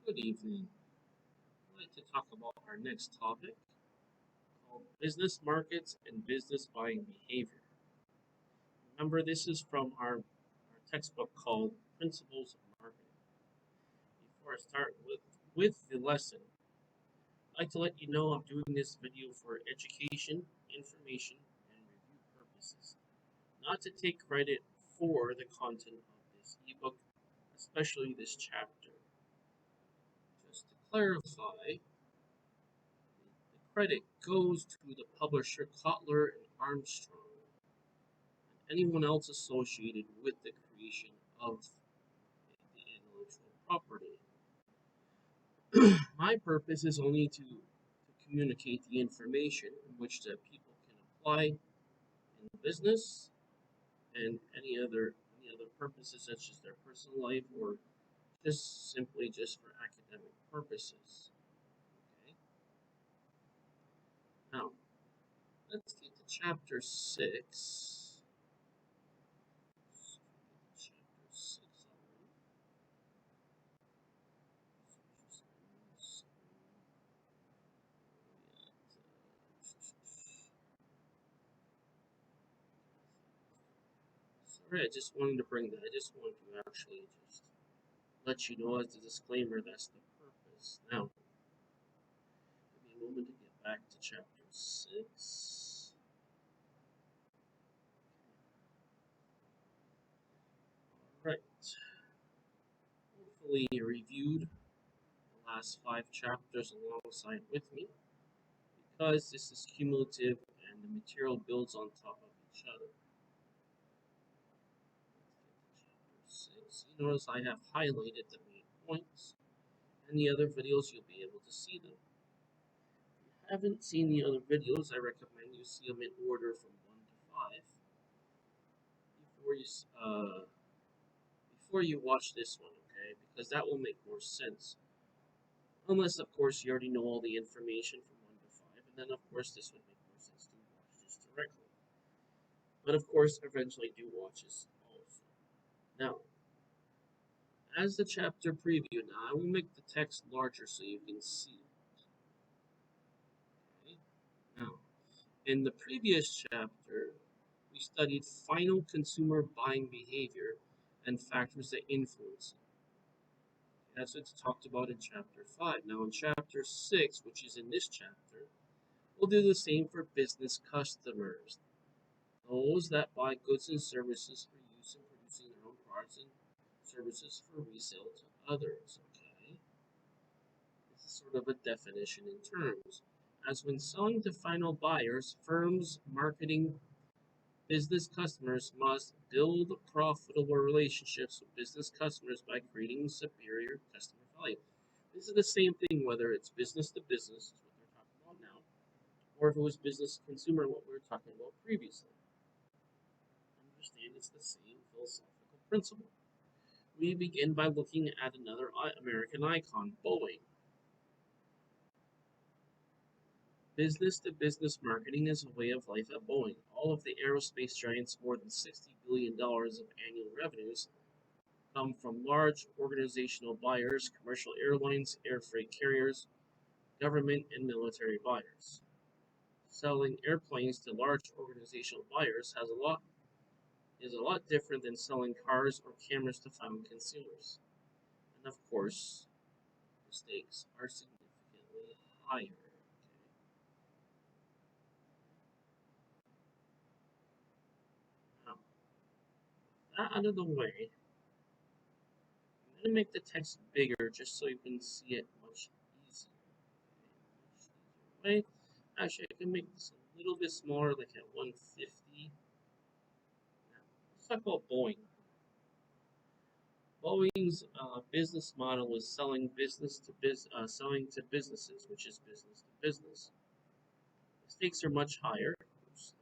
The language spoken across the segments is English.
Good evening. I'd like to talk about our next topic called business markets and business buying behavior. Remember, this is from our textbook called Principles of Marketing. Before I start with the lesson, I'd like to let you know I'm doing this video for education, information, and review purposes, not to take credit for the content of this ebook, especially this chapter. Just to clarify, the credit goes to the publisher Kotler and Armstrong and anyone else associated with the creation of the intellectual property. My purpose is only to communicate the information in which the people can apply in business and any other purposes such as their personal life or just simply just for academic purposes. Okay. Now let's get to chapter 6. Chapter 6 already. Sorry, I just wanted to bring that. I just wanted to actually just let you know as a disclaimer that's the purpose. Now, give me a moment to get back to chapter 6. Alright. Hopefully you reviewed the last 5 chapters alongside with me because this is cumulative and the material builds on top of each other. Let's get to chapter 6. You notice I have highlighted the main points. In the other videos, you'll be able to see them. If you haven't seen the other videos, I recommend you see them in order from 1 to 5 before you watch this one, okay? Because that will make more sense. Unless, of course, you already know all the information from 1 to 5, and then, of course, this would make more sense to watch this directly. But, of course, eventually do watch this also. Now, as the chapter preview, now I will make the text larger so you can see it. Okay? Now, in the previous chapter, we studied final consumer buying behavior and factors that influence it. That's what's talked about in chapter 5. Now, in chapter 6, which is in this chapter, we'll do the same for business customers, those that buy goods and services for use in producing their own products and services for resale to others. Okay, this is sort of a definition in terms. As when selling to final buyers, firms marketing business customers must build profitable relationships with business customers by creating superior customer value. This is the same thing whether it's business to business, what they're talking about now, or if it was business to consumer, what we were talking about previously. Understand it's the same philosophical principle. We begin by looking at another American icon, Boeing. Business to business marketing is a way of life at Boeing. All of the aerospace giants' more than $60 billion of annual revenues come from large organizational buyers, commercial airlines, air freight carriers, government, and military buyers. Selling airplanes to large organizational buyers is a lot different than selling cars or cameras to final consumers. And of course, the stakes are significantly higher. Out of the way, I'm going to make the text bigger just so you can see it much easier. Way. Actually, I can make this a little bit smaller, like at 150. Now, let's talk about Boeing. Boeing's business model is selling selling to businesses, which is business to business. The stakes are much higher. Oops,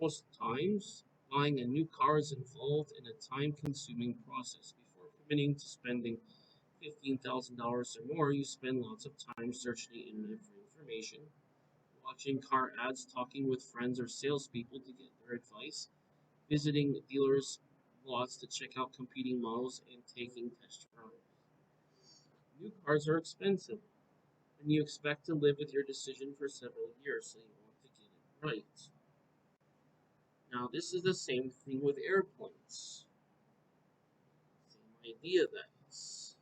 Most times, buying a new car is involved in a time-consuming process. Before committing to spending $15,000 or more, you spend lots of time searching the internet for information, watching car ads, talking with friends or salespeople to get their advice, visiting dealers' lots to check out competing models, and taking test drives. New cars are expensive, and you expect to live with your decision for several years, so you want to get it right. Now, this is the same thing with airplanes. Same idea, that is.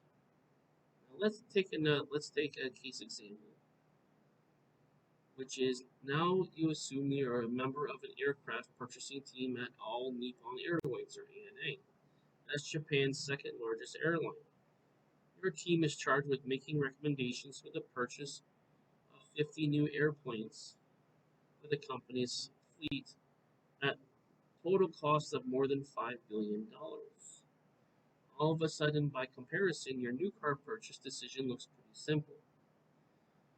Now, let's take a case example, which is now you assume you are a member of an aircraft purchasing team at All Nippon Airways, or ANA. That's Japan's second largest airline. Your team is charged with making recommendations for the purchase of 50 new airplanes for the company's fleet at total cost of more than $5 billion. All of a sudden, by comparison, your new car purchase decision looks pretty simple.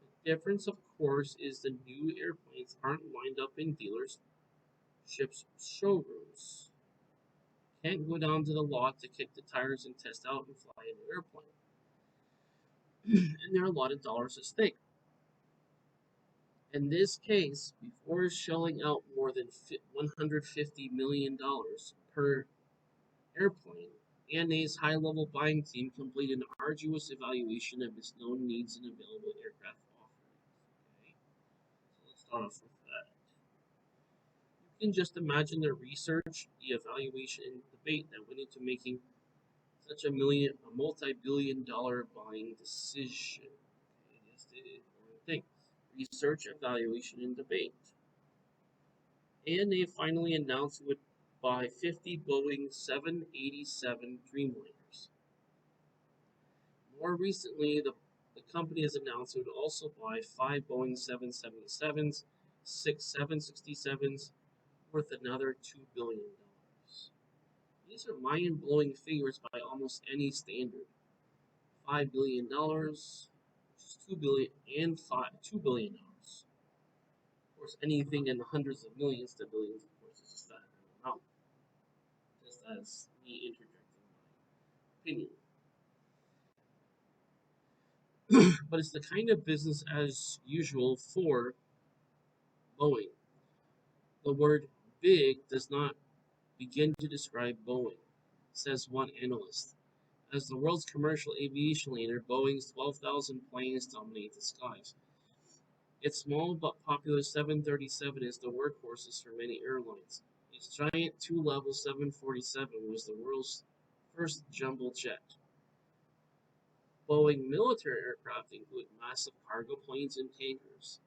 The difference, of course, is the new airplanes aren't lined up in dealerships' showrooms. Can't go down to the lot to kick the tires and test out and fly an airplane. And there are a lot of dollars at stake. In this case, before shelling out more than $150 million per airplane, ANA's high-level buying team completed an arduous evaluation of its known needs and available aircraft offerings. Okay? So let's start off with that. You can just imagine the research, the evaluation, and debate that went into making such a multi-billion-dollar buying decision. Okay, yes, they did important things. Research, evaluation, and debate. ANA finally announced it would buy 50 Boeing 787 Dreamliners. More recently, the company has announced it would also buy 5 Boeing 777s, 6 767s, worth another $2 billion. These are mind-blowing figures by almost any standard. $5 billion, which is $2 billion, and $2 billion. Of course, anything in the hundreds of millions to billions, of course, is just that amount. Just as me interjecting my opinion. But it's the kind of business as usual for Boeing. The word big does not begin to describe Boeing, says one analyst. As the world's commercial aviation leader, Boeing's 12,000 planes dominate the skies. Its small but popular 737 is the workhorse for many airlines. Its giant two-level 747 was the world's first jumbo jet. Boeing military aircraft include massive cargo planes and tankers.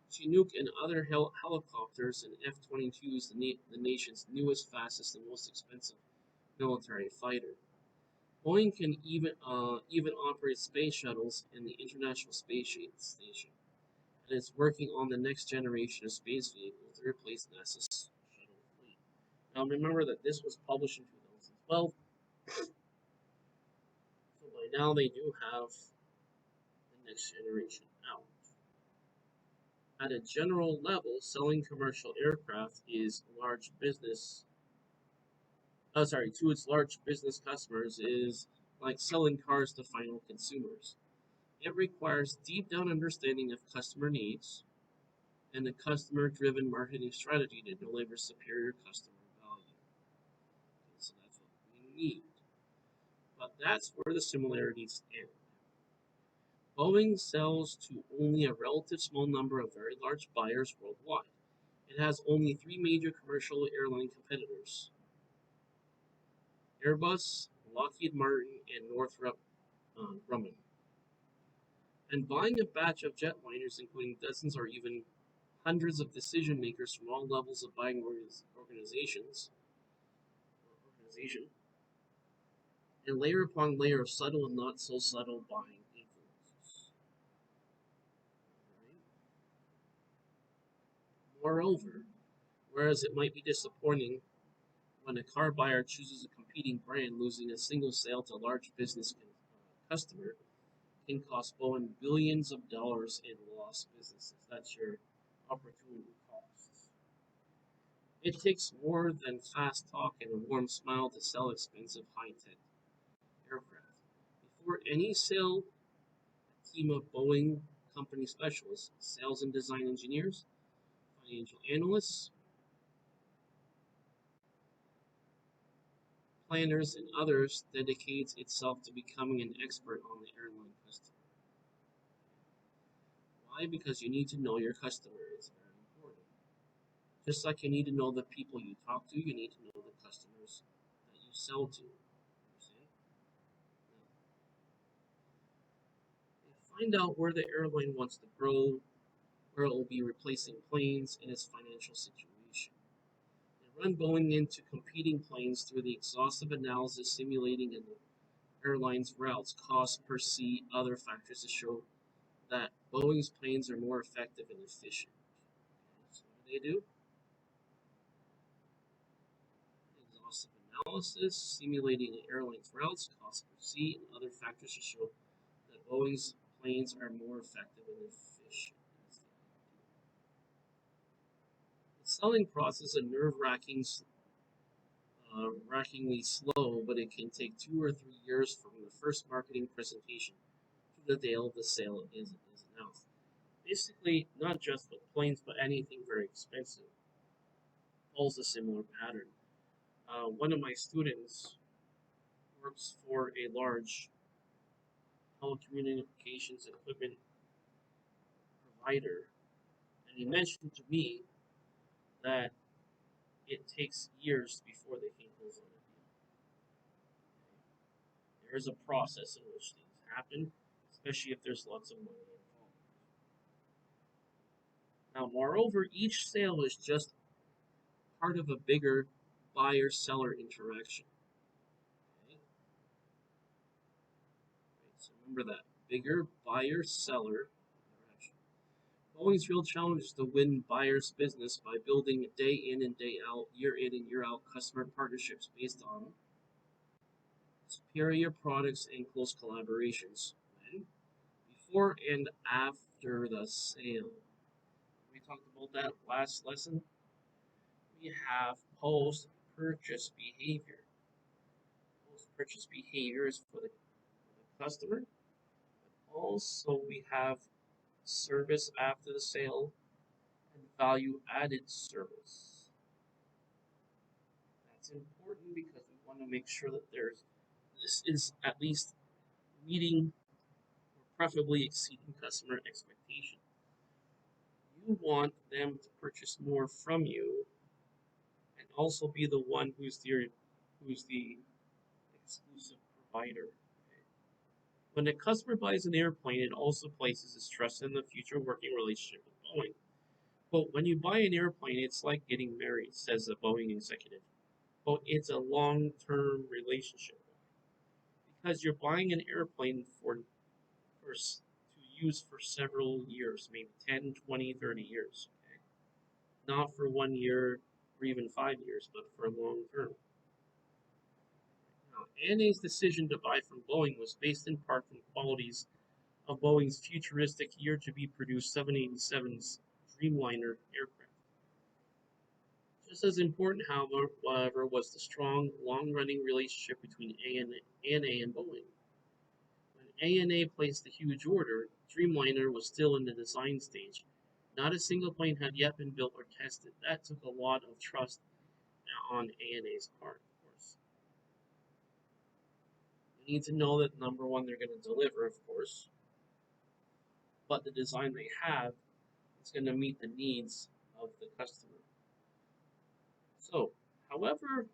Chinook and other helicopters and F-22s, the nation's newest, fastest, and most expensive military fighter. Boeing can even operate space shuttles in the International Space Station, and is working on the next generation of space vehicles to replace NASA's shuttle fleet. Now remember that this was published in 2012, so by now they do have the next generation out. At a general level, selling commercial aircraft is large business. To its large business customers is like selling cars to final consumers. It requires deep down understanding of customer needs and a customer-driven marketing strategy to deliver superior customer value. Okay, so that's what we need. But that's where the similarities end. Boeing sells to only a relative small number of very large buyers worldwide. It has only 3 major commercial airline competitors: Airbus, Lockheed Martin, and Northrop Grumman. And buying a batch of jetliners, including dozens or even hundreds of decision makers from all levels of buying organization, and layer upon layer of subtle and not so subtle buying influences. Right? Moreover, whereas it might be disappointing when a car buyer chooses a competing brand, losing a single sale to a large business customer can cost Boeing billions of dollars in lost businesses. That's your opportunity costs. It takes more than fast talk and a warm smile to sell expensive high-tech aircraft. Before any sale, a team of Boeing company specialists, sales and design engineers, financial analysts, planners, and others dedicates itself to becoming an expert on the airline customer. Why? Because you need to know your customer. It's very important. Just like you need to know the people you talk to, you need to know the customers that you sell to. Understand? Now, find out where the airline wants to grow, where it will be replacing planes, and its financial situation. And run Boeing into competing planes through the exhaustive analysis simulating in the airline's routes, cost per seat, other factors to show that Boeing's planes are more effective and efficient. So what do? Exhaustive analysis, simulating the airline's routes, cost per seat, and other factors to show that Boeing's planes are more effective and efficient. The selling process is rackingly slow, but it can take 2 or 3 years from the first marketing presentation to the day of the sale is announced. Basically, not just with planes, but anything very expensive follows a similar pattern. One of my students works for a large telecommunications equipment provider, and he mentioned to me that it takes years before they can close on a deal. There is a process in which things happen, especially if there's lots of money involved. Now, moreover, each sale is just part of a bigger buyer-seller interaction. Okay? Right, so remember that bigger buyer-seller interaction. Boeing's real challenge is to win buyers' business by building day in and day out, year in and year out customer partnerships based on superior products and close collaborations. When? Before and after the sale. We talked about that last lesson. We have post-purchase behavior. Post-purchase behavior is for the customer. Also, we have service after the sale and value-added service. That's important because we want to make sure that this is at least meeting or preferably exceeding customer expectation. You want them to purchase more from you and also be the one who's the exclusive provider. When a customer buys an airplane, it also places its trust in the future working relationship with Boeing. But when you buy an airplane, it's like getting married, says a Boeing executive. But it's a long-term relationship because you're buying an airplane to use for several years, maybe 10, 20, 30 years. Okay? Not for 1 year or even 5 years, but for a long term. Now, ANA's decision to buy from Boeing was based in part from qualities of Boeing's futuristic year-to-be-produced 787's Dreamliner aircraft. Just as important, however, was the strong, long-running relationship between ANA and Boeing. When ANA placed the huge order, Dreamliner was still in the design stage. Not a single plane had yet been built or tested. That took a lot of trust on ANA's part, of course. You need to know that number one, they're going to deliver, of course, but the design they have is going to meet the needs of the customer. So, however,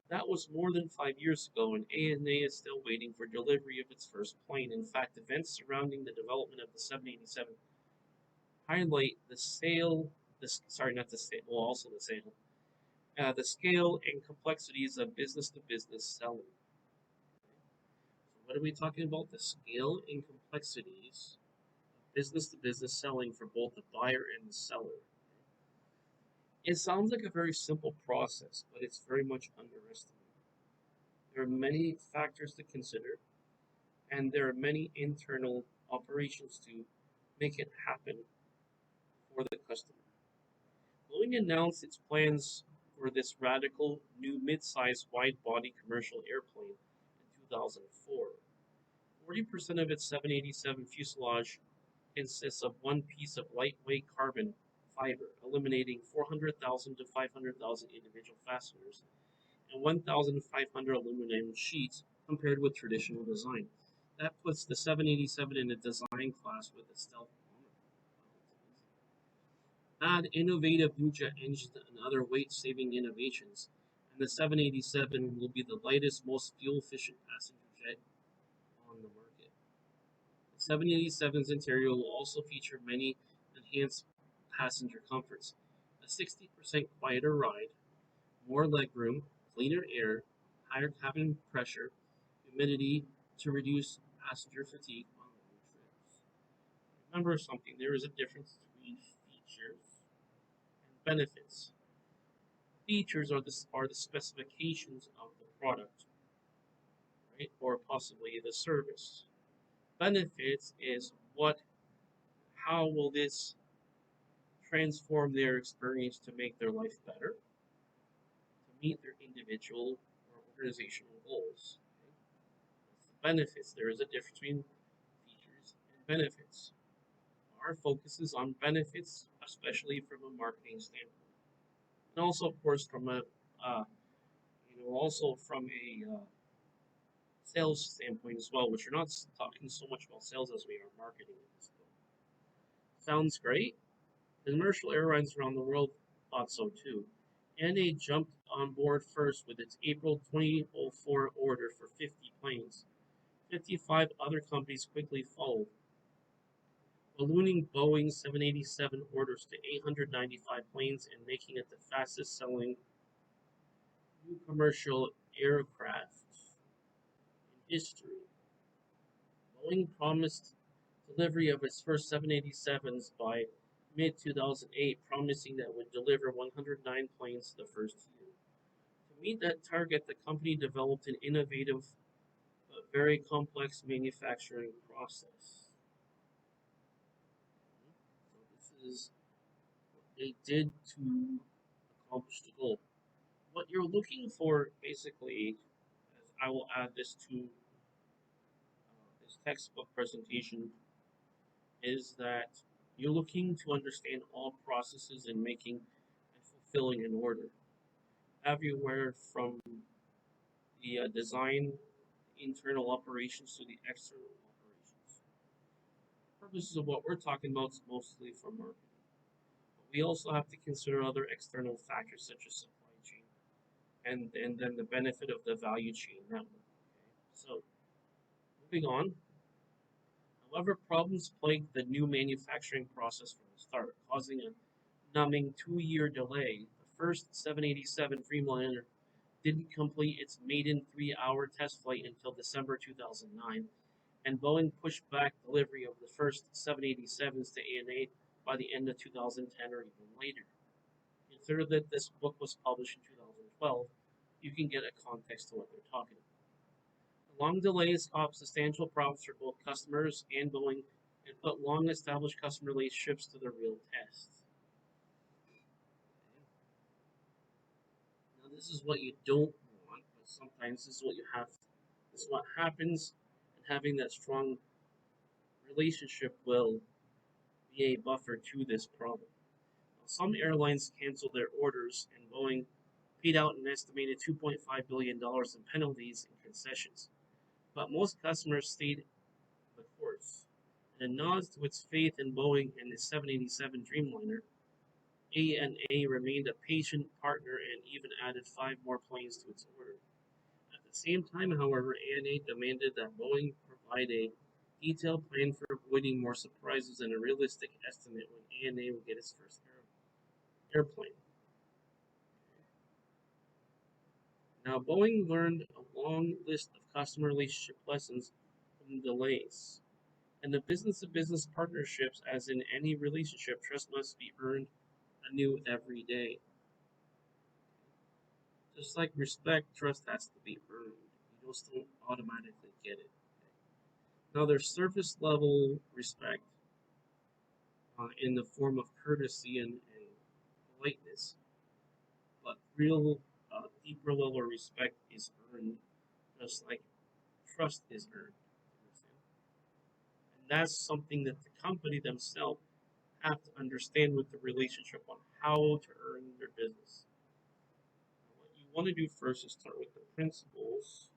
that was more than 5 years ago, and ANA is still waiting for delivery of its first plane. In fact, events surrounding the development of the 787 highlight the sale, not the sale, well, also the sale, the scale and complexities of business-to-business selling. So what are we talking about? The scale and complexities of business-to-business selling for both the buyer and the seller. It sounds like a very simple process, but it's very much underestimated. There are many factors to consider, and there are many internal operations to make it happen for the customer. Boeing announced its plans for this radical new mid-size wide-body commercial airplane in 2004. 40% of its 787 fuselage consists of one piece of lightweight carbon fiber, eliminating 400,000 to 500,000 individual fasteners and 1,500 aluminum sheets compared with traditional design. That puts the 787 in a design class with a stealth bomber. Add innovative new jet engines and other weight-saving innovations, and the 787 will be the lightest, most fuel-efficient passenger jet on the market. The 787's interior will also feature many enhanced passenger comforts: a 60% quieter ride, more legroom, cleaner air, higher cabin pressure, humidity to reduce passenger fatigue on long trips. Remember something, there is a difference between features and benefits. Features are the specifications of the product, right? Or possibly the service. Benefits is how will this transform their experience to make their life better, to meet their individual or organizational goals. Okay? Benefits, there is a difference between features and benefits. Our focus is on benefits, especially from a marketing standpoint, and also, of course, from a also from a sales standpoint as well, which we're not talking so much about sales as we are marketing in this book. Sounds great. The commercial airlines around the world thought so too. NA jumped on board first with its April 2004 order for 50 planes. 55 other companies quickly followed, ballooning Boeing's 787 orders to 895 planes and making it the fastest selling new commercial aircraft in history. Boeing promised delivery of its first 787s by mid 2008, promising that it would deliver 109 planes the first year. To meet that target, the company developed an innovative but very complex manufacturing process. So this is what they did to accomplish the goal. What you're looking for, basically, as I will add this to this textbook presentation, is that you're looking to understand all processes in making and fulfilling an order, everywhere from the design, internal operations to the external operations. Purposes of what we're talking about is mostly for marketing. But we also have to consider other external factors such as supply chain and then the benefit of the value chain network. Okay? So moving on. However, problems plagued the new manufacturing process from the start, causing a numbing 2-year delay. The first 787 Dreamliner didn't complete its maiden 3-hour test flight until December 2009, and Boeing pushed back delivery of the first 787s to ANA by the end of 2010 or even later. Consider that this book was published in 2012. You can get a context to what they're talking about. The long delays caused substantial problems for both customers and Boeing and put long established customer relationships to the real test. Now, this is what you don't want, but sometimes this is what you have. This is what happens, and having that strong relationship will be a buffer to this problem. Now, some airlines canceled their orders, and Boeing paid out an estimated $2.5 billion in penalties and concessions. But most customers stayed the course. In a nod to its faith in Boeing and the 787 Dreamliner, ANA remained a patient partner and even added 5 more planes to its order. At the same time, however, ANA demanded that Boeing provide a detailed plan for avoiding more surprises and a realistic estimate when ANA would get its first airplane. Now, Boeing learned a long list of customer relationship lessons from the delays. And the business-to-business partnerships, as in any relationship, trust must be earned anew every day. Just like respect, trust has to be earned. You just don't automatically get it. Now, there's surface level respect in the form of courtesy and politeness, but real deeper level respect is earned, just like trust is earned. And that's something that the company themselves have to understand with the relationship on how to earn their business. want to do first is start with the principles,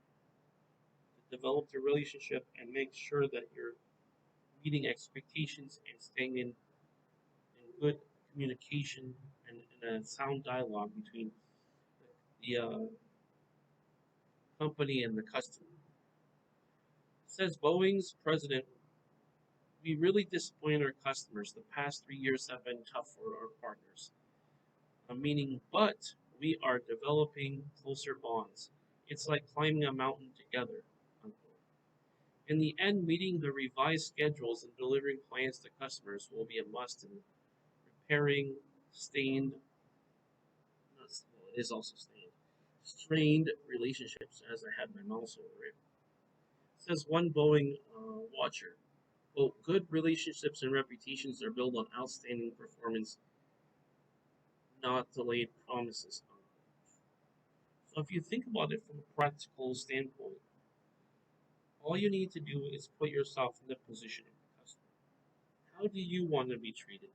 to develop the relationship, and make sure that you're meeting expectations and staying in good communication and in a sound dialogue between the company and the customer. Says Boeing's president, we really disappoint our customers. The past 3 years have been tough for our partners. Meaning, but we are developing closer bonds. It's like climbing a mountain together. Unquote. In the end, meeting the revised schedules and delivering plans to customers will be a must in repairing stained, well, it is also stained, strained relationships, as I had my mouse over it. Says one Boeing watcher, quote, good relationships and reputations are built on outstanding performance, not delayed promises. So if you think about it from a practical standpoint, all you need to do is put yourself in the position of the customer. How do you want to be treated?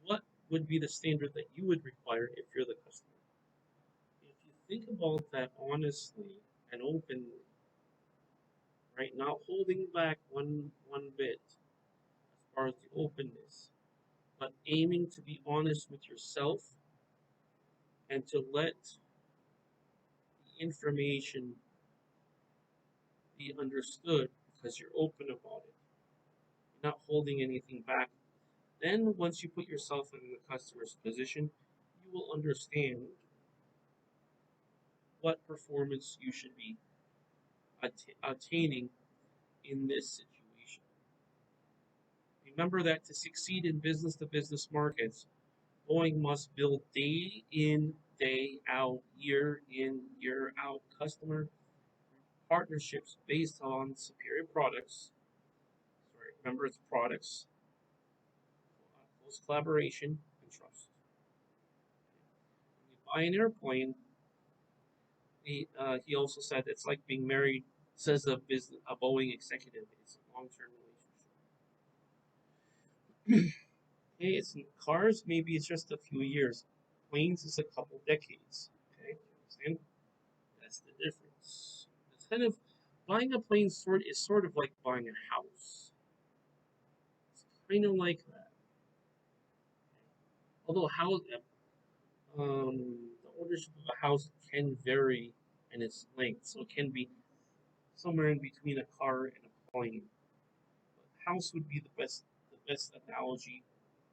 What would be the standard that you would require if you're the customer? If you think about that honestly and openly, right, not holding back one bit as far as the openness, but aiming to be honest with yourself and to let the information be understood because you're open about it, not holding anything back. Then, once you put yourself in the customer's position, you will understand what performance you should be attaining in this situation. Remember that to succeed in business to business markets, Boeing must build day in, day out, year in, year out customer partnerships based on superior products. Sorry, remember it's products, close collaboration, and trust. When you buy an airplane, he also said it's like being married. Says a Boeing executive. It's a long term relationship. Okay, it's cars. Maybe it's just a few years. Planes is a couple decades. Okay, understand? That's the difference. It's kind of buying a plane is sort of like buying a house. It's kind of like that. Although the ownership of a house can vary in its length, so it can be somewhere in between a car and a plane. But house would be the best analogy,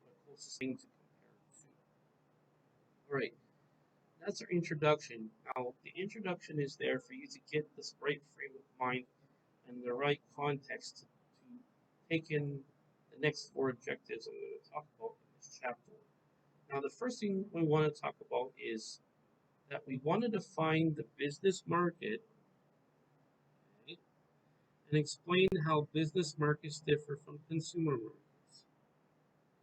the closest thing to compare it to. All right, that's our introduction. Now, the introduction is there for you to get this right frame of mind and the right context to take in the next four objectives I'm going to talk about in this chapter. Now, the first thing we want to talk about is that we want to define the business market, okay, and explain how business markets differ from consumer markets.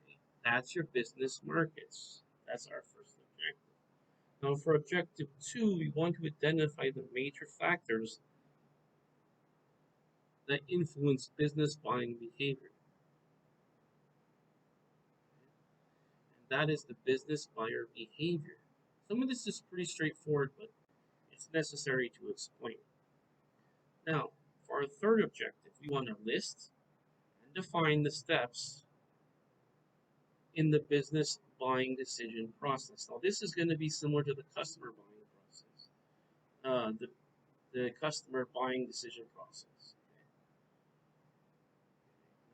Okay. That's your business markets. That's our first objective. Now, for objective two, we want to identify the major factors that influence business buying behavior. And that is the business buyer behavior. Some of this is pretty straightforward, but it's necessary to explain. Now, for our third objective, we want to list and define the steps in the business buying decision process. Now, this is going to be similar to the customer buying process, the customer buying decision process.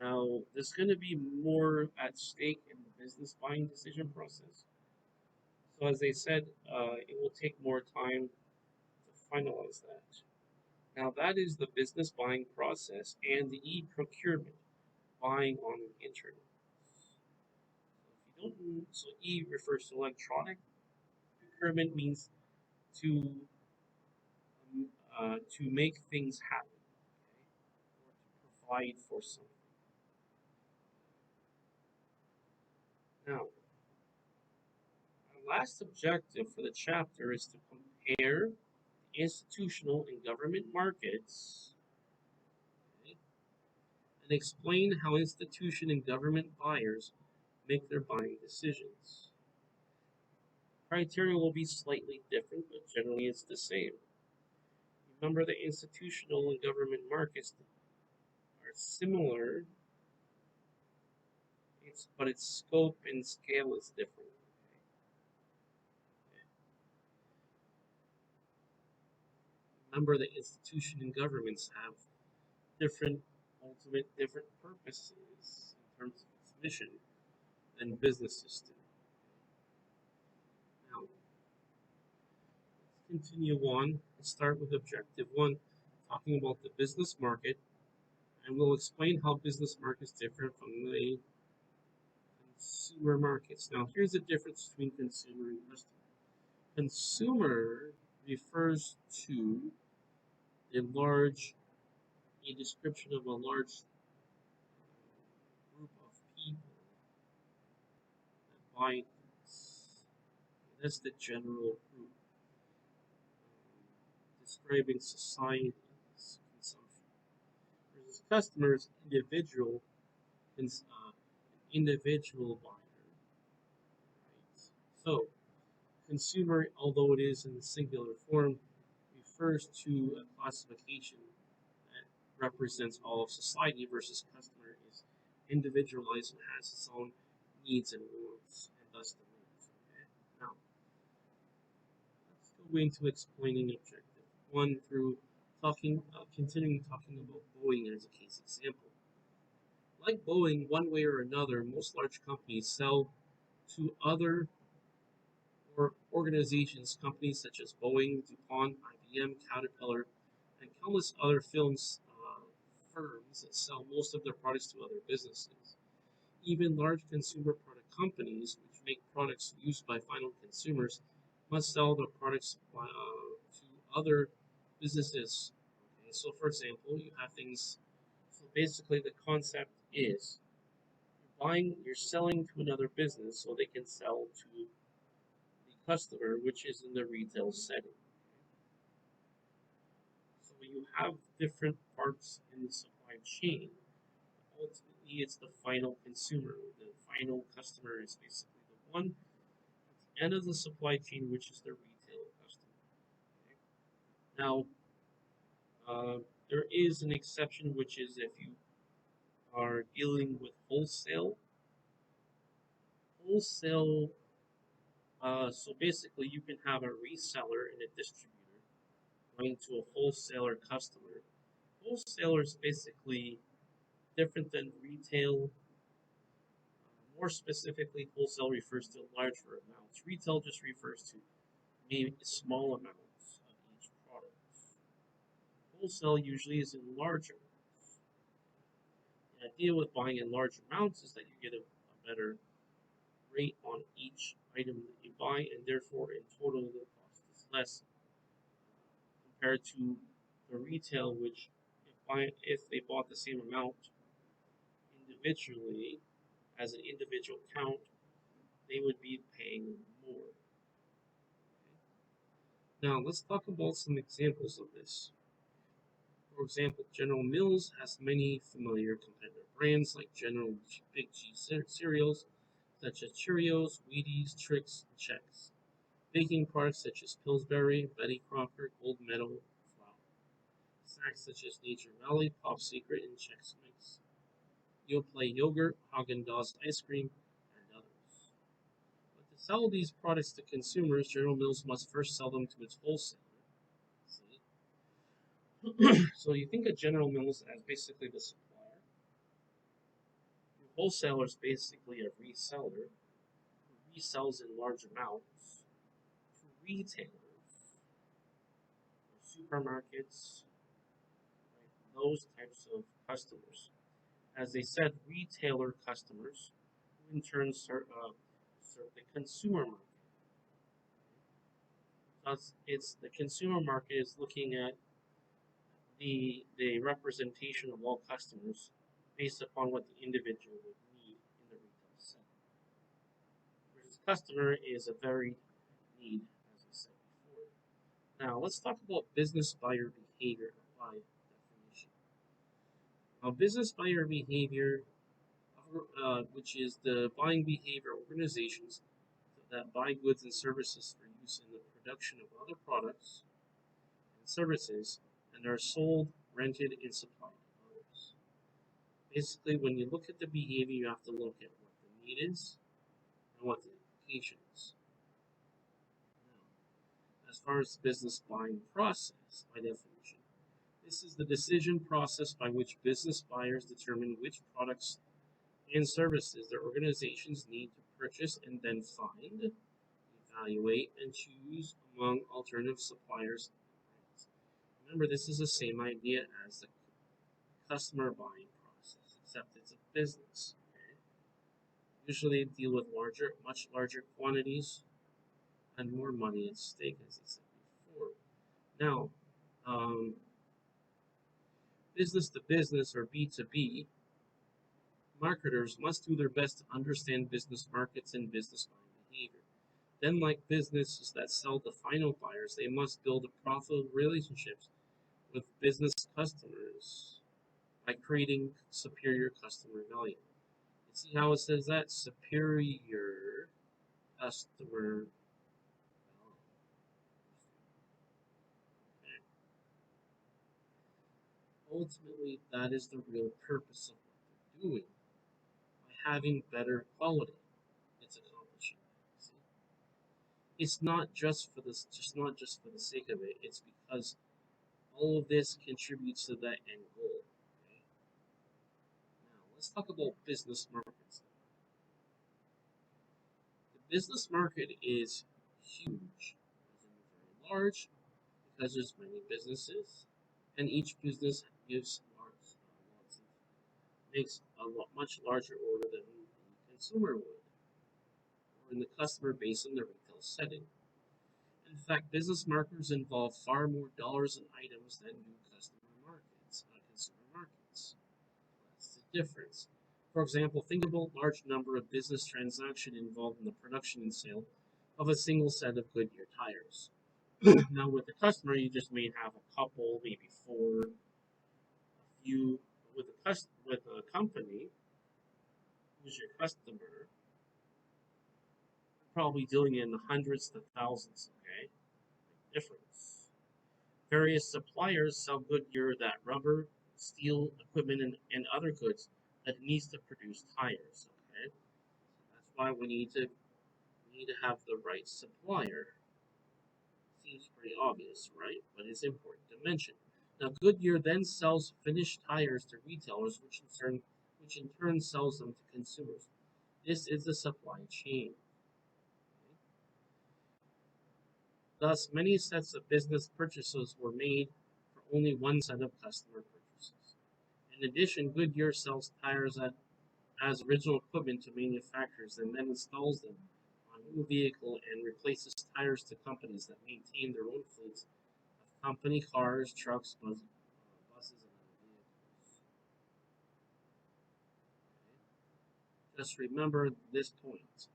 Now, there's going to be more at stake in the business buying decision process. So, as I said, it will take more time to finalize that. Now, that is the business buying process and the e-procurement, buying on the internet. So, if you don't, so E refers to electronic. Procurement means to to make things happen, okay, or to provide for something. Now, our last objective for the chapter is to compare institutional and government markets, okay, and explain how institution and government buyers make their buying decisions. criteria will be slightly different, but generally it's the same. Remember, the institutional and government markets are similar, but its scope and scale is different. Remember, the institution and governments have different, different purposes in terms of its mission than businesses do. Now, let's continue on. Let's start with objective one, talking about the business market, and we'll explain how business markets differ from the consumer markets. Now, here's the difference between consumer and customer. Consumer refers to a description of a large group of people that buy things. That's the general group, describing society's consumption. Versus customers, individual buyer. Right? So, consumer, although it is in the singular form, refers to a classification that represents all of society, versus customer is individualized and has its own needs and wants and thus demands. Okay? Now, let's go into explaining objective one through continuing talking about Boeing as a case example. Like Boeing, one way or another, most large companies sell to other organizations, companies such as Boeing, DuPont, IBM, Caterpillar, and countless other firms that sell most of their products to other businesses. Even large consumer product companies, which make products used by final consumers, must sell their products to other businesses. Okay, so, for example, you have things. So basically, the concept is you're selling to another business so they can sell to the customer, which is in the retail setting. So you have different parts in the supply chain. Ultimately, it's the final consumer. The final customer is basically the one at the end of the supply chain, which is the retail customer. Okay? Now, uh, there is an exception, which is if you are dealing with wholesale. Wholesale, so basically, you can have a reseller and a distributor going to a wholesaler customer. Wholesaler is basically different than retail. More specifically, wholesale refers to larger amounts. Retail just refers to maybe small amounts of each product. Wholesale usually is in large amounts. The idea with buying in large amounts is that you get a better rate on each item that you buy, and therefore, in total, the cost is less compared to the retail, which if they bought the same amount individually as an individual count, they would be paying more. Now, let's talk about some examples of this. For example, General Mills has many familiar competitor brands like General Big G cereals, such as Cheerios, Wheaties, Trix, and Chex. Baking products such as Pillsbury, Betty Crocker, Gold Medal, Flour. Snacks such as Nature Valley, Pop Secret, and Chex Mix. Yoplait yogurt, Haagen-Dazs ice cream, and others. But to sell these products to consumers, General Mills must first sell them to its wholesaler. See? So you think of General Mills as basically the supplier. Your wholesaler is basically a reseller who resells in large amounts to retailers, supermarkets, right? Those types of customers. As they said, retailer customers, who in turn serve the consumer market. Thus, it's the consumer market is looking at the representation of all customers based upon what the individual would need in the retail setting. Versus customer is a varied need, as I said before. Now, let's talk about business buyer behavior by definition. Now, business buyer behavior, which is the buying behavior of organizations that buy goods and services for use in the production of other products and services and are sold, rented, and supplied to others. Basically, when you look at the behavior, you have to look at what the need is and what the application is. Now, as far as the business buying process, by definition, this is the decision process by which business buyers determine which products and services their organizations need to purchase and then find, evaluate, and choose among alternative suppliers. Remember, this is the same idea as the customer buying process, except it's a business. Okay? Usually deal with much larger quantities and more money at stake, as I said before. Now, um, business to business or B2B, marketers must do their best to understand business markets and business buying behavior. Then, like businesses that sell to final buyers, they must build profitable relationships with business customers by creating superior customer value. You see how it says that? Superior customer value. Ultimately, that is the real purpose of what they're doing. By having better quality, it's accomplishing. See? It's not just for the sake of it. It's because all of this contributes to that end goal. Okay? Now, let's talk about business markets. The business market is huge, very large, because there's many businesses, and each business gives makes a much larger order than the consumer would, or in the customer base in the retail setting. In fact, business marketers involve far more dollars and items than do consumer markets. That's the difference. For example, think about a large number of business transactions involved in the production and sale of a single set of Goodyear tires. Now, with the customer, you just may have a couple, maybe four, a few. With a company who's your customer, probably dealing in the hundreds to thousands. Okay, difference. Various suppliers sell Goodyear that rubber, steel, equipment, and other goods that needs to produce tires. Okay, that's why we need to have the right supplier. Seems pretty obvious, right? But it's important to mention. Now, Goodyear then sells finished tires to retailers, which in turn sells them to consumers. This is the supply chain. Thus, many sets of business purchases were made for only one set of customer purchases. In addition, Goodyear sells tires as original equipment to manufacturers and then installs them on a new vehicle and replaces tires to companies that maintain their own fleets of company cars, trucks, buses, and other vehicles. Okay? Just remember this point.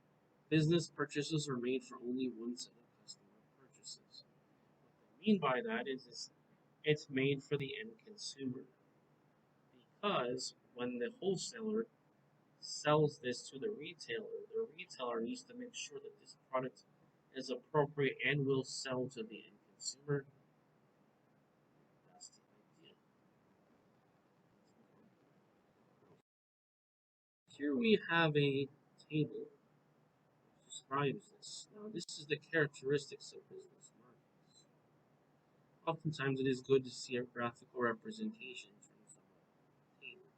Business purchases are made for only one set of customer purchases. What I mean by that is it's made for the end consumer. Because when the wholesaler sells this to the retailer needs to make sure that this product is appropriate and will sell to the end consumer. That's the idea. Here we have a table which describes this. Now, this is the characteristics of business markets. Oftentimes, it is good to see a graphical representation in terms of a table.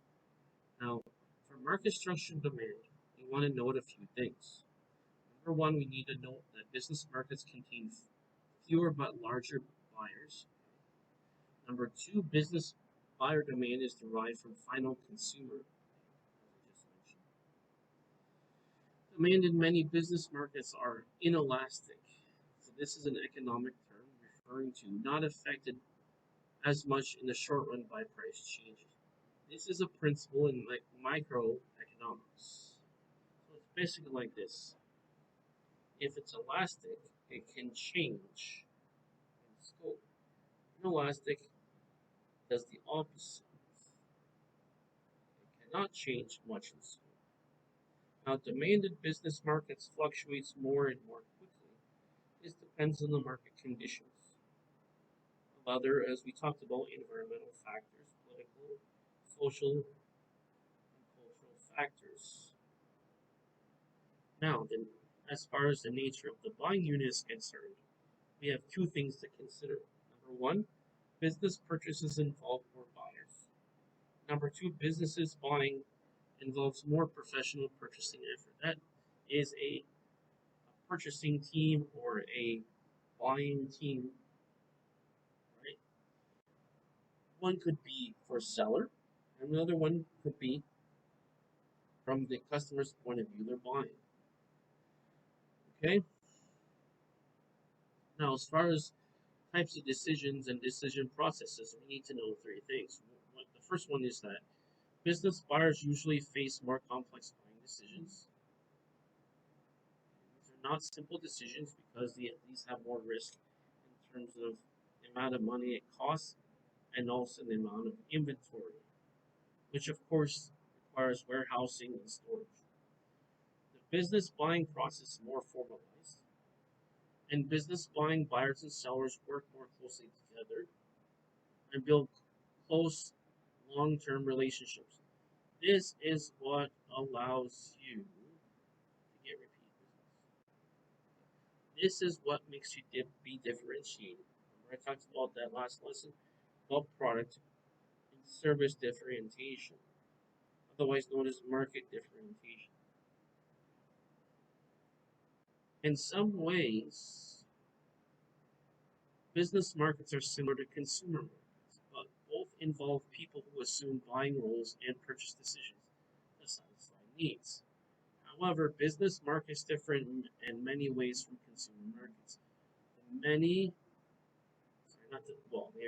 Now, for market structure and demand, we want to note a few things. Number one, we need to note that business markets contain fewer but larger buyers. Number two, business buyer demand is derived from final consumer, as I just mentioned. Demand in many business markets are inelastic. So this is an economic term referring to not affected as much in the short run by price changes. This is a principle in microeconomics. So it's basically like this. If it's elastic, it can change in scope. Inelastic does the opposite. It cannot change much in scope. Now, demand in business markets fluctuates more and more quickly. This depends on the market conditions. Other, as we talked about, environmental factors, political, social, and cultural factors. Now, then, as far as the nature of the buying unit is concerned, we have two things to consider. Number one, business purchases involve more buyers. Number two, businesses buying involves more professional purchasing effort. That is a purchasing team or a buying team, right? One could be for seller, and another one could be from the customer's point of view they're buying. Okay? Now, as far as types of decisions and decision processes, we need to know three things. The first one is that business buyers usually face more complex buying decisions. These are not simple decisions because these have more risk in terms of the amount of money it costs and also the amount of inventory, which of course requires warehousing and storage. The business buying process is more formalized. In business buying, buyers and sellers work more closely together and build close long-term relationships. This is what allows you to get repeat business. This is what makes you be differentiated. Remember I talked about that last lesson about product and service differentiation, otherwise known as market differentiation. In some ways, business markets are similar to consumer markets, but both involve people who assume buying roles and purchase decisions to satisfy needs. However, business markets differ in many ways from consumer markets. Many, sorry, not the, well, they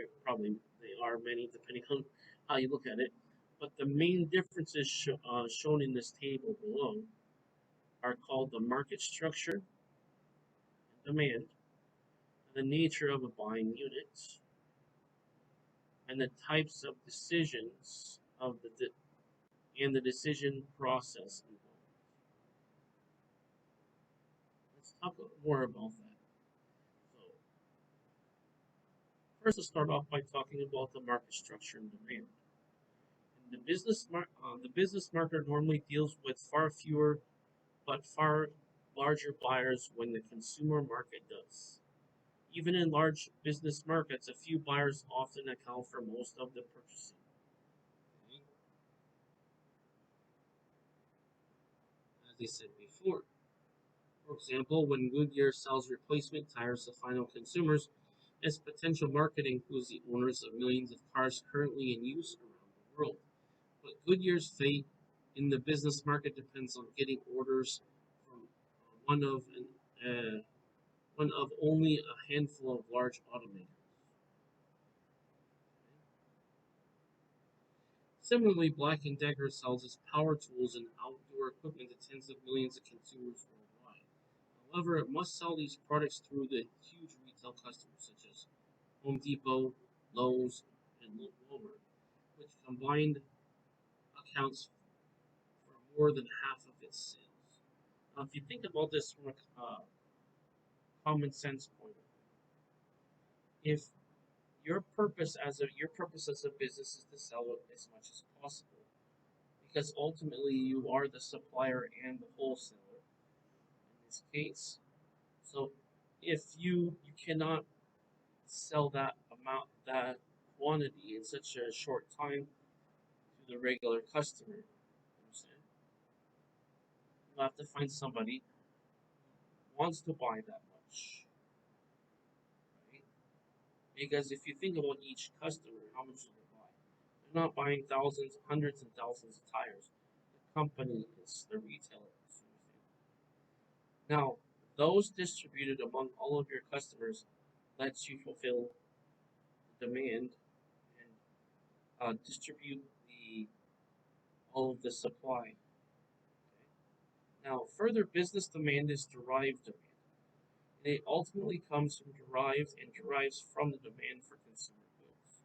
are many depending on how you look at it, but the main differences shown in this table below are called the market structure, demand, the nature of a buying unit, and the types of decisions of and the decision process involved. Let's talk more about that. So, first, let's start off by talking about the market structure and demand. The business market normally deals with far fewer but far larger buyers when the consumer market does. Even in large business markets, a few buyers often account for most of the purchasing. Okay? As I said before, for example, when Goodyear sells replacement tires to final consumers, its potential market includes the owners of millions of cars currently in use around the world. But Goodyear's fate in the business market depends on getting orders from one of uh, one of only a handful of large automakers. Similarly, Black& Decker sells its power tools and outdoor equipment to tens of millions of consumers worldwide. However, it must sell these products through the huge retail customers such as Home Depot, Lowe's, and Walmart, which combined accounts for more than half of its sales. Now, if you think about this from a common sense point of view, if your purpose as a business is to sell it as much as possible, because ultimately you are the supplier and the wholesaler in this case. So if you cannot sell that amount, that quantity in such a short time to the regular customer, you understand? You have to find somebody who wants to buy that much, right? Because if you think about each customer, how much do they buy? They're not buying thousands, hundreds, and thousands of tires. The company is the retailer. Now, those distributed among all of your customers lets you fulfill the demand and distribute the all of the supply. Okay? Now, further business demand is derived demand. It ultimately comes from derived and derives from the demand for consumer goods.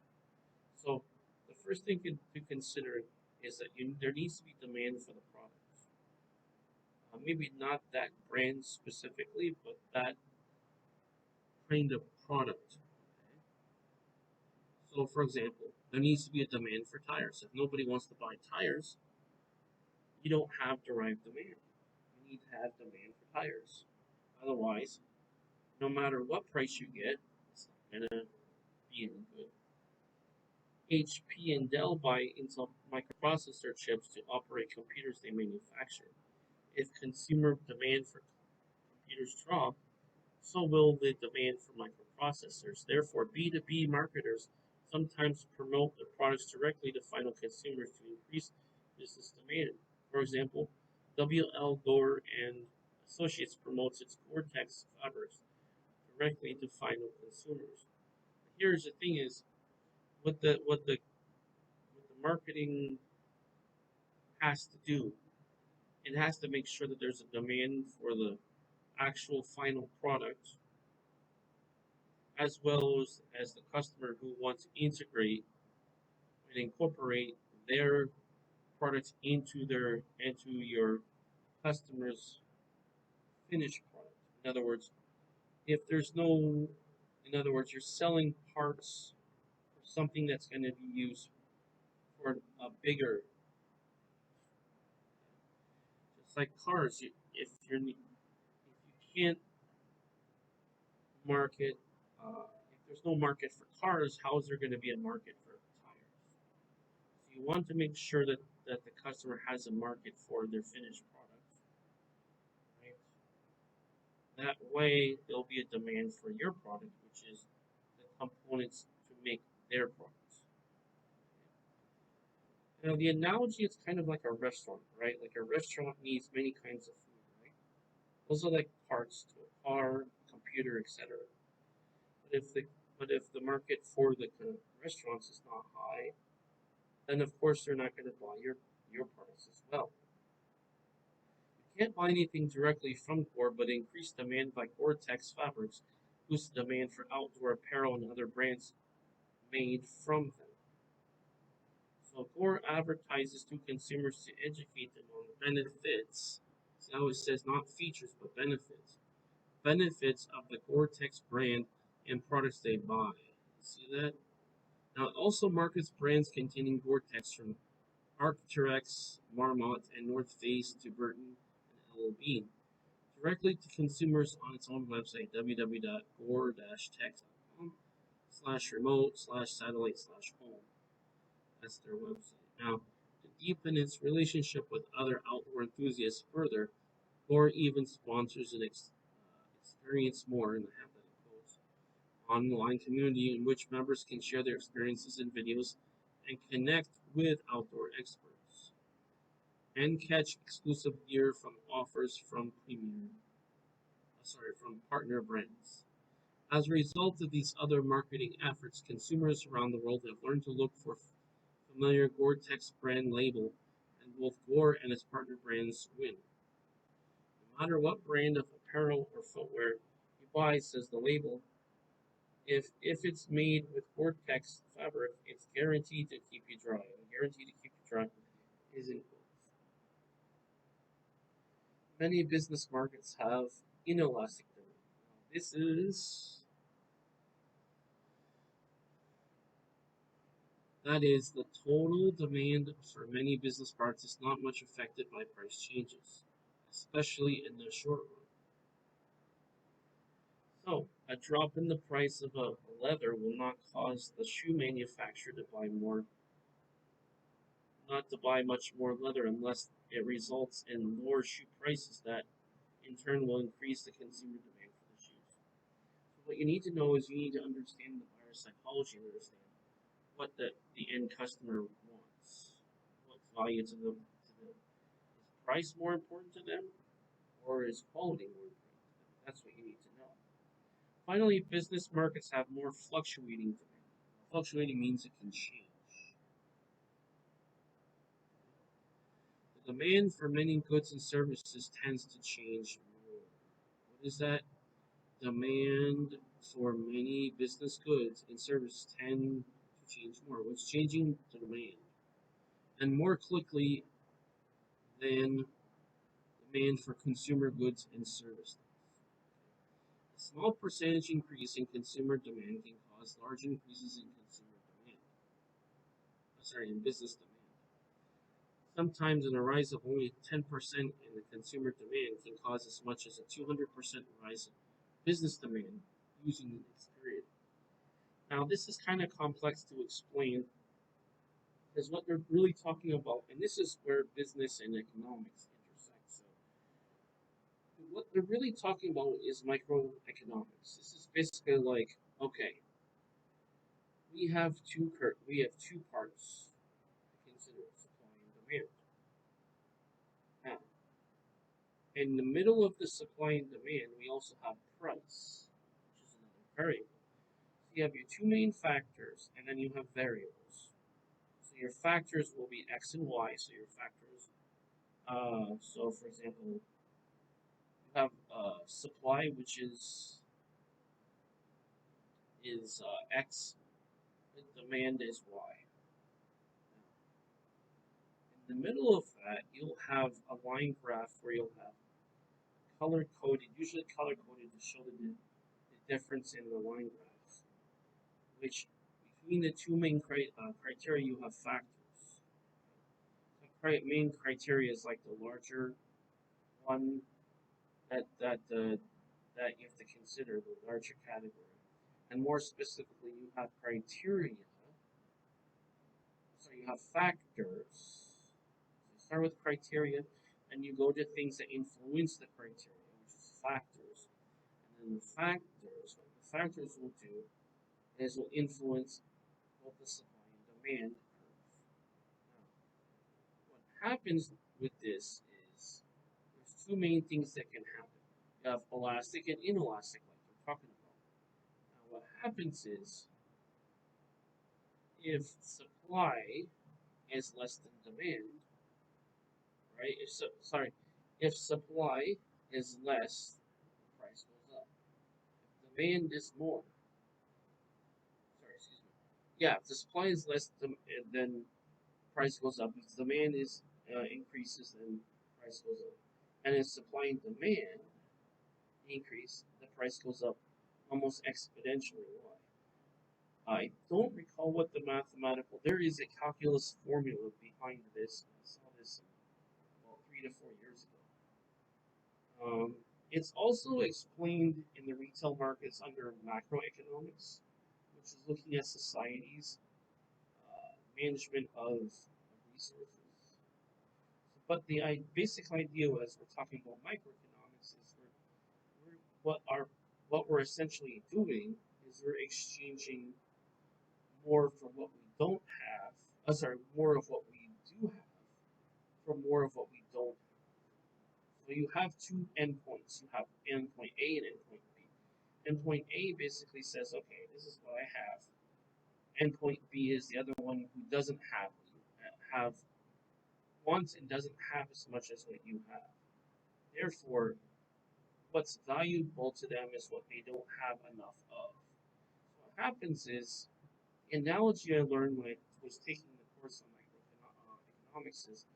So, the first thing to consider is that there needs to be demand for the products. Maybe not that brand specifically, but that kind of product. Okay? So, for example, there needs to be a demand for tires. If nobody wants to buy tires, you don't have derived demand. You need to have demand for tires. Otherwise, no matter what price you get, it's not gonna be any good. HP and Dell buy Intel microprocessor chips to operate computers they manufacture. If consumer demand for computers drop, so will the demand for microprocessors. Therefore, B2B marketers sometimes promote their products directly to final consumers to increase business demand. For example, WL Gore and Associates promotes its Gore-Tex fabrics directly to final consumers. Here's the thing: is what the marketing has to do. It has to make sure that there's a demand for the actual final product, as well as the customer who wants to integrate and incorporate their products into your customer's finished product. In other words, if there's no, in other words, you're selling parts for something that's going to be used for a bigger, just like cars. If you can't market, if there's no market for cars, how is there going to be a market for tires? So you want to make sure that the customer has a market for their finished product, right? That way, there'll be a demand for your product, which is the components to make their products. Now, the analogy is kind of like a restaurant, right? Like a restaurant needs many kinds of food, right? Those are like parts to a car, computer, etc. But if the market for the kind of restaurants is not high, then of course they're not going to buy your products as well. You can't buy anything directly from Gore, but increased demand by Gore-Tex fabrics boosts demand for outdoor apparel and other brands made from them. So Gore advertises to consumers to educate them on the benefits. See how it says not features but benefits. Benefits of the Gore-Tex brand and products they buy. See that? Now it also markets brands containing Gore-Tex from Arc'teryx, Marmot, and North Face to Burton and L.L. Bean directly to consumers on its own website, www.gore-tex.com/remote/satellite/home. That's their website. Now, to deepen its relationship with other outdoor enthusiasts further, Gore even sponsors an Experience More, and I have that in quotes, online community in which members can share their experiences and videos and connect with outdoor experts and catch exclusive gear from offers from from partner brands. As a result of these other marketing efforts, consumers around the world have learned to look for familiar Gore-Tex brand label, and both Gore and its partner brands win. No matter what brand of apparel or footwear you buy, says the label, if it's made with Gore-Tex fabric, it's guaranteed to keep you dry. And guaranteed to keep you dry is in quotes. Many business markets have inelastic demand. That is, the total demand for many business parts is not much affected by price changes, especially in the short run. So, a drop in the price of a leather will not cause the shoe manufacturer to buy more, not to buy much more leather unless it results in lower shoe prices that in turn will increase the consumer demand for the shoes. So what you need to know is you need to understand the buyer psychology and understand what the end customer wants. What's value to them. Is price more important to them or is quality more important to them? That's what you need to know. Finally, business markets have more fluctuating demand. Fluctuating means it can change. The demand for many goods and services tends to change more. What is that? Demand for many business goods and services tend to change more. What's changing? Demand. And more quickly than demand for consumer goods and services. A small percentage increase in consumer demand can cause large increases in consumer demand. In business demand. Sometimes a rise of only 10% in the consumer demand can cause as much as a 200% rise in business demand using this period. Now, this is kind of complex to explain because what they're really talking about, and this is where business and economics intersect. So, what they're really talking about is microeconomics. This is basically like, okay, we have two parts to consider supply and demand. Now, in the middle of the supply and demand, we also have price, which is another variable. So you have your two main factors, and then you have variables. So your factors will be x and y. So your factors. So for example, you have supply, which is x, and demand is y. In the middle of that, you'll have a line graph where you'll have color coded, usually color coded to show the difference in the line graphs, which between the two main criteria you have factors. The main criteria is like the larger one that you have to consider, the larger category, and more specifically you have criteria. So you have factors. So you start with criteria, and you go to things that influence the criteria, which is factors. And then the factors, what the factors will do is will influence both the supply and demand curve. Now, what happens with this is there's two main things that can happen. You have elastic and inelastic, like we're talking about. Now, what happens is if supply is less than demand, right? If supply is less, the price goes up. If demand is more, excuse me. Yeah, if the supply is less then price goes up. If demand is increases, then price goes up. And if supply and demand increase, the price goes up almost exponentially. Why? I don't recall what the mathematical. There is a calculus formula behind this. I saw this about 3 to 4 years ago. It's also explained in the retail markets under macroeconomics, which is looking at society's management of resources. But the basic idea, as we're talking about microeconomics, is what we're essentially doing is we're exchanging more for what we don't have. More of what we do have for more of what we don't have. So you have two endpoints. You have endpoint A and endpoint B. Endpoint A basically says, okay, this is what I have. Endpoint B is the other one who doesn't have wants and doesn't have as much as what you have. Therefore, what's valuable to them is what they don't have enough of. So what happens is, the analogy I learned when I was taking the course on microeconomics is,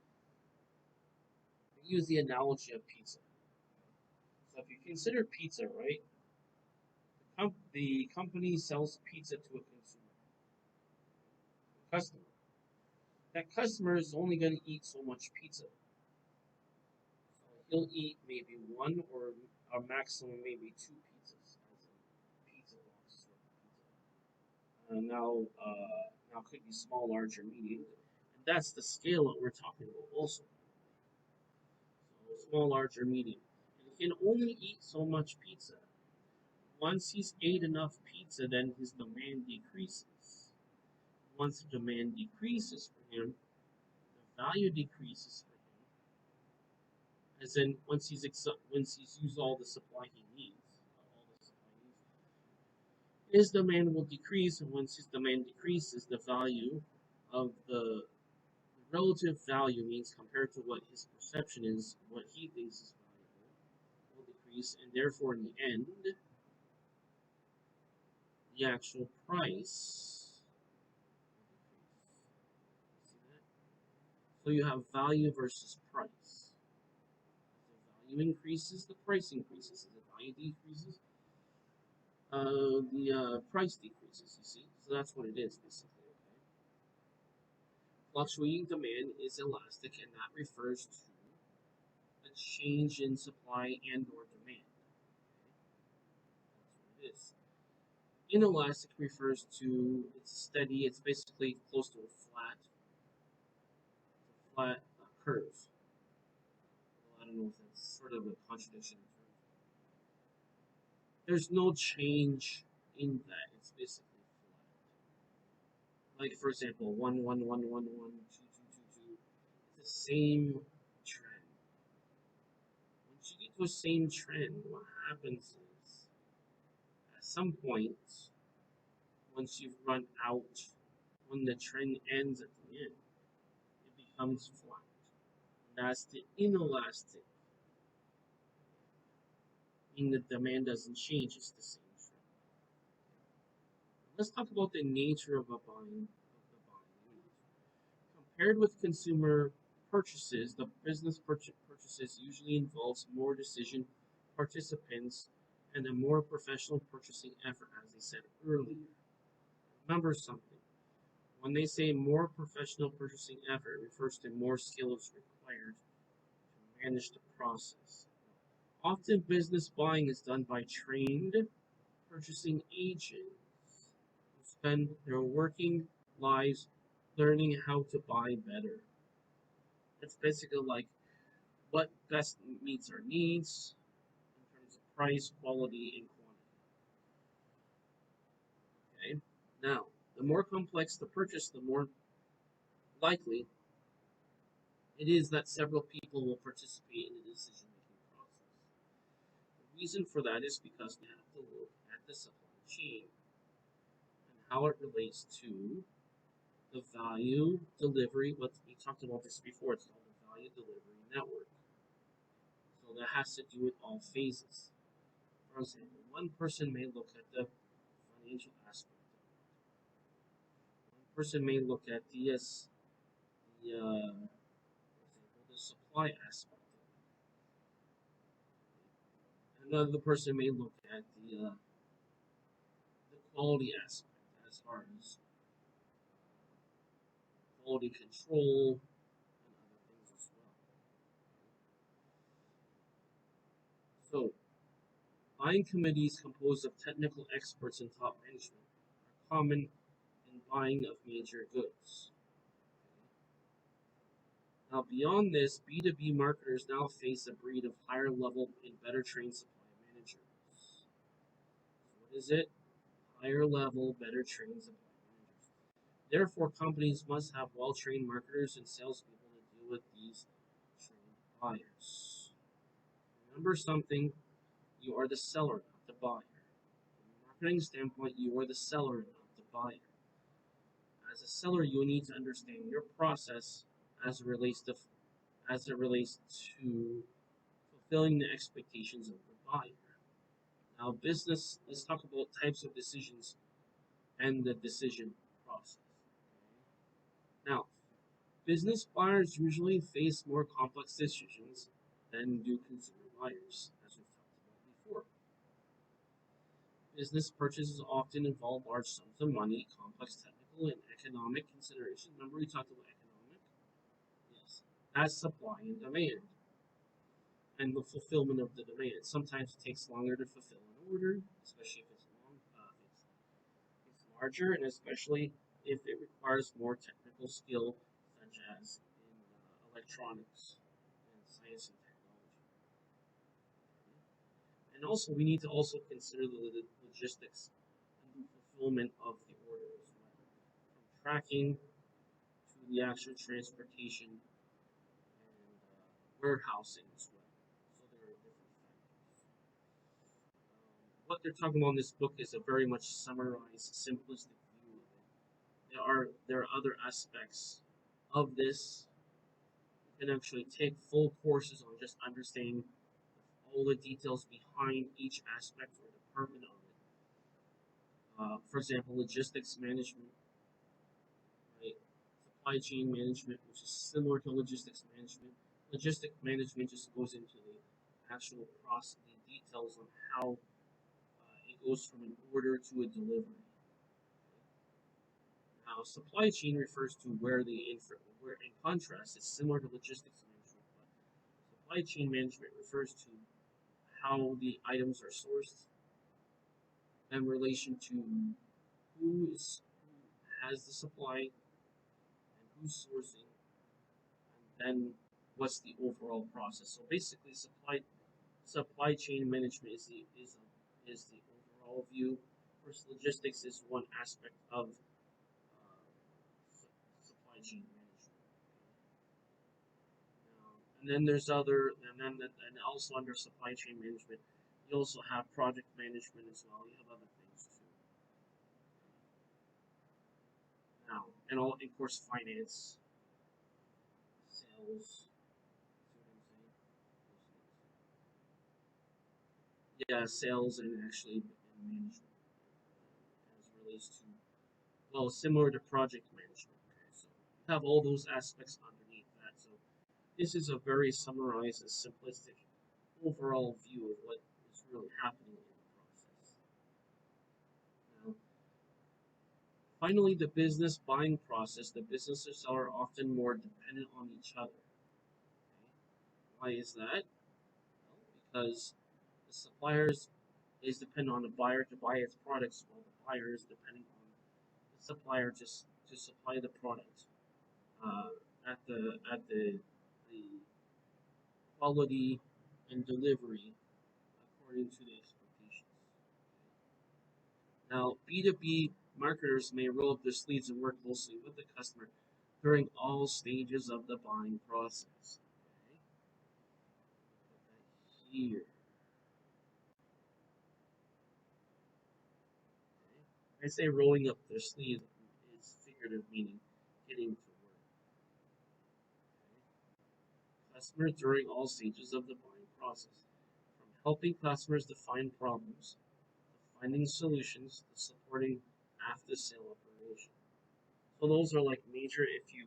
I use the analogy of pizza. So if you consider pizza, right? The company sells pizza to a consumer, a customer. That customer is only going to eat so much pizza. So he'll eat maybe one or a maximum maybe two pizzas, as in pizza boxes or pizza. Now could be small, large, or medium, and that's the scale that we're talking about also. So small, large, or medium. And he can only eat so much pizza. Once he's ate enough pizza, then his demand decreases. Once the demand decreases for him, the value decreases for him. As in, once he's used all the supply he needs, his demand will decrease, and once his demand decreases, the value of the relative value means compared to what his perception is, what he thinks is valuable, will decrease, and therefore, in the end, the actual price will decrease. See that? So you have value versus price. value increases, the price increases. As the value decreases, the price decreases. You see, so that's what it is basically. Okay, fluctuating demand is elastic, and that refers to a change in supply and or demand. Okay, that's what it is. Inelastic refers to it's steady. It's basically close to a flat curve. Well, I don't know if that's sort of a contradiction. There's no change in that. It's basically flat. Like for example, 1 1 1 1 1 2 2 2 2. It's the same trend. Once you get to a same trend, what happens is at some point, once you've run out, when the trend ends at the end, it becomes flat. And that's the inelastic, meaning the demand doesn't change, it's the same trend. Let's talk about the nature of the buying. Compared with consumer purchases, the business purchases usually involves more decision participants and a more professional purchasing effort, as I said earlier. Remember something. When they say more professional purchasing effort, it refers to more skills required to manage the process. Often, business buying is done by trained purchasing agents who spend their working lives learning how to buy better. It's basically like what best meets our needs in terms of price, quality, and quantity. Okay. Now, the more complex the purchase, the more likely it is that several people will participate in the decision-making process. The reason for that is because we have to look at the supply chain and how it relates to the value delivery. What we talked about this before, it's called the value delivery network. So that has to do with all phases. For example, one person may look at the financial aspect of it. One person may look at for example, the supply aspect of it. Another person may look at the quality aspect as far as quality control and other things as well. So, buying committees composed of technical experts and top management are common in buying of major goods. Now, beyond this, B2B marketers now face a breed of higher level and better trained supply managers. So what is it? Higher level, better trained supply managers. Therefore, companies must have well trained marketers and salespeople to deal with these trained buyers. Remember something, you are the seller, not the buyer. From a marketing standpoint, you are the seller, not the buyer. As a seller, you need to understand your process as it relates to fulfilling the expectations of the buyer. Now, business. Let's talk about types of decisions and the decision process. Now, business buyers usually face more complex decisions than do consumer buyers, as we've talked about before. Business purchases often involve large sums of money, complex technical and economic considerations. Remember, we talked about economic? Yes. As supply and demand, and the fulfillment of the demand. Sometimes it takes longer to fulfill an order, especially if it's larger, and especially if it requires more technical skill, such as in electronics and science and technology. And also, we need to also consider the logistics and the fulfillment of the order as well, from tracking to the actual transportation and warehousing as well. So there are different factors. What they're talking about in this book is a very much summarized, simplistic view of it. There are other aspects of this. You can actually take full courses on just understanding all the details behind each aspect or department of it. For example, logistics management, right? Supply chain management, which is similar to logistics management. Logistic management just goes into the actual process, the details on how it goes from an order to a delivery. Now, supply chain refers to where in contrast, it's similar to logistics management, but supply chain management refers to how the items are sourced in relation to who has the supply and who's sourcing, and then what's the overall process. So basically, supply chain management is the overall view. First, logistics is one aspect of supply chain management. And then there's other, and also under supply chain management, you also have project management as well. You have other things too. Now, and all, of course, finance, sales. Yeah, sales and actually management as relates to, well, similar to project management. Okay, so you have all those aspects underneath that. So this is a very summarized and simplistic overall view of what is really happening in the process. Now, finally, the business buying process. The businesses are often more dependent on each other. Okay? Why is that? Well, because the suppliers is dependent on the buyer to buy its products, while the buyer is depending on the supplier to supply the product uh, at the quality and delivery according to the expectations. Now, B2B marketers may roll up their sleeves and work closely with the customer during all stages of the buying process. Okay? Put that here. Okay? I say rolling up their sleeves is figurative meaning getting to work. Okay? Customers during all stages of the buying process, from helping customers define problems, to finding solutions, to supporting after sale operation. So those are like major if you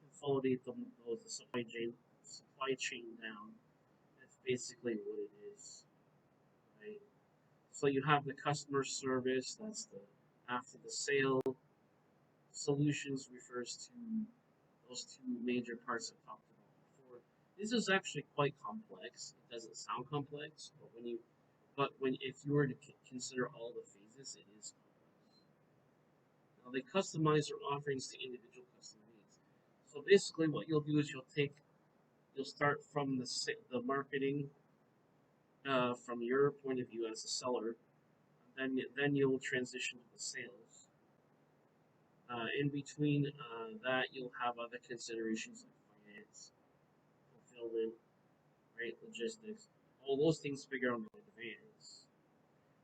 consolidate the supply chain down. That's basically what it is, right? So you have the customer service. That's the after the sale. Solutions refers to those two major parts I talked about before. This is actually quite complex. It doesn't sound complex, but when if you were to consider all the phases, it is complex. Now they customize their offerings to individual customer needs. So basically, what you'll do is you'll start from the marketing from your point of view as a seller. Then you'll transition to the sales. In between that, you'll have other considerations like finance, fulfillment, right, logistics. All those things figure out in advance.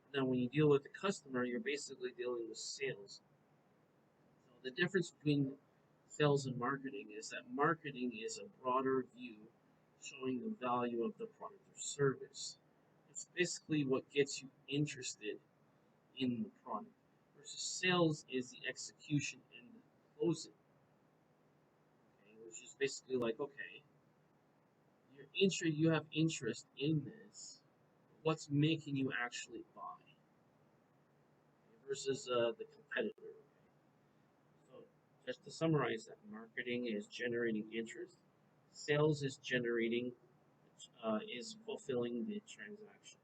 And then when you deal with the customer, you're basically dealing with sales. So the difference between sales and marketing is that marketing is a broader view showing the value of the product or service. It's basically what gets you interested in the product. Versus sales is the execution and the closing. Okay, which is basically like, okay, you have interest in this. What's making you actually buy? Okay, versus the competitor. So just to summarize that, marketing is generating interest. Sales is is fulfilling the transaction.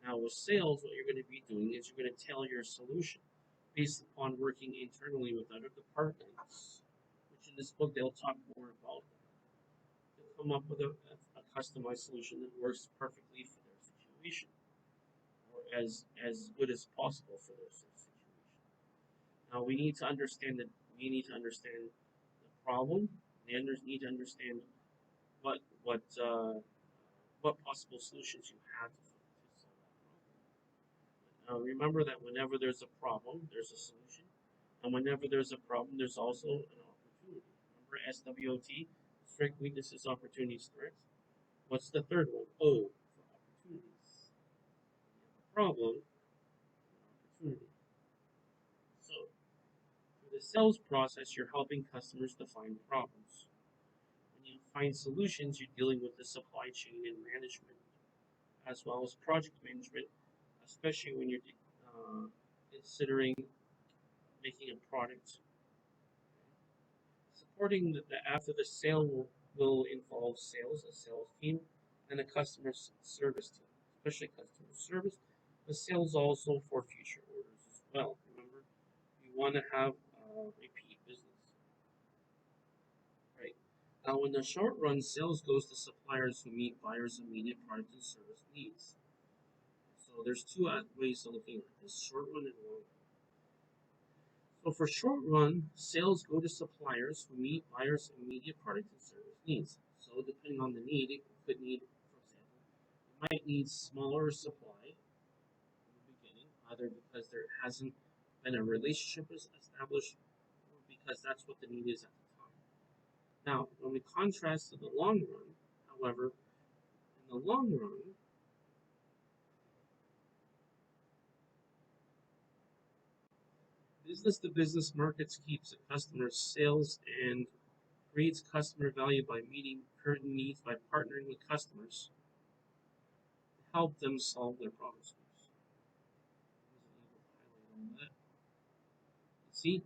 Now, with sales, what you're going to be doing is you're going to tailor your solution based upon working internally with other departments, which in this book they'll talk more about. They'll come up with a customized solution that works perfectly for their situation, or as good as possible for their situation. Now, we need to understand the problem. We need to understand what what uh, what possible solutions you have to solve that problem. Remember that whenever there's a problem, there's a solution, and whenever there's a problem, there's also an opportunity. Remember SWOT, strength, weaknesses, opportunities, threats. What's the third one? O for opportunities. You have a problem, an opportunity. So through the sales process, you're helping customers define problems. When you find solutions, you're dealing with the supply chain and management, as well as project management, especially when you're considering making a product. Supporting after the sale will involve sales, a sales team, and a customer service team, especially customer service, but sales also for future orders as well. Remember, you want to have repeat business, right? Now, in the short run, sales goes to suppliers who meet buyers' immediate product and service needs. So there's two ways of looking at this: short run and long run. So for short run, sales go to suppliers who meet buyers' immediate product and service needs. So depending on the need, it could need, for example, you might need smaller supply in the beginning, either because there hasn't been a relationship established or because that's what the need is at the time. Now, when we contrast to the long run, however, in the long run, business to business markets keeps a customer's sales and creates customer value by meeting current needs by partnering with customers to help them solve their problems. See,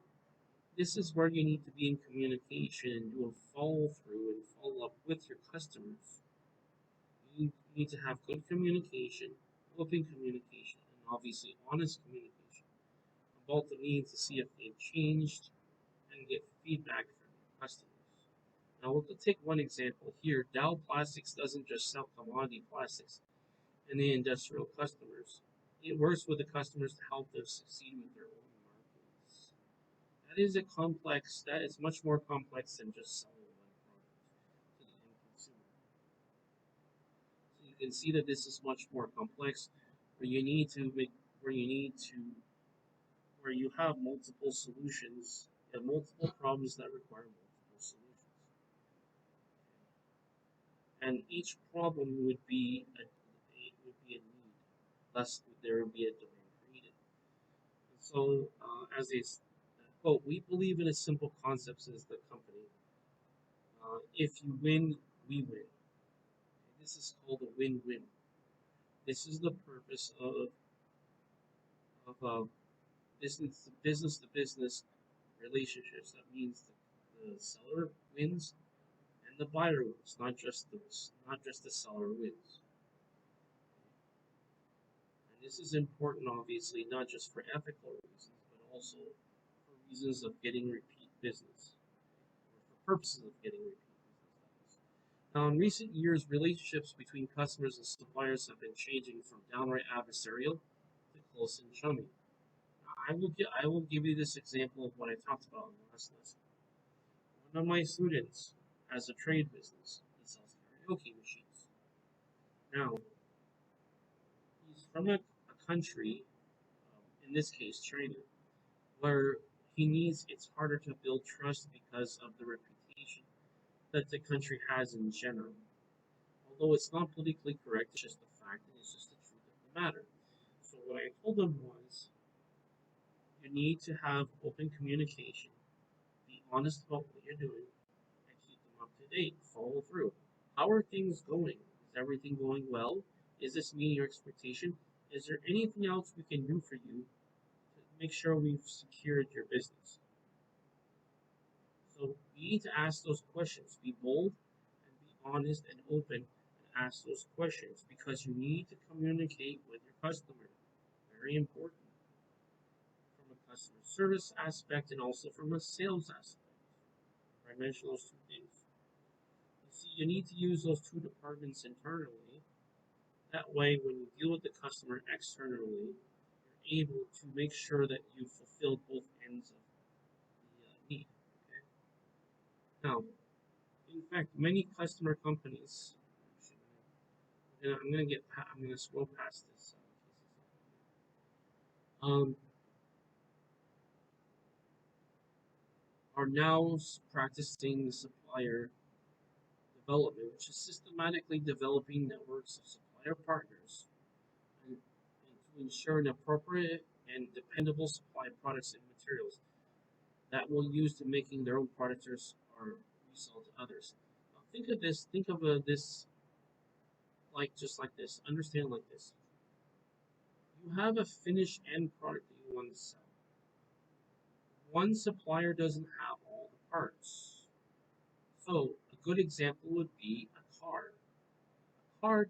this is where you need to be in communication and do a follow through and follow up with your customers. You need to have good communication, open communication, and obviously honest communication about the needs to see if they've changed and get feedback from your customers. Now, we'll take one example here. Dow Plastics doesn't just sell commodity plastics and the industrial customers. It works with the customers to help them succeed with their own markets. That is much more complex than just selling one product to the end consumer. So you can see that this is much more complex where you need to make, where you need to, where you have multiple solutions, you have multiple problems that require multiple solutions. And each problem would be a need, thus there would be a demand created. And so, as they quote, we believe in a simple concept as the company. If you win, we win. This is called a win-win. This is the purpose of business to business relationships. That means the seller wins and the buyer wins, not just the seller wins. And this is important, obviously, not just for ethical reasons, but also for reasons of getting repeat business, or for purposes of getting repeat business. Now, in recent years, relationships between customers and suppliers have been changing from downright adversarial to close and chummy. I will give you this example of what I talked about in the last lesson. One of my students has a trade business. He sells karaoke machines. Now, he's from a country, in this case China, where it's harder to build trust because of the reputation that the country has in general. Although it's not politically correct, it's just a fact and it's just the truth of the matter. So what I told him was, you need to have open communication, be honest about what you're doing, and keep them up to date, follow through. How are things going? Is everything going well? Is this meeting your expectation? Is there anything else we can do for you to make sure we've secured your business? So you need to ask those questions. Be bold and be honest and open and ask those questions because you need to communicate with your customer. Very important from a customer service aspect and also from a sales aspect. I mentioned those two things. You see, you need to use those two departments internally. That way, when you deal with the customer externally, you're able to make sure that you fulfill both ends of the need. Okay? Now, in fact, many customer companies. I'm gonna scroll past this. Um, are now practicing supplier development, which is systematically developing networks of supplier partners and to ensure an appropriate and dependable supply of products and materials that will use to making their own products or resell to others. Now, think think of this. Think of this like just like this. Understand like this. You have a finished end product that you want to sell. One supplier doesn't have all the parts. So a good example would be a car. A car,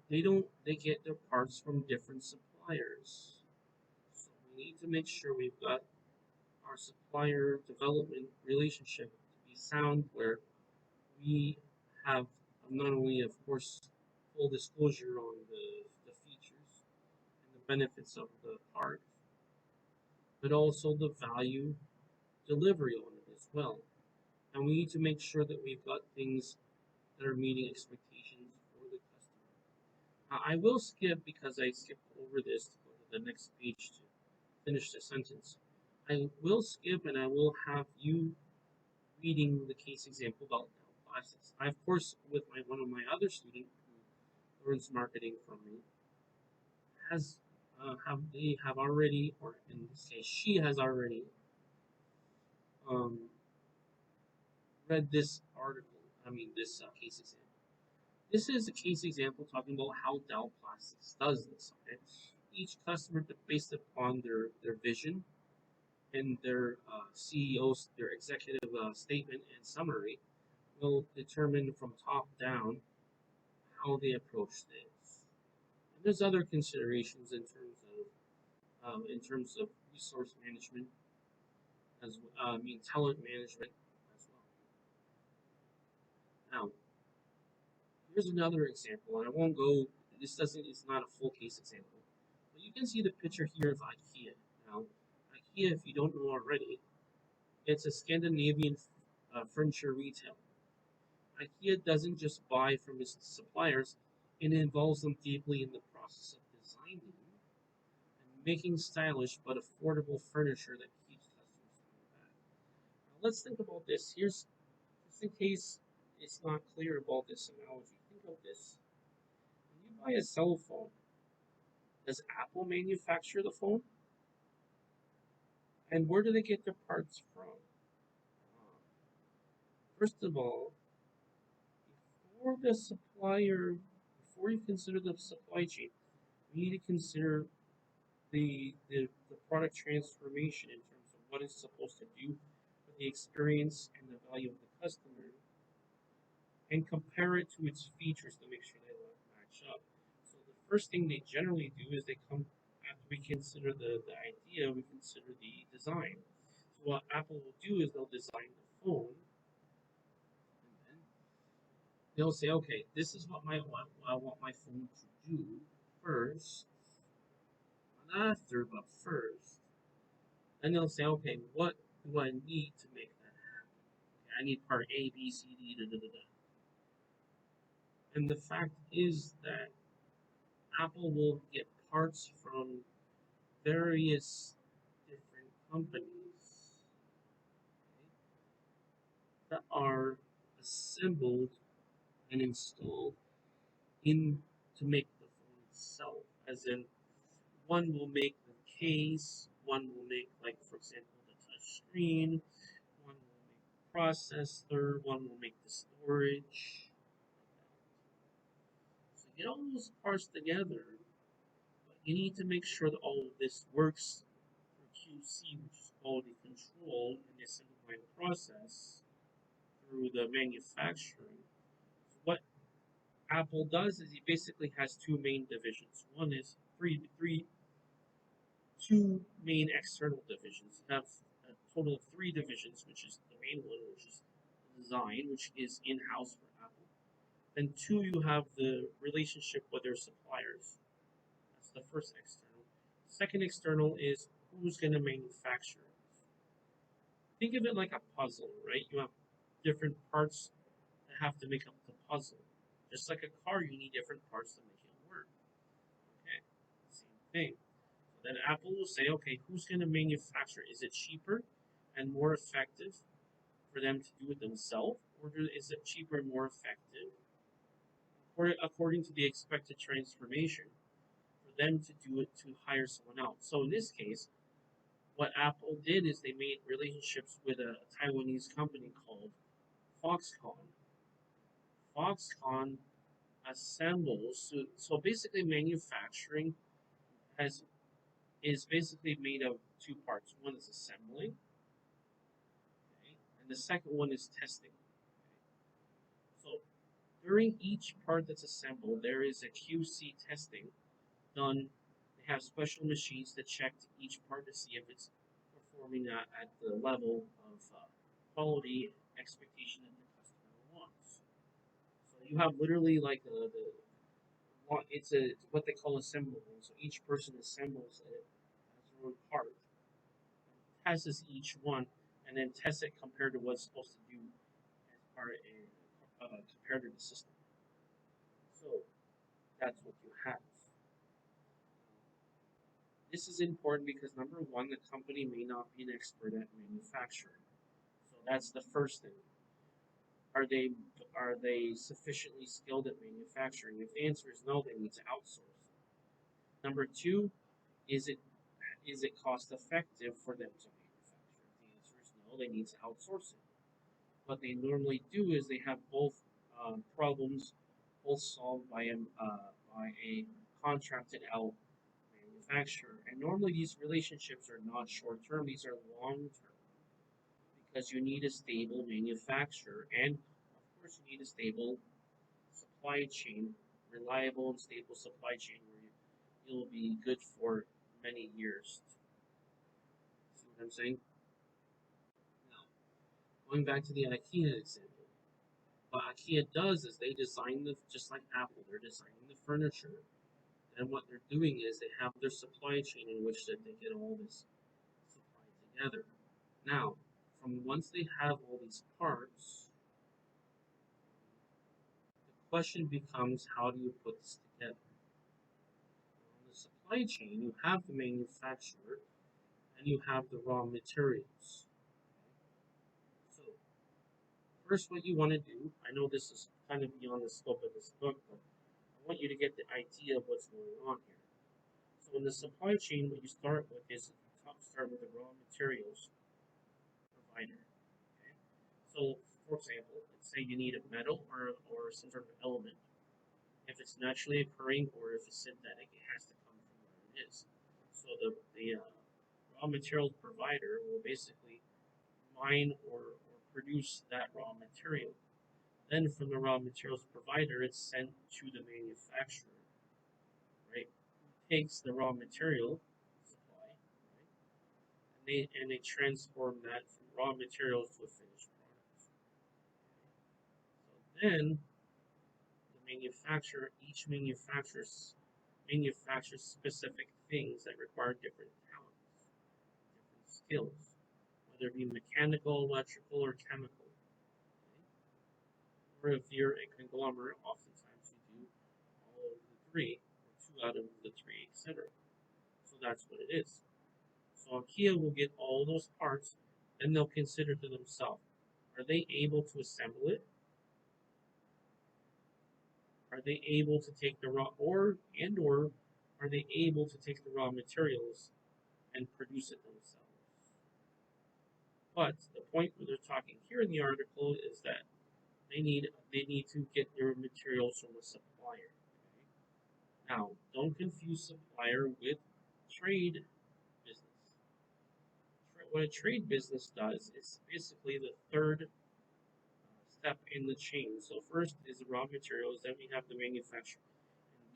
they get their parts from different suppliers. So we need to make sure we've got our supplier development relationship to be sound, where we have not only, of course, full disclosure on the features and the benefits of the part, but also the value delivery on it as well. And we need to make sure that we've got things that are meeting expectations for the customer. I will skip, because I skipped over this, to go to the next page to finish the sentence. I will skip and I will have you reading the case example about plastics. I, of course, with one of my other students who learns marketing from me, has have already, or in this case, she has already um, read this article. I mean, this case example. This is a case example talking about how Dow Plastics does this. Okay, each customer, based upon their vision and their CEO's, their executive statement and summary, will determine from top down how they approach this. And there's other considerations in terms of resource management, I mean talent management as well. Now, here's another example, and I won't go. This doesn't. It's not a full case example, but you can see the picture here of IKEA. Now, IKEA, if you don't know already, it's a Scandinavian furniture retailer. IKEA doesn't just buy from its suppliers; it involves them deeply in the process of designing and making stylish but affordable furniture that keeps customers coming back. Now, let's think about this. Here's, just in case it's not clear about this analogy. Think of this: when you buy a cell phone, does Apple manufacture the phone? And where do they get their parts from? First of all, before the supplier, before you consider the supply chain, we need to consider the product transformation in terms of what it's supposed to do for the experience and the value of the customer, and compare it to its features to make sure they match up. So the first thing they generally do is they come, after we consider the idea, we consider the design. So what Apple will do is they'll design the phone, and then they'll say, okay, this is what I want my phone to do first, not after, but first. And they'll say, okay, what do I need to make that happen? Okay, I need part A, B, C, D, da, da, da, da. And the fact is that Apple will get parts from various different companies, okay, that are assembled and installed in to make the phone itself. As in, one will make the case, one will make, like, for example, the touch screen, one will make the processor, one will make the storage. So you get all those parts together, but you need to make sure that all of this works for QC, which is quality control, in the assembly line process through the manufacturing. So what Apple does is he basically has two main divisions. One is two main external divisions. You have a total of three divisions, which is the main one, which is design, which is in-house for Apple. Then two, you have the relationship with their suppliers. That's the first external. Second external is who's going to manufacture it. Think of it like a puzzle, right? You have different parts that have to make up the puzzle. Just like a car, you need different parts to make it work. Okay, same thing. So then Apple will say, okay, who's going to manufacture? Is it cheaper and more effective for them to do it themselves, or is it cheaper and more effective, according to the expected transformation, for them to do it to hire someone else? So in this case, what Apple did is they made relationships with a Taiwanese company called Foxconn. Foxconn assembles. So basically, manufacturing has is basically made of two parts. One is assembling, okay, and the second one is testing. Okay. So during each part that's assembled, there is a QC testing done. They have special machines that check each part to see if it's performing at the level of quality expectation that the customer wants. So you have literally like it's what they call assembly. So each person assembles it as their own part, tests each one, and then tests it compared to what it's supposed to do as part compared to the system. So that's what you have. This is important because number one, the company may not be an expert at manufacturing. So that's the first thing. Are they are they sufficiently skilled at manufacturing? If the answer is no, they need to outsource. Number two, is it cost effective for them to manufacture? If the answer is no, they need to outsource it. What they normally do is they have both problems both solved by a contracted out manufacturer. And normally these relationships are not short term; these are long term because you need a stable manufacturer, and of course you need a stable supply chain, reliable and stable supply chain where you'll be good for many years. See what I'm saying? Now, going back to the IKEA example, what IKEA does is they design just like Apple, they're designing the furniture. And what they're doing is they have their supply chain in which that they get all this supply together. Now, from once they have all these parts, the question becomes how do you put this together? On the supply chain, you have the manufacturer and you have the raw materials. So, first, what you want to do, I know this is kind of beyond the scope of this book, but I want you to get the idea of what's going on here. So, in the supply chain, what you start with is you start with the raw materials provider. Okay? So, for example, let's say you need a metal or some sort of element. If it's naturally occurring or if it's synthetic, it has to come from where it is. So the raw materials provider will basically mine or produce that raw material. Then from the raw materials provider, it's sent to the manufacturer, right? Who takes the raw material supply, right? And they transform that from raw materials to a finished product. So then the manufacturer, each manufactures specific things that require different talents, different skills, whether it be mechanical, electrical, or chemical. Okay? Or if you're a conglomerate, oftentimes you do all of the three, or two out of the three, etc. So that's what it is. So IKEA will get all those parts, and they'll consider to themselves, are they able to assemble it? Are they able to take the raw or are they able to take the raw materials and produce it themselves? But the point where they're talking here in the article is that they need to get their materials from a supplier. Okay? Now, don't confuse supplier with trade business. What a trade business does is basically the third step in the chain. So first is the raw materials, then we have the manufacturer,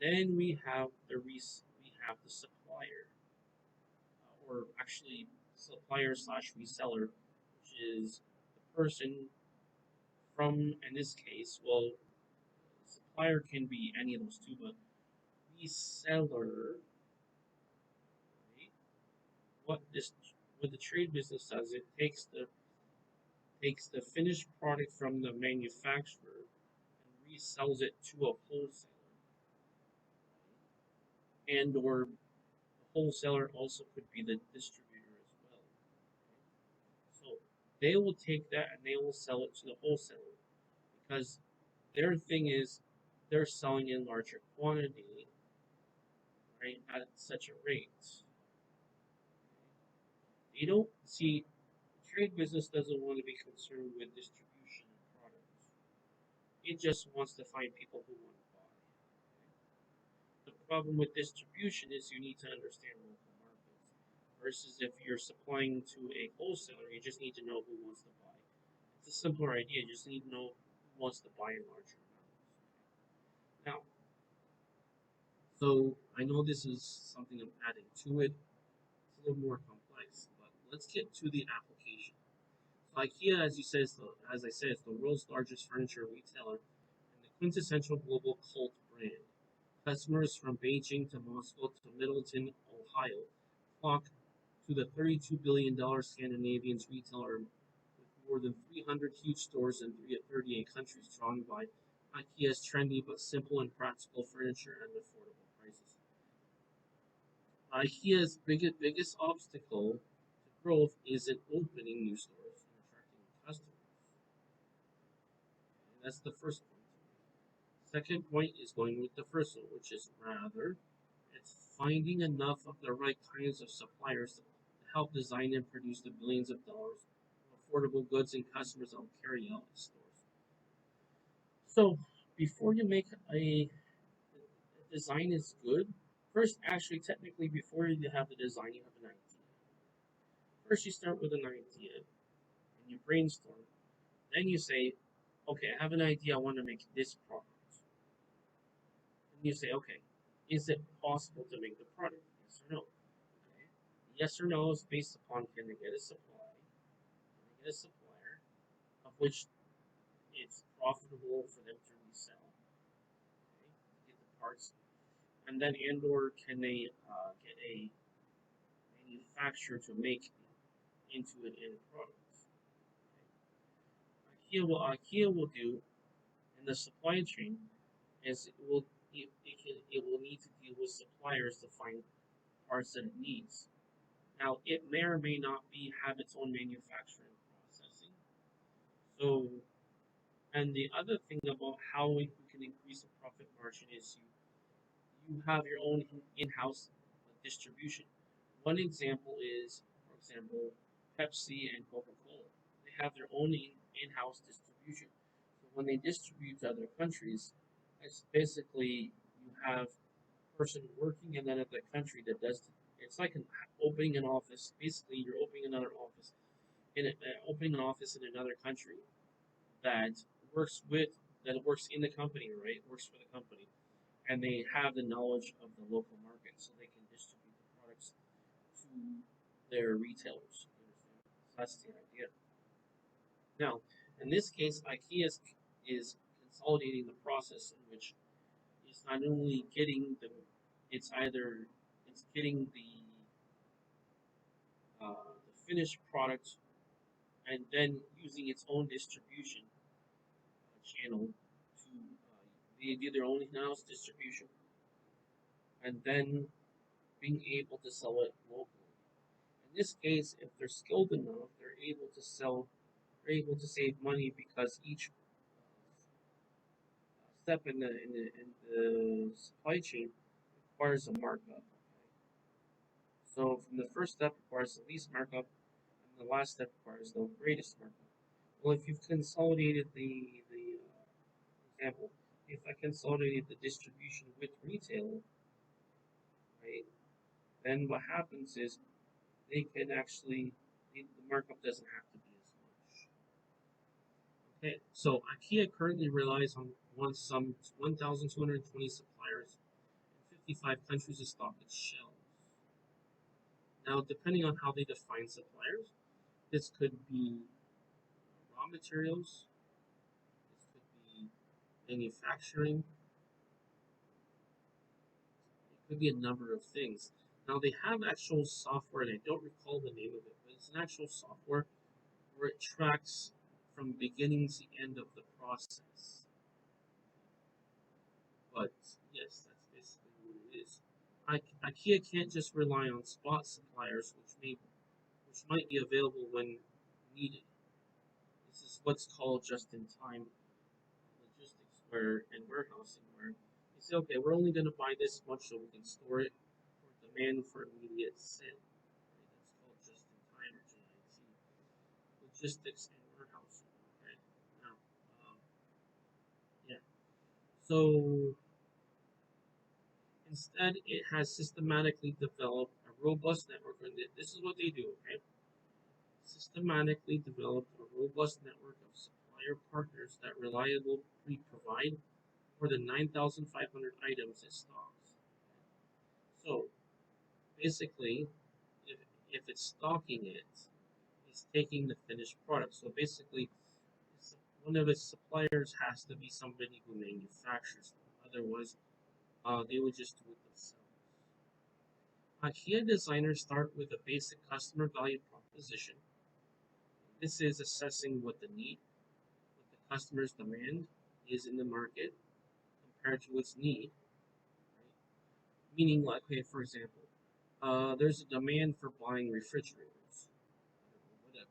and then we have the supplier, or actually supplier slash reseller, which is the person from, in this case, well, supplier can be any of those two, but reseller, right? What this what the trade business does, it takes the finished product from the manufacturer and resells it to a wholesaler, and or the wholesaler also could be the distributor as well. So they will take that and they will sell it to the wholesaler because their thing is they're selling in larger quantity, right, at such a rate. They don't see trade business doesn't want to be concerned with distribution of products. It just wants to find people who want to buy. The problem with distribution is you need to understand local markets. Versus if you're supplying to a wholesaler, you just need to know who wants to buy. It's a simpler idea. You just need to know who wants to buy in larger amounts. Now, so I know this is something I'm adding to it. It's a little more complex, but let's get to the application. So IKEA, as I said, is the world's largest furniture retailer and the quintessential global cult brand. Customers from Beijing to Moscow to Middleton, Ohio, flock to the $32 billion Scandinavian retailer with more than 300 huge stores in 38 countries, drawn by IKEA's trendy but simple and practical furniture and affordable prices. IKEA's biggest obstacle to growth isn't opening new stores and attracting customers. And that's the first point. Second point is going with the first one, which is rather it's finding enough of the right kinds of suppliers to help design and produce the billions of dollars of affordable goods and customers that will carry out in stores. So before you make a design is good, first actually technically before you have the design you have an idea. First you start with an idea and you brainstorm. Then you say, okay, I have an idea, I want to make this product. And you say, okay, is it possible to make the product? Yes or no? Okay. Yes or no is based upon can they get a supply? Can they get a supplier of which it's profitable for them to resell? Okay, get the parts, and then and/or can they get a manufacturer to make into an end product? Okay. IKEA will do in the supply chain is it will need to deal with suppliers to find parts that it needs. Now, it may or may not have its own manufacturing processing. So, and the other thing about how we can increase the profit margin is you have your own in-house distribution. One example is, for example, Pepsi and Coca-Cola. They have their own in-house distribution. So when they distribute to other countries, it's basically you have a person working in another country that does. It's like opening an office. Basically, you're opening another office opening an office in another country that works with that works in the company, right? Works for the company, and they have the knowledge of the local market, so they can distribute the products to their retailers. So that's the idea. Now, in this case, IKEA is consolidating the process in which it's not only getting it's either it's getting the finished product and then using its own distribution channel to they do their own in-house distribution and then being able to sell it locally. In this case, if they're skilled enough, they're able to save money because each step in the supply chain requires a markup. So from the first step requires the least markup, and the last step requires the greatest markup. Well, if you've consolidated the example, if I consolidated the distribution with retail, right, then what happens is they can actually the markup doesn't have to be as much. Okay, so IKEA currently relies on some 1,220 suppliers in 55 countries to stock its shelves. Now, depending on how they define suppliers, this could be raw materials, this could be manufacturing, it could be a number of things. Now, they have actual software, and I don't recall the name of it, but it's an actual software where it tracks from beginning to end of the process. But yes, that's basically what it is. IKEA can't just rely on spot suppliers, which might be available when needed. This is what's called just-in-time logistics, where and warehousing, where you say, okay, we're only going to buy this much so we can store it for demand for immediate sale. Right? That's called just-in-time or JIT, logistics and warehousing. Right? Now, So instead, it has systematically developed a robust network. And this is what they do, okay? Systematically developed a robust network of supplier partners that reliably provide more than 9,500 items in stocks. So basically, if, if it's stocking it, it's taking the finished product. So basically, one of its suppliers has to be somebody who manufactures them. Otherwise, they would just do it themselves. IKEA designers start with a basic customer value proposition. This is assessing what the need, what the customer's demand is in the market compared to its need. Right? Meaning, like, okay, for example, there's a demand for buying refrigerators, whatever,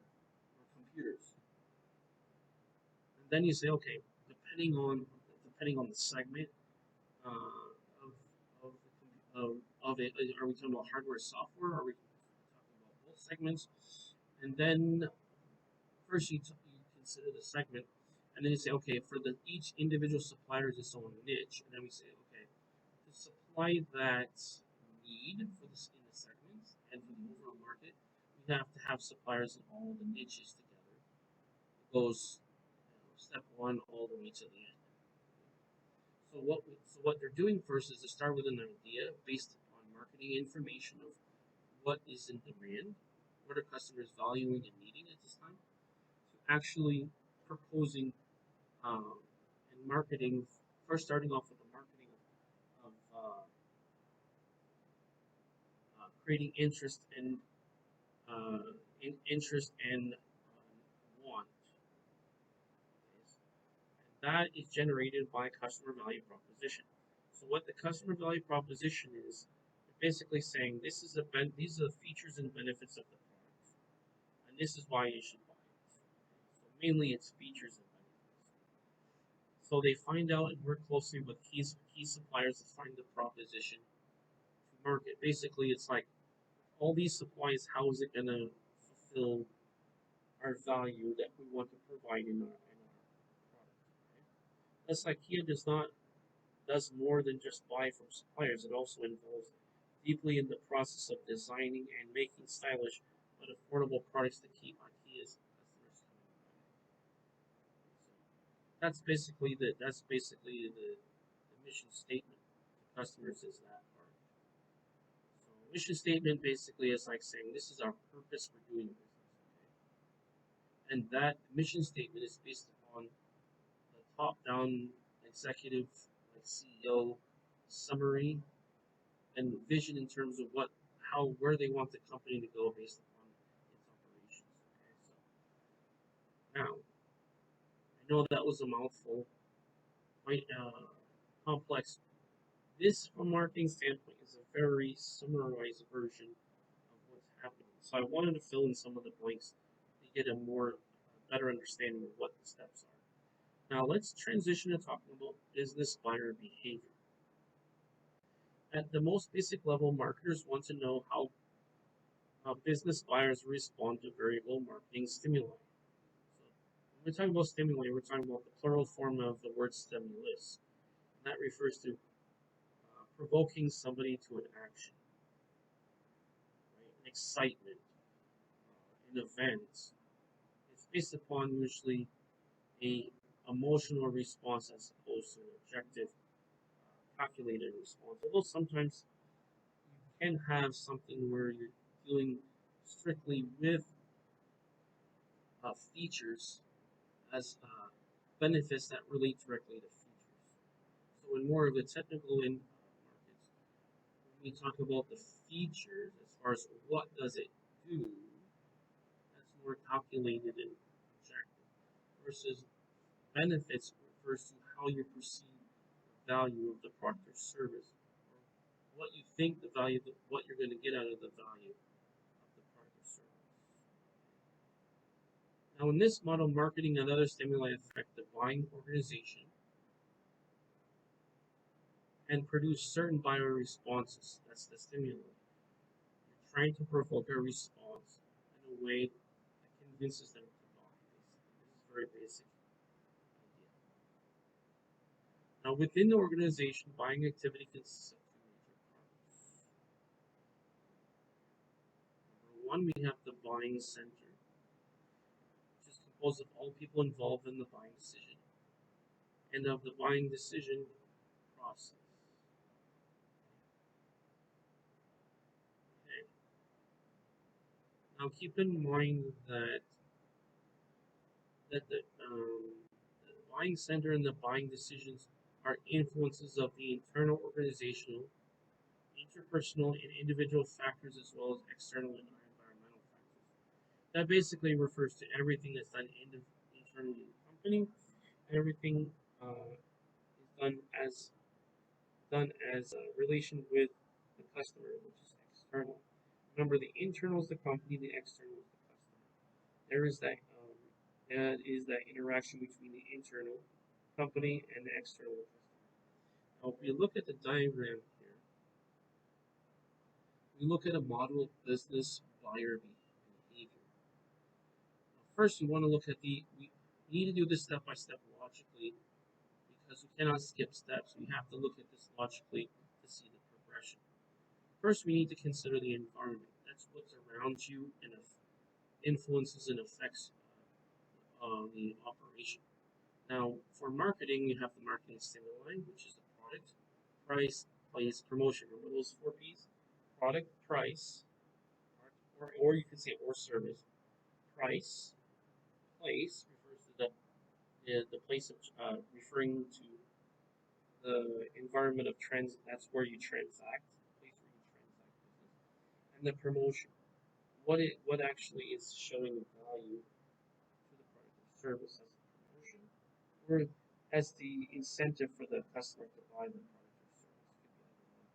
or computers. And then you say, okay, depending on depending on the segment of of it, are we talking about hardware, software? Are we talking about both segments? And then first you consider the segment, and then you say, okay, for the each individual supplier is its own niche, and then we say, okay, to supply that need for this in the segments and for the overall market, we have to have suppliers in all the niches together. It goes step one all the way to the end. So what they're doing first is to start with an idea based on marketing information of what is in demand, what are customers valuing and needing at this time, to actually proposing and marketing. First, starting off with the marketing of creating interest and want. That is generated by customer value proposition. So what the customer value proposition is, they're basically saying these are the features and benefits of the product, and this is why you should buy it. So mainly it's features and benefits. So they find out and work closely with key suppliers to find the proposition to market. Basically, it's like all these supplies, how is it going to fulfill our value that we want to provide in our product? Right? That's like IKEA does more than just buy from suppliers. It also involves deeply in the process of designing and making stylish but affordable products to keep IKEA's customers coming back. So that's basically the mission statement to customers is that part. So mission statement basically is like saying this is our purpose for doing business. Okay? And that mission statement is based upon the top-down executive, like CEO, summary and vision in terms of where they want the company to go based upon its operations. Okay, so now I know that was a mouthful, quite complex. This, from a marketing standpoint, is a very summarized version of what's happening. So I wanted to fill in some of the blanks to get a more better understanding of what the steps are. Now let's transition to talking about business buyer behavior. At the most basic level, marketers want to know how business buyers respond to variable marketing stimuli. So when we're talking about stimuli, we're talking about the plural form of the word stimulus. And that refers to provoking somebody to an action, right? An excitement, an event. It's based upon usually a emotional response as opposed to an objective, calculated response. Although sometimes you can have something where you're dealing strictly with features as benefits that relate directly to features. So in more of the technical markets, when we talk about the features, as far as what does it do, that's more calculated and objective. Versus benefits refers to how you perceive the value of the product or service, or what you think the value, what you're going to get out of the value of the product or service. Now, in this model, marketing and other stimuli affect the buying organization and produce certain buyer responses. That's the stimuli. You're trying to provoke a response in a way that convinces them to buy. Basically, this is very basic idea. Now, within the organization, buying activity consists of two major parts. Number one, we have the buying center, which is composed of all people involved in the buying decision and of the buying decision process. Okay. Now, keep in mind that the buying center and the buying decisions are influences of the internal organizational, interpersonal, and individual factors as well as external and environmental factors. That basically refers to everything that's done internally in the company, and everything is done as a relation with the customer, which is external. Remember, the internal is the company, the external is the customer. There is that interaction between the internal company and the external customer. Now, if we look at the diagram here, we look at a model of business buyer behavior. Now, first, we want to look at we need to do this step by step logically because we cannot skip steps. We have to look at this logically to see the progression. First, we need to consider the environment. That's what's around you and influences and affects the operation. Now, for marketing, you have the marketing stimuli, which is the product, price, place, promotion. Remember those four P's? Product, price, or you could say or service. Price, place refers to the place of referring to the environment of trends. That's where you transact, the place where you transact business, and the promotion. What actually is showing value to the product or service as a promotion, or as the incentive for the customer to buy the product or service. Could be either one.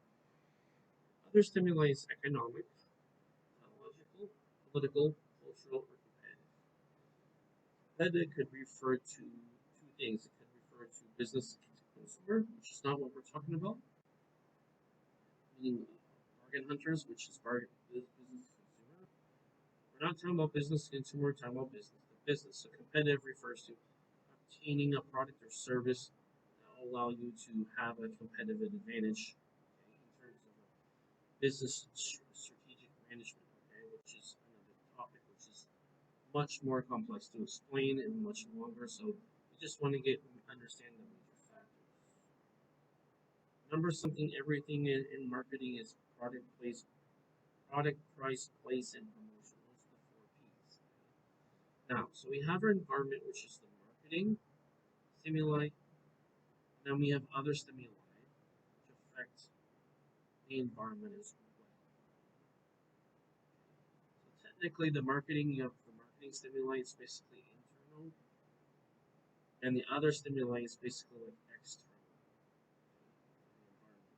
Other stimuli is economic, technological, political, cultural, or competitive. That could refer to two things. It could refer to business to consumer, which is not what we're talking about, meaning bargain hunters, which is bargain business to consumer. We're not talking about business to consumer, we're talking about business to business. So competitive refers to obtaining a product or service that will allow you to have a competitive advantage, okay, in terms of business strategic management, okay, which is another topic which is much more complex to explain and much longer. So we just want to understand the major factors. Number something, everything in marketing is product, price, place, and promotion. Those are the four P's. Now, so we have our environment, which is the marketing stimuli. Then we have other stimuli which affect the environment as well. So technically, you have the marketing stimuli is basically internal, and the other stimuli is basically like external environment.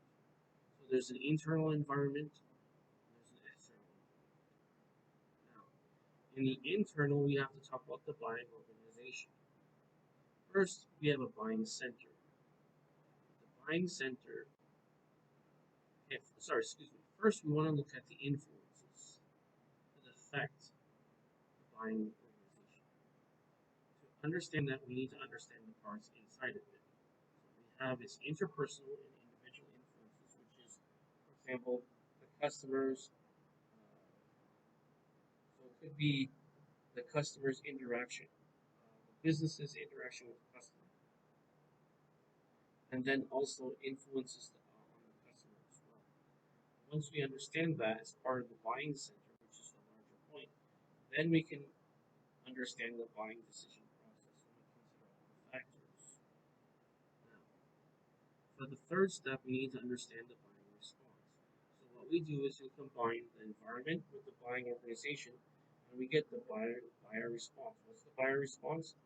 So there's an internal environment, and there's an external environment. Now, in the internal, we have to talk about the buying organization. First, we have a buying center. The buying center, excuse me. First, we want to look at the influences that affect the buying organization. To understand that, we need to understand the parts inside of it. So we have its interpersonal and individual influences, which is, for example, the customers. So it could be the customer's interaction, the business's interaction with the customer, and then also influences on the customer as well. Once we understand that as part of the buying center, which is the larger point, then we can understand the buying decision process when we consider all the factors. Now, for the third step, we need to understand the buying response. So what we do is we combine the environment with the buying organization, and we get the buyer response. What's the buyer response?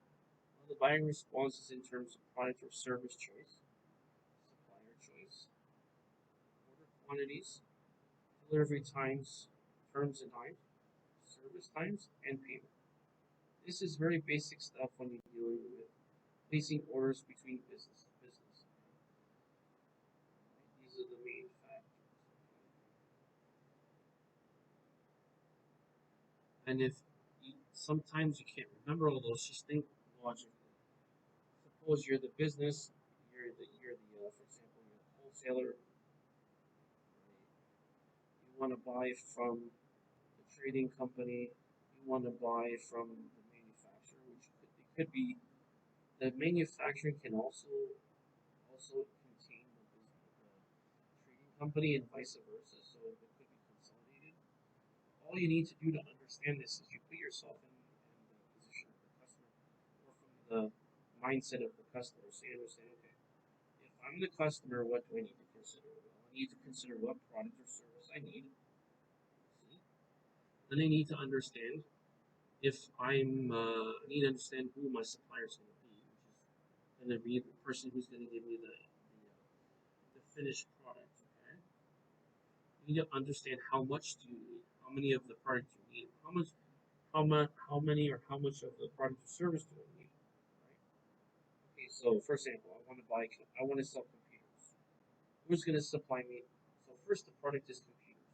Well, the buying response is in terms of product or service choice, supplier choice, order quantities, delivery times, terms and times, service times, and payment. This is very basic stuff when you're dealing with placing orders between business to business. These are the main factors. And if sometimes you can't remember all those, just think logically. Suppose you're the business, you're the wholesaler, you want to buy from the trading company, you want to buy from the manufacturer, which it could be the manufacturing can also contain the trading company and vice versa, so it could be consolidated. All you need to do to understand this is you put yourself in the position of the customer or from the mindset of the customer. So you understand, okay, if I'm the customer, what do I need to consider? Well, I need to consider what product or service I need. See? Then I need to understand if I need to understand who my supplier is going to be, which is going to be the person who's going to give me the finished product. Okay, you need to understand how much do you need, how many of the product you need, how many or how much of the product or service do I need. Right? Okay, so for example, I want to sell computers. Who's going to supply me? So first, the product is computers.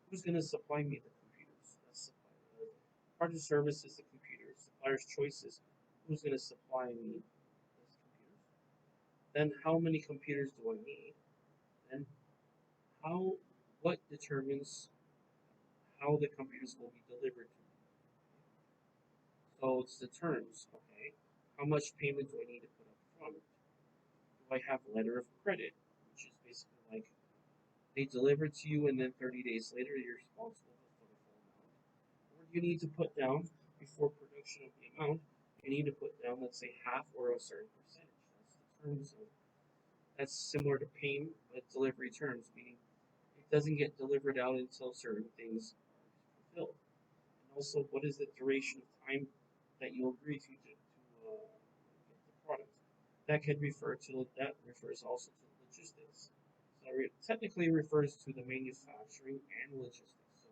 Who's going to supply me the computers? That's supplier. Part of the service is the computers. Supplier's choices. Who's going to supply me those computers? Then how many computers do I need? Then how what determines how the computers will be delivered to me? So it's the terms. Okay, how much payment do I need to put up front? Do I have a letter of credit, which is basically like they deliver it to you and then 30 days later you're responsible for the full amount? Or do you need to put down before production of the amount, you need to put down, let's say, half or a certain percentage. That's the terms of that's similar to payment but delivery terms, meaning it doesn't get delivered out until certain things are fulfilled. And also, what is the duration of time that you agree to get the product? That refers also to logistics. So it technically refers to the manufacturing and logistics. So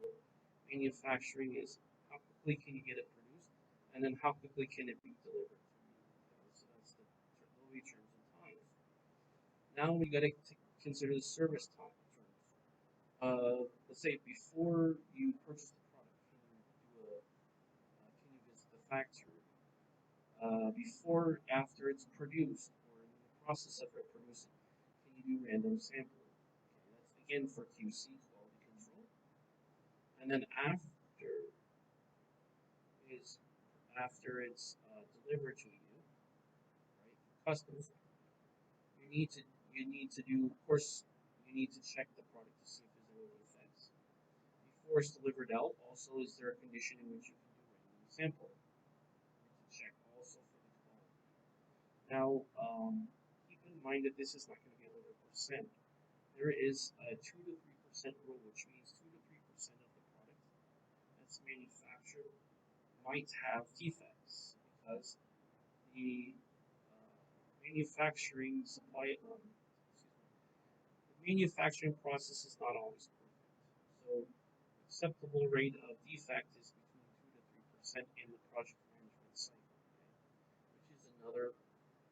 manufacturing is how quickly can you get it produced, and then how quickly can it be delivered. So that's the delivery terms and times. Now we got to consider the service time terms. Let's say before you purchase the product, can you visit the factory? Before, after it's produced, or in the process of it producing, can you do random sampling? Okay, that's again for QC, quality control. And then is after it's delivered to you, right? Customers, you need to do, of course, you need to check the product to see if there's any defects. Before it's delivered out, also, is there a condition in which you can do random sample? You need to check also for the quality. Now, keep in mind that this is not going to be 100%. There is a 2 to 3% rule, which means 2 to 3% of the product that's manufactured might have defects because the manufacturing supply, the manufacturing process is not always perfect. So, acceptable rate of defect is between 2 to 3% in the project management cycle, okay? Which is another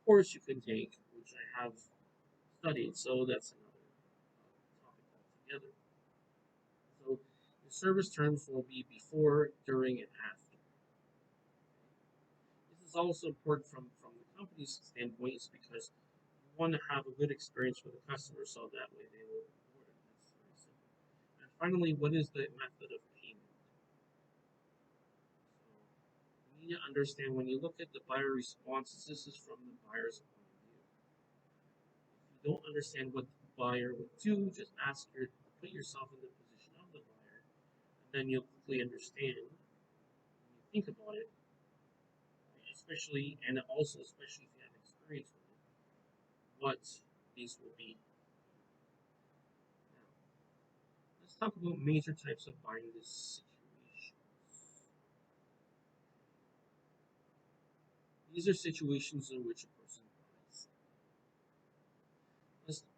course you can take, which I have studied. So that's another topic altogether. So the service terms will be before, during, and after. This is also important from the company's standpoint, is because you want to have a good experience with the customer, so that way they will reward it. That's very simple. And finally, what is the method of payment? So you need to understand when you look at the buyer responses, this is from the buyer's point of view. If you don't understand what the buyer would do, just put yourself in the position of the buyer, and then you'll quickly understand when you think about it, especially and also especially if you have experience with it, what these will be. Now, let's talk about major types of buying this situation. These are situations in which a person buys.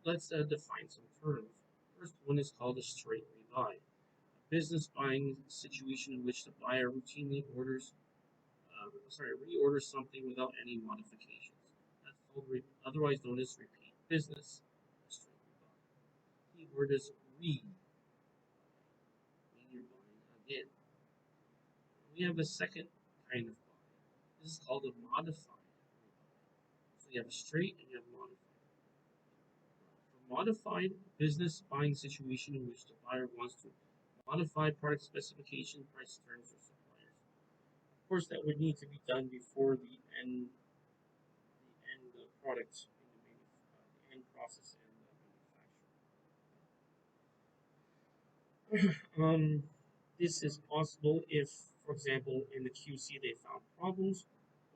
Let's define some terms. First one is called a straight rebuy. A business buying situation in which the buyer routinely reorders something without any modifications. That's called otherwise known as repeat business. A straight rebuy. Keyword is re, meaning you're buying again. We have a second kind of buy. This is called a modified rebuy. So you have a straight and you have modified. Modified business buying situation in which the buyer wants to modify product specification, price terms, or suppliers. Of course, that would need to be done before the end product in the end process and manufacture. This is possible if, for example, in the QC they found problems,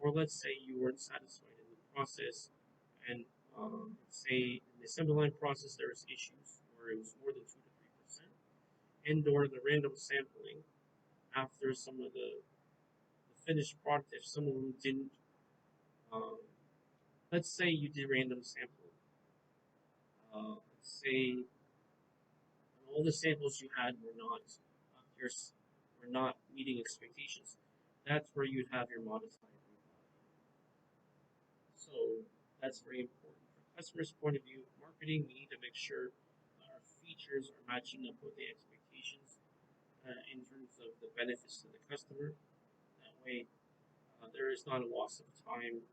or let's say you weren't satisfied in the process, and say in the assembly line process there was issues where it was more than 2 to 3%, and or the random sampling after some of the finished product, if some of them didn't, um, let's say you did random sampling, let's say all the samples you had were not were not meeting expectations. That's where you'd have your modified rebody. So that's very important. From customers' point of view, marketing, we need to make sure our features are matching up with the expectations in terms of the benefits to the customer. That way, there is not a loss of time and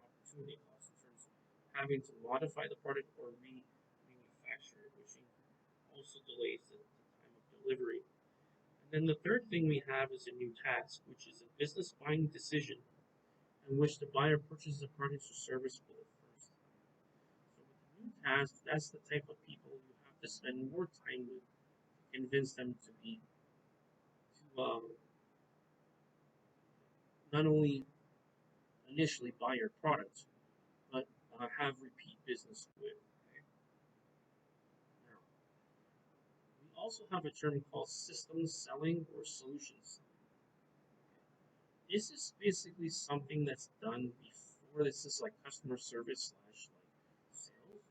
opportunity cost in terms of having to modify the product or remanufacture it, which also delays the time of delivery. And then the third thing we have is a new task, which is a business buying decision in which the buyer purchases a product or service for the first time. So with the new task, that's the type of people you have to spend more time with to convince them to not only initially buy your product, but have repeat business with. Okay? Now, we also have a term called systems selling or solutions selling. This is basically something that's done before. This is like customer service slash like sales,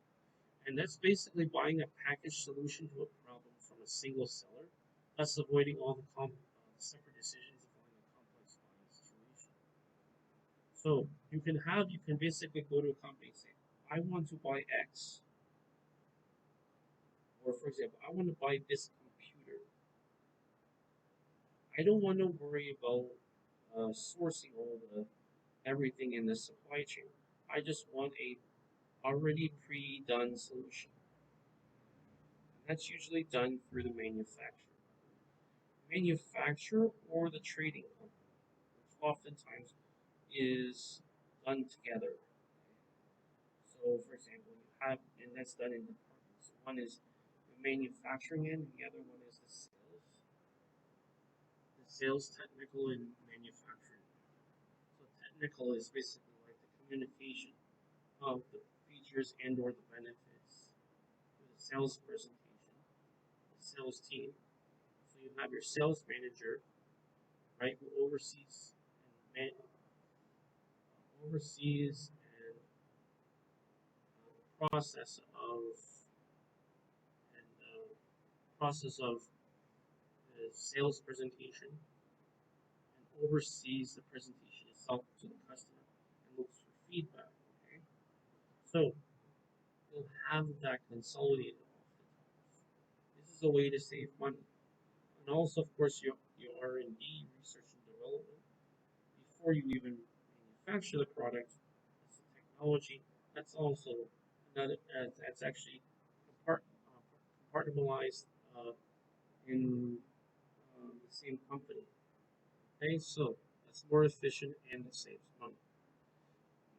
and that's basically buying a packaged solution to a problem from a single seller, thus avoiding all the separate decisions of running a complex buying situation. So you can basically go to a company and say, I want to buy X, or for example, I want to buy this computer. I don't want to worry about sourcing all the everything in the supply chain. I just want a already pre-done solution. And that's usually done through the manufacturer or the trading company, which oftentimes is done together. So, for example, you have, and that's done in departments. One is the manufacturing end, and the other one is the sales technical and manufacturing. So, technical is basically like the communication of the features and or the benefits to the sales presentation, the sales team. So you have your sales manager, right, who oversees and process of and process of the sales presentation and oversees the presentation itself to the customer and looks for feedback. Okay, so you'll have that consolidated oftentimes. This is a way to save money, and also, of course, your R&D, research and development, before you even manufacture the product. It's the technology. That's also another. That's actually compartmentalized in the same company. Okay, so that's more efficient and it saves money.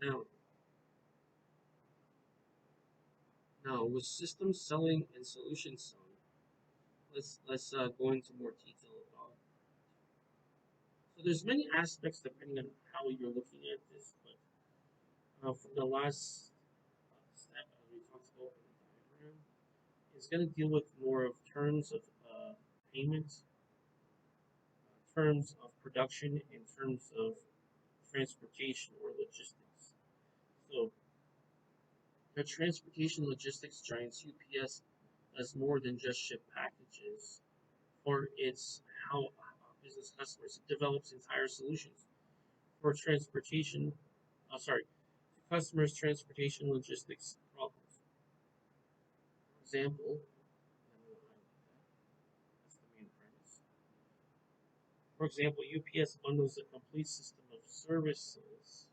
Now, now with system selling and solution selling, let's go into more detail about it. So there's many aspects depending on how you're looking at this, but from the last step we talked about in the diagram, is going to deal with more of terms of payments, terms of production, in terms of transportation or logistics. So the transportation logistics giants UPS does more than just ship packages for its how business customers. It develops entire solutions for transportation. To customers' transportation logistics problems. For example, that's the main premise. For example, UPS bundles a complete system of services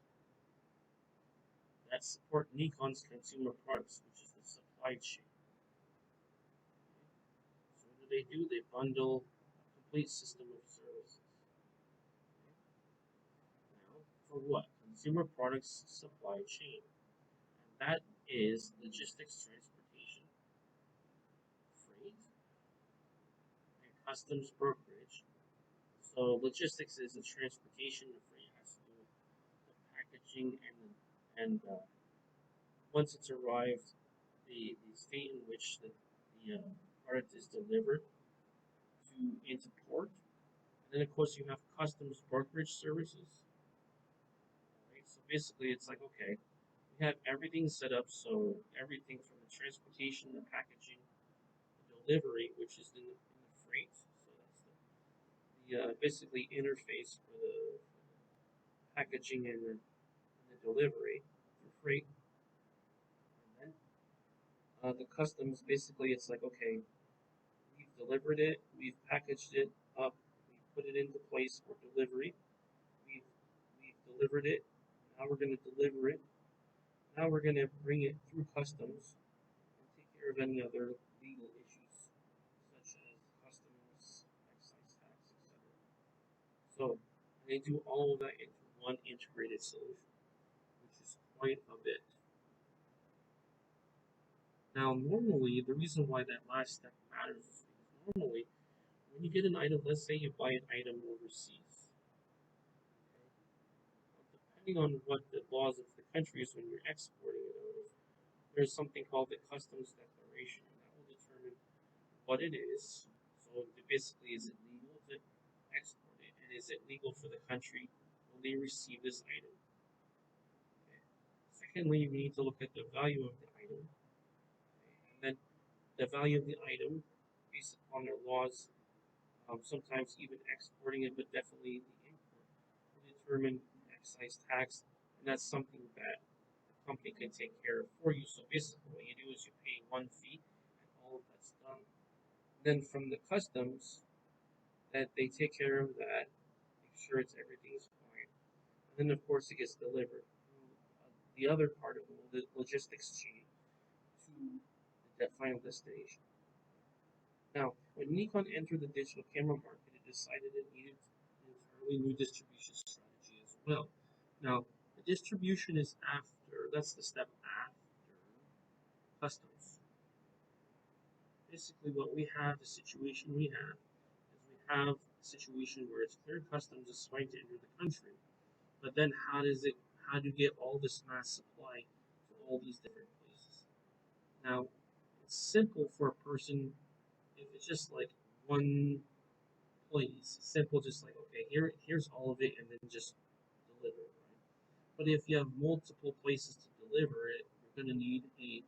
that support Nikon's consumer products, which is the supply chain. do? They bundle a complete system of services. Now, for what? Consumer products supply chain. And that is logistics, transportation, freight, and customs brokerage. So logistics is the transportation, the freight has to do with the packaging and once it's arrived, the state in which the product is delivered to into port. And then of course you have customs brokerage services. Right? So basically it's like okay, we have everything set up so everything from the transportation, the packaging, the delivery, which is in the freight. So that's the basically interface for the packaging and the delivery for freight. And then the customs basically it's like okay, we've delivered it, we've packaged it up, we've put it into place for delivery, we've we've delivered it. Now we're going to deliver it. Now we're going to bring it through customs and take care of any other legal issues such as customs, excise tax, etc. So they do all of that into one integrated solution, which is quite a bit. Now, normally, the reason why that last step matters is because normally, when you get an item, let's say you buy an item overseas, okay, depending on what the laws of the country is when you're exporting it out, there's something called the customs declaration, and that will determine what it is. So basically, is it legal to export it, and is it legal for the country when they receive this item? Okay. Secondly, we need to look at the value of the item, okay, and then the value of the item based upon their laws. Sometimes even exporting it, but definitely the import will determine excise tax, and that's something that the company can take care of for you. So basically, what you do is you pay one fee, and all of that's done. Then from the customs, that they take care of that, make sure it's everything's fine, and then of course it gets delivered through the other part of the logistics chain to the final destination. Now, when Nikon entered the digital camera market, it decided it needed an entirely new distribution strategy as well. Now, the distribution is after, that's the step after customs. Basically, what we have, the situation we have, is we have a situation where it's clear customs is trying to enter the country, but then how do you get all this mass supply to all these different places? Now, it's simple for a person if it's just like one place, simple, just like okay, here's all of it, and then just deliver it, right? But if you have multiple places to deliver it, you're going to need a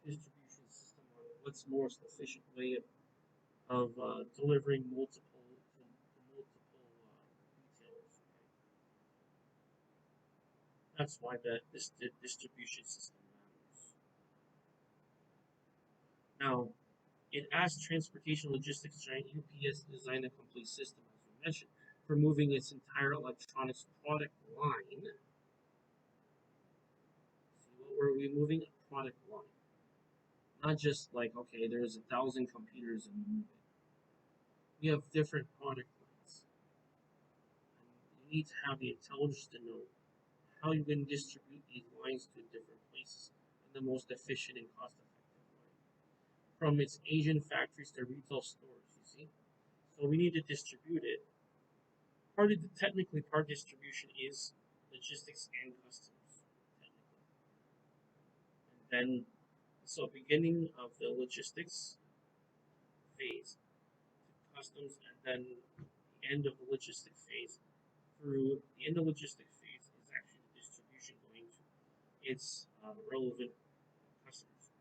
distribution system on what's more efficient way of delivering multiple to multiple retailers. Right? That's why this distribution system matters. Now, it asks transportation logistics giant UPS to design a complete system, as we mentioned, for moving its entire electronics product line. See, what were we moving? A product line. Not just like, okay, there's 1,000 computers and we move it. We have different product lines. And you need to have the intelligence to know how you're going to distribute these lines to different places in the most efficient and cost effective way. From its Asian factories to retail stores, you see? So we need to distribute it. Part of the technically part distribution is logistics and customs, technically. And then so beginning of the logistics phase to customs and then the end of the logistics phase through the end of the logistics phase is actually the distribution going to its relevant customers.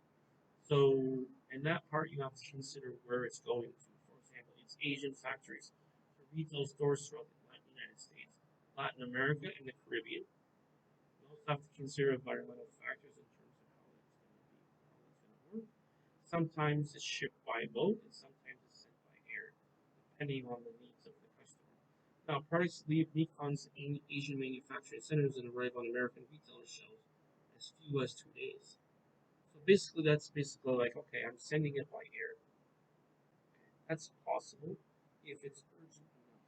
So in that part you have to consider where it's going to. For example, it's Asian factories to retail stores throughout the United States, Latin America, and the Caribbean. You also have to consider environmental factors in terms of how it's going to work. Sometimes it's shipped by boat, and sometimes it's sent by air, depending on the needs of the customer. Now, products leave Nikon's Asian manufacturing centers and arrive on American retailer shelves as few as 2 days. So basically, that's basically like, okay, I'm sending it by air. That's possible if it's urgent enough.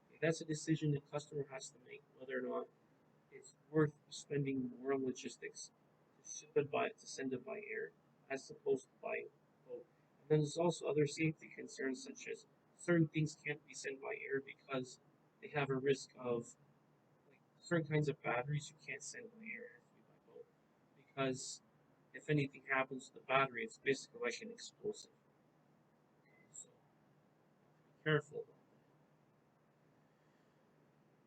Okay, that's a decision the customer has to make whether or not it's worth spending more on logistics to ship it by to send it by air as opposed to by boat. And then there's also other safety concerns such as certain things can't be sent by air because they have a risk of like certain kinds of batteries you can't send by air, it has to be by boat. Because if anything happens to the battery, it's basically like an explosive. So be careful about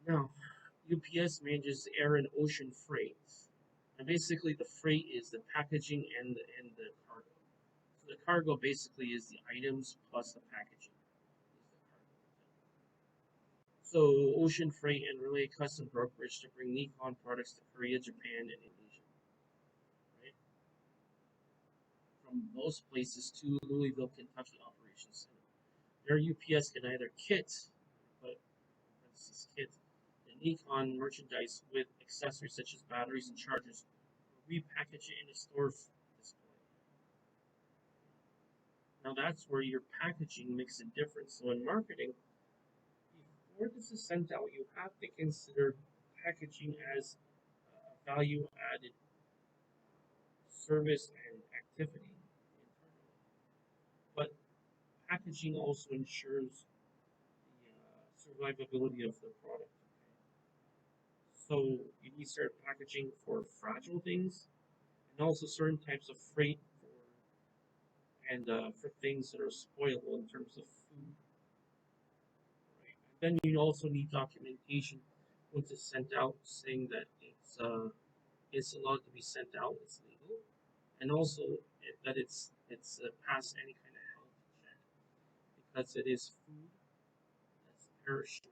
that. Now, UPS manages air and ocean freight. And basically, the freight is the packaging and the cargo. So the cargo basically is the items plus the packaging. So ocean freight and relay custom brokerage to bring Nikon products to Korea, Japan, and Indonesia. Right? From those places to Louisville, Kentucky operations center. Their UPS can either kit, but this kit, the Nikon merchandise with accessories such as batteries and chargers, or repackage it in a store display. Now that's where your packaging makes a difference. So in marketing, before this is sent out, you have to consider packaging as a value added service and activity internally. But packaging also ensures the survivability of the product. So you need certain packaging for fragile things, and also certain types of freight for things that are spoilable in terms of food. Right? And then you also need documentation once it's sent out, saying that it's allowed to be sent out, it's legal, and also that it's past any kind of health check because it is food that's perishable,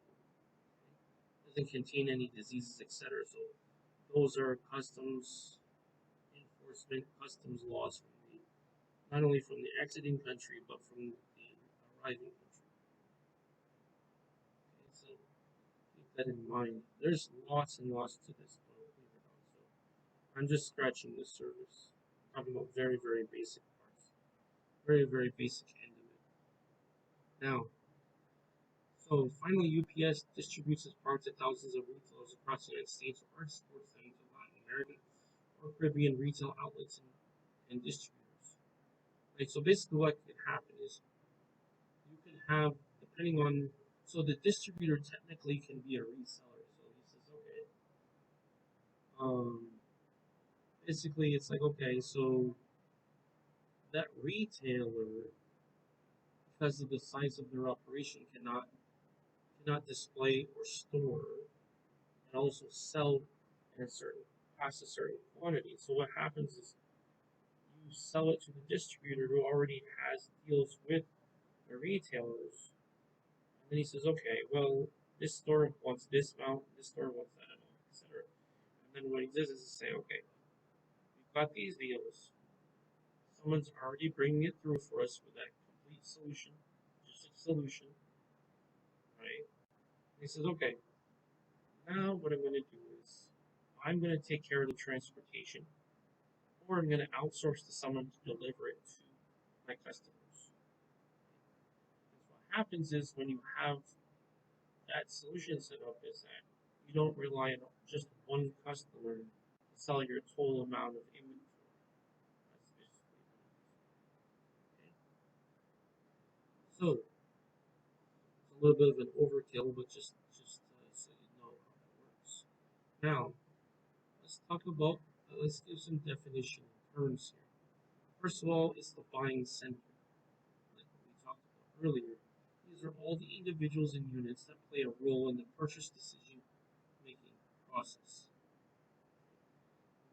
doesn't contain any diseases, etc. So those are customs enforcement, customs laws from the not only from the exiting country but from the arriving country. Okay, so keep that in mind. There's lots and lots to this, but I'll leave it on. So I'm just scratching the surface, talking about very, very basic parts, very, very basic end of it. Now, so finally, UPS distributes its parts to thousands of retailers across the United States or exports them to Latin American or Caribbean retail outlets and distributors. Right. So basically, what can happen is you can have, depending on, so the distributor technically can be a reseller. So he says, okay, um, basically, it's like, okay, so that retailer, because of the size of their operation, cannot display or store and also sell in a certain past a certain quantity. So what happens is you sell it to the distributor who already has deals with the retailers, and then he says, okay, well, this store wants this amount, this store wants that amount, etc. And then what he does is say, okay, we've got these deals. Someone's already bringing it through for us with that complete solution, just a solution, right? And he says, okay, now what I'm going to do is I'm going to take care of the transportation, or I'm going to outsource to someone to deliver it to my customers. Because what happens is when you have that solution set up is that you don't rely on just one customer to sell your total amount of inventory. That's basically what it is. Okay? So it's a little bit of an overkill, but just so you know how that works. Now let's talk about let's give some definition terms here. First of all, it's the buying center, like what we talked about earlier. These are all the individuals and units that play a role in the purchase decision making process.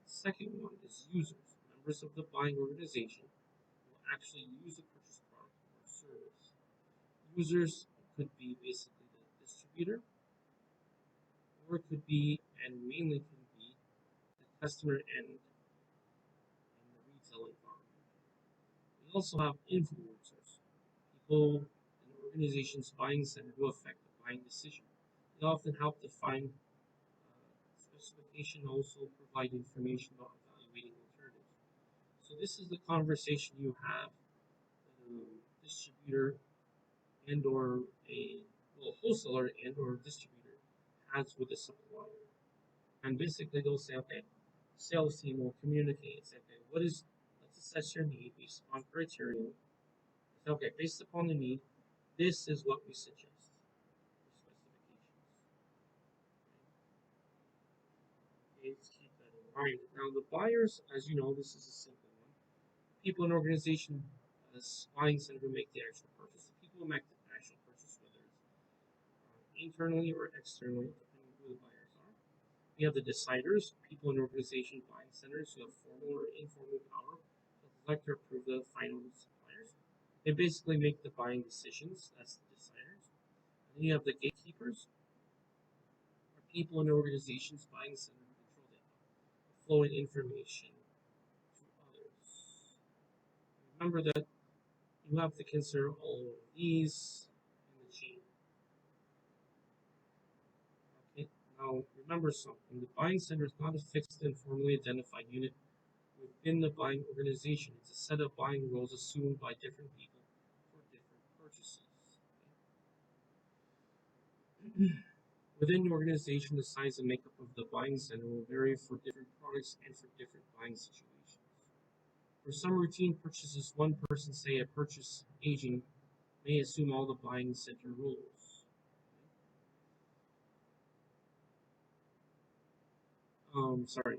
The second one is users. Members of the buying organization will actually use the purchase product or service. Users could be basically the distributor, or it could be, and mainly can be, the customer and the retail environment. We also have influencers, people in the organization's buying center who affect the buying decision. They often help define specification, also provide information about evaluating alternatives. So this is the conversation you have distributor and or a wholesaler and or distributor has with the supplier. And basically they'll say, okay, sales team will communicate, say, okay, let's assess your need based upon criteria. Say, okay, based upon the need, this is what we suggest for specifications. Okay, let's keep that in mind. Now the buyers, as you know, this is a simple one. People in organization as buying center who make the actual purchase. The people who make the actual purchase, whether it's internally or externally, depending on who the buyers are. We have the deciders, people in organization buying centers who have formal or informal power to select or approve the final suppliers. They basically make the buying decisions. That's the deciders. And then you have the gatekeepers, or people in organizations buying centers who control the flow of information to others. Remember that you have to consider all of these in the chain. Okay, now remember something. The buying center is not a fixed and formally identified unit within the buying organization. It's a set of buying roles assumed by different people for different purchases. Okay? Within the organization, the size and makeup of the buying center will vary for different products and for different buying situations. For some routine purchases, one person, say a purchase agent, may assume all the buying center roles. Sorry,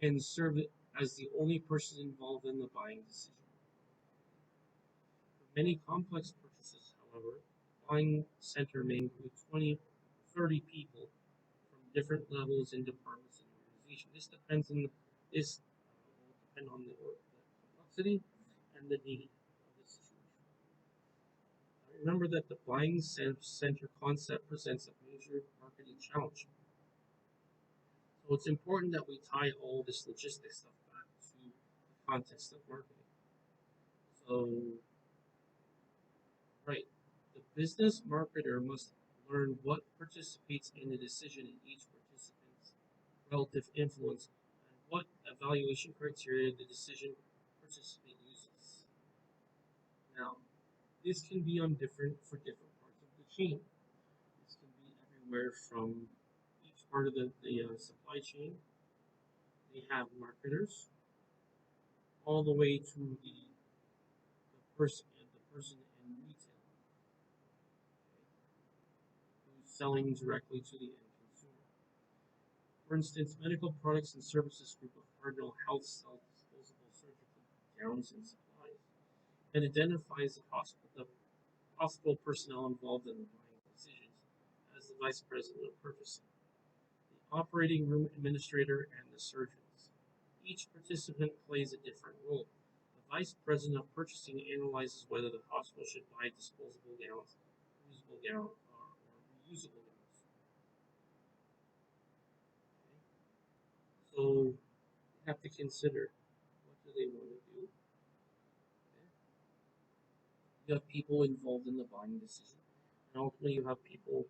and serve as the only person involved in the buying decision. For many complex purchases, however, buying center may include 20, 30 people from different levels and departments in the organization. This will depend on the complexity and the need of the situation. Remember that the buying center concept presents a major marketing challenge. So it's important that we tie all this logistics stuff back to the context of marketing. So, right, the business marketer must learn what participates in the decision in each participant's relative influence and what evaluation criteria the decision participant uses. Now, this can be on different for different parts of the chain. This can be everywhere from each part of the supply chain. They have marketers all the way to the person in retail, okay, who's selling directly to the end consumer. For instance, medical products and services group of Cardinal Health sells disposable surgical gowns and supplies, and identifies the hospital personnel involved in the buying decisions as the vice president of purchasing, the operating room administrator, and the surgeons. Each participant plays a different role. The vice president of purchasing analyzes whether the hospital should buy disposable gowns, reusable gowns, or reusable gowns. Okay? So you have to consider what do they want to do. Okay? You have people involved in the buying decision, and ultimately you have people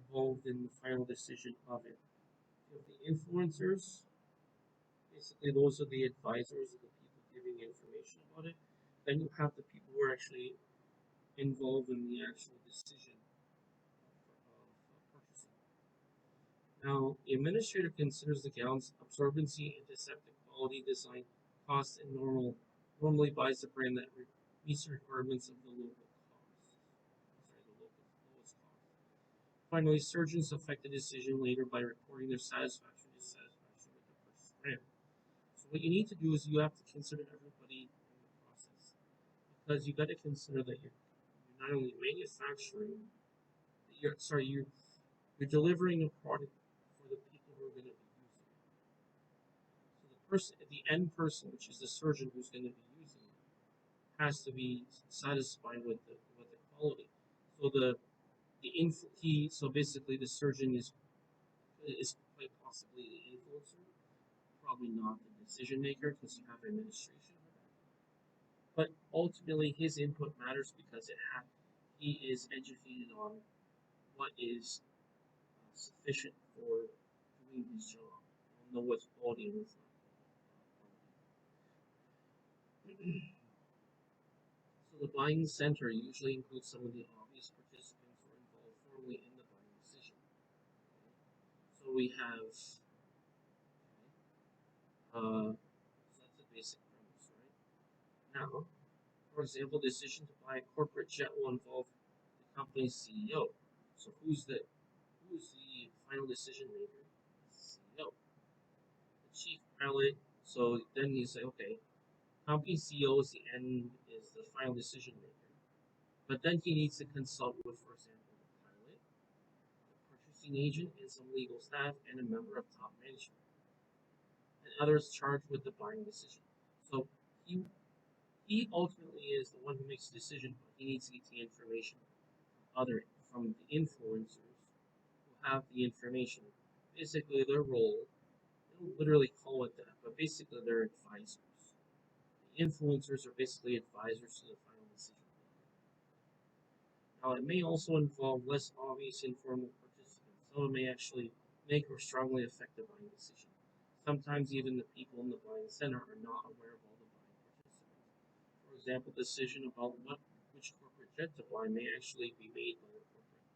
involved in the final decision of it. You have the influencers. Basically, those are the advisors of the people giving information about it. Then you have the people who are actually involved in the actual decision of purchasing. Now, the administrator considers the gown's absorbency, antiseptic quality, design, cost, and normally buys the brand that meets the requirements of the local cost. Sorry, the local lowest cost. Finally, surgeons affect the decision later by reporting their satisfaction or dissatisfaction with the purchase brand. So what you need to do is you have to consider everybody in the process, because you got to consider that you're not only manufacturing, you're delivering a product for the people who are going to be using it. So the end person, which is the surgeon who's going to be using it, has to be satisfied with the quality. So so basically the surgeon is quite possibly the influencer, probably not the decision maker because you have administration with that. But ultimately, his input matters because he is educated on what is sufficient for doing his job. He'll know what's quality and what's not quality. The buying center usually includes some of the obvious participants who are involved formally in the buying decision. So we have, so that's the basic premise, right? Now, for example, decision to buy a corporate jet will involve the company's CEO. So who's the final decision maker? The CEO, the chief pilot. So then you say, okay, company CEO is the final decision maker. But then he needs to consult with, for example, the pilot, the purchasing agent, and some legal staff, and a member of top management, and others charged with the buying decision. So he he ultimately is the one who makes the decision, but he needs to get the information from the influencers who have the information. Basically, their role, they don't literally call it that, but basically they're advisors. The influencers are basically advisors to the final decision. Now, it may also involve less obvious informal participants, so it may actually make or strongly affect the buying decision. Sometimes even the people in the buying center are not aware of all the buying participants. For example, decision about which corporate jet to buy may actually be made by the corporate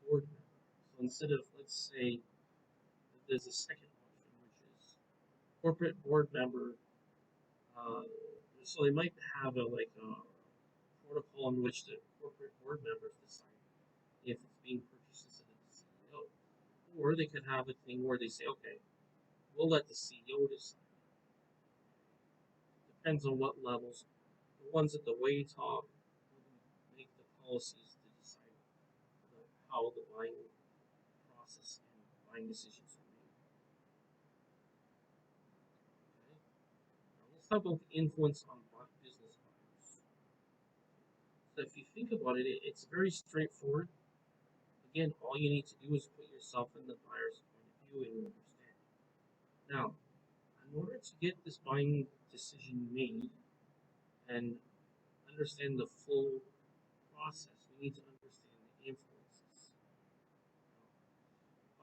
board member. So instead of, let's say, there's a second option, which is corporate board member. Uh, so they might have a protocol in which the corporate board members decide if it's being purchased instead of the CEO. Or they could have a thing where they say, okay, we'll let the CEO decide. Depends on what levels. The ones at the way top make the policies to decide how the buying process and buying decisions are made. Okay? Now let's talk about the influence on business buyers. So if you think about it, it's very straightforward. Again, all you need to do is put yourself in the buyer's point of view and you understand. Now, in order to get this buying decision made and understand the full process, we need to understand the influences.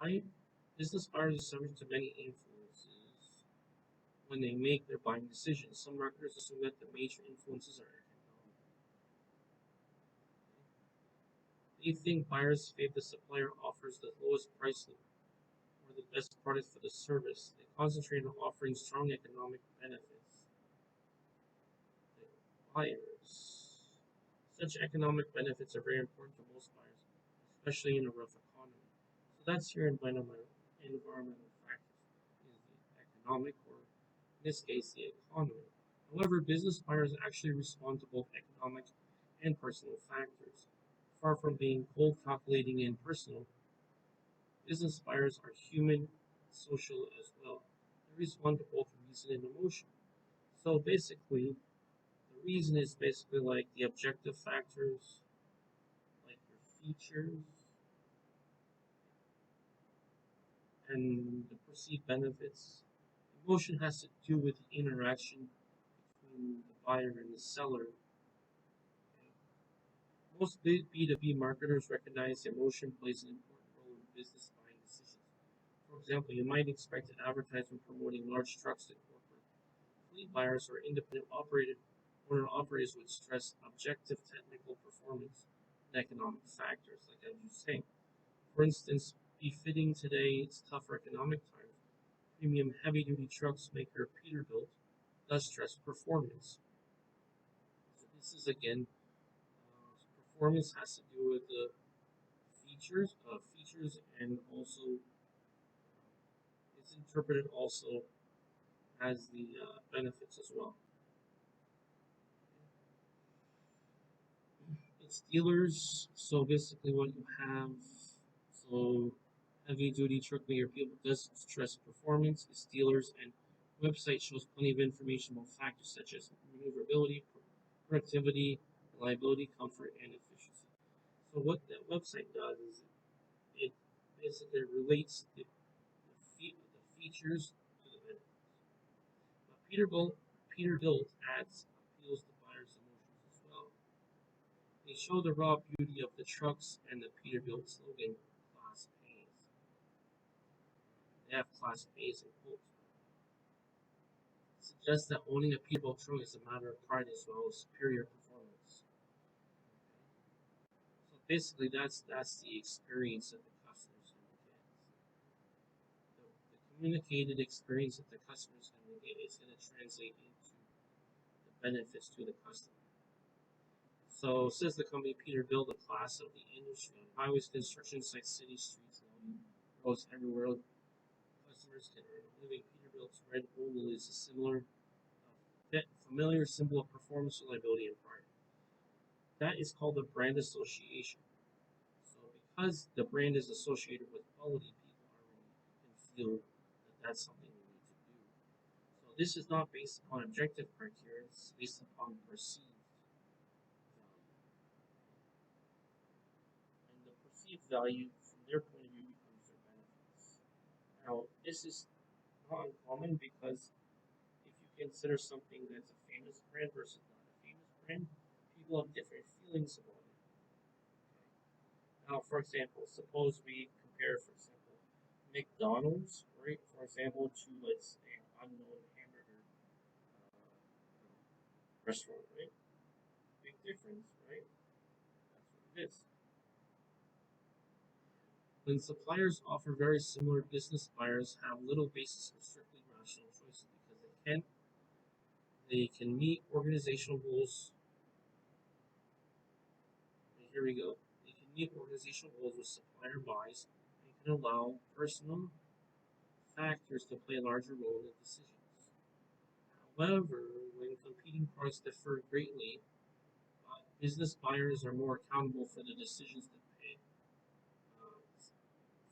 Now, business buyers are subject to many influences when they make their buying decisions. Some marketers assume that the major influences are economic. They think buyers favor the supplier offers the lowest price or the best product for the service. They concentrate on offering strong economic benefits to buyers. Such economic benefits are very important to most buyers, especially in a rough economy. So that's your environmental factors, is the economic, or in this case, the economy. However, business buyers actually respond to both economic and personal factors. Far from being cold, calculating, and impersonal, business buyers are human, social as well. They respond to both reason and emotion. So basically, the reason is basically like the objective factors, like your features, and the perceived benefits. Emotion has to do with the interaction between the buyer and the seller. Most B2B marketers recognize emotion plays an important role in business buying decisions. For example, you might expect an advertisement promoting large trucks to corporate fleet buyers or independent operated owner operators would stress objective technical performance and economic factors, like I was saying. For instance, befitting today's tougher economic times, premium heavy duty trucks maker Peterbilt does stress performance. So this is again, performance has to do with the features, and also it's interpreted also as the benefits as well. It's dealers, so basically what you have, so heavy duty truck maker people does stress performance. Its dealers and website shows plenty of information about factors such as maneuverability, productivity, reliability, comfort, and efficiency. So what that website does is it basically relates the features to the benefits. But Peterbilt ads appeals to buyers' emotions as well. They show the raw beauty of the trucks and the Peterbilt slogan, "Class pays." They have class pays in quotes. It suggests that owning a Peterbilt truck is a matter of pride as well as superior performance. Basically, that's the experience that the customer's going to get. The communicated experience that the customer's going to get is going to translate into the benefits to the customer. So, says the company, Peter built a class of the industry on highways, construction sites, cities, streets, roads everywhere. Customers can earn a living. Peterbilt's red oval is a similar, familiar symbol of performance, reliability, and pride. That is called a brand association. So, because the brand is associated with quality, people already can feel that that's something we need to do. So, this is not based upon objective criteria; it's based upon perceived value, and the perceived value from their point of view becomes their benefits. Now, this is not uncommon because if you consider something that's a famous brand versus not a famous brand, people have different feelings about it. Now, for example, suppose we compare, for example, McDonald's, right, for example, to, let's say, an unknown hamburger restaurant, right? Big difference, right? That's what it is. When suppliers offer very similar, business buyers have little basis for strictly rational choices because they can meet organizational goals. Here we go. They can meet organizational goals with supplier buys and can allow personal factors to play a larger role in the decisions. However, when competing products differ greatly, business buyers are more accountable for the decisions that pay uh,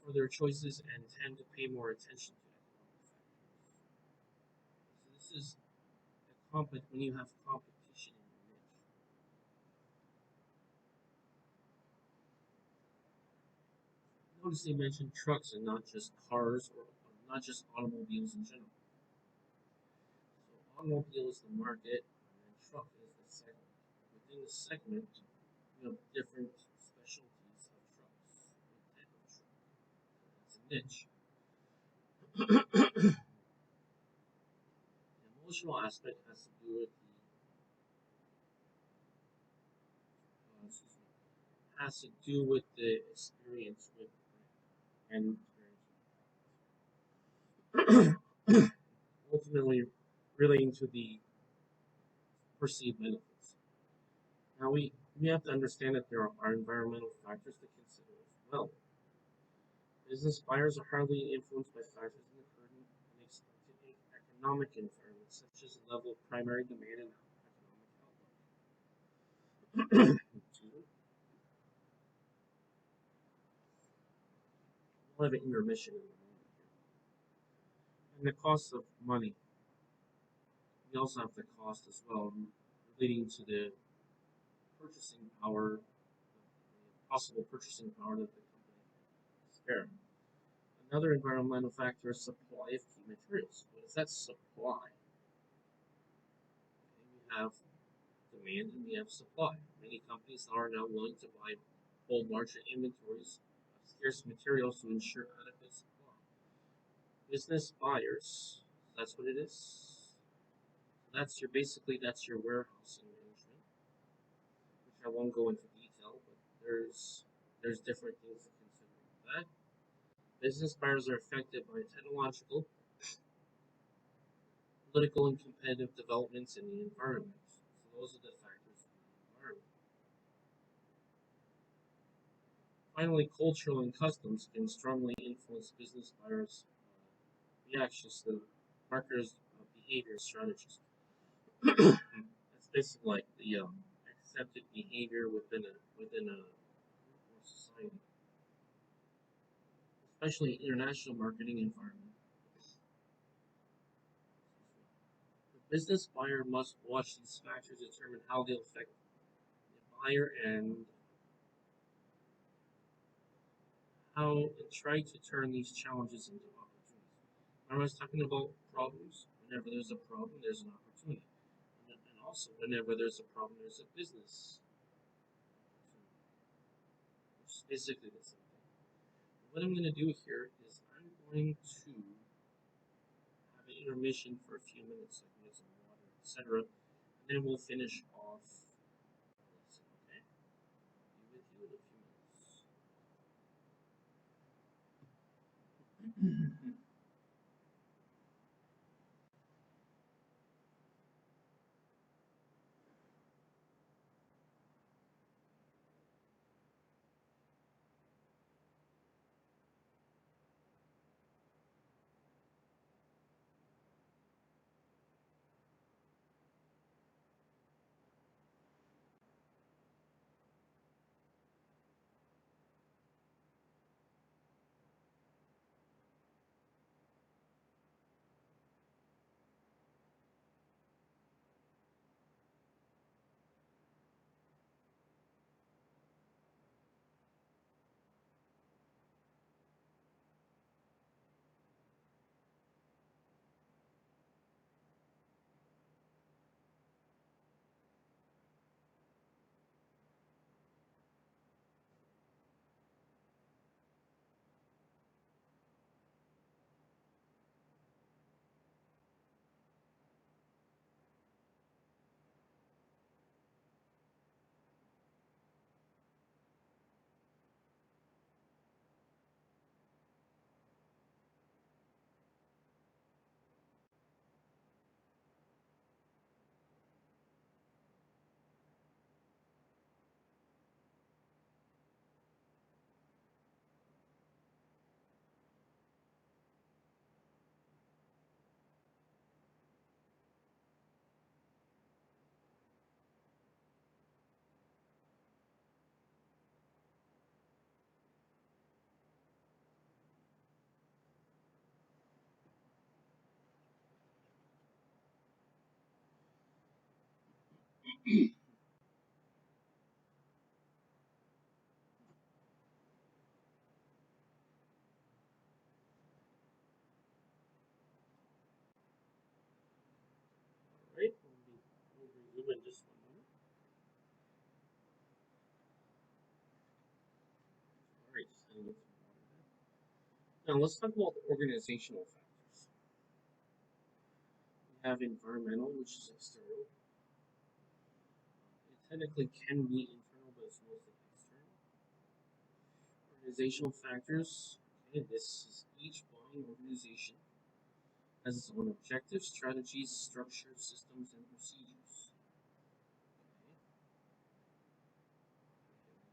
for their choices and tend to pay more attention to economic factors. So this is when you have competition in your niche. Notice they mentioned trucks and not just cars or not just automobiles in general. So automobile is the market, and then truck is the segment. Within the segment, you have different specialties of trucks. What type of truck? It's a niche. The emotional aspect has to do with the experience with and experience ultimately relating to the perceived benefits. Now we have to understand that there are environmental factors to consider as well. Business buyers are hardly influenced by factors in the current and expected economic environment, such as the level of primary demand and economic outlook. We'll have an intermission in a moment here. And the cost of money. We also have the cost as well, relating to the purchasing power, possible purchasing power that the company can spare. Another environmental factor is supply of key materials. What is that supply? Okay, we have demand and we have supply. Many companies are now willing to hold larger inventories of scarce materials to ensure adequate supply. Business buyers, that's what it is. That's your warehousing management, which I won't go into detail, but there's different things to consider with that. Business buyers are affected by technological, political, and competitive developments in the environment. So those are the factors in the environment. Finally, cultural and customs can strongly influence business buyers' reactions to marketers' behavior strategies. It's basically like the accepted behavior within a group or society, especially international marketing environment. The business buyer must watch these factors to determine how they'll affect the buyer and try to turn these challenges into opportunities. I was talking about problems. Whenever there's a problem, there's an opportunity. And also, whenever there's a problem, there's a business opportunity, which is basically the same thing. What I'm going to do here is I'm going to have an intermission for a few minutes, like get some water, etc. And then we'll finish off the lesson, okay? Be with you in a few minutes. Right? We'll resume in just 1 moment. All right, just gonna get some water. Now let's talk about the organizational factors. We have environmental, which is external. It technically can be internal, but it's mostly external. Organizational factors. Okay, this is each buying organization has its own objectives, strategies, structures, systems, and procedures.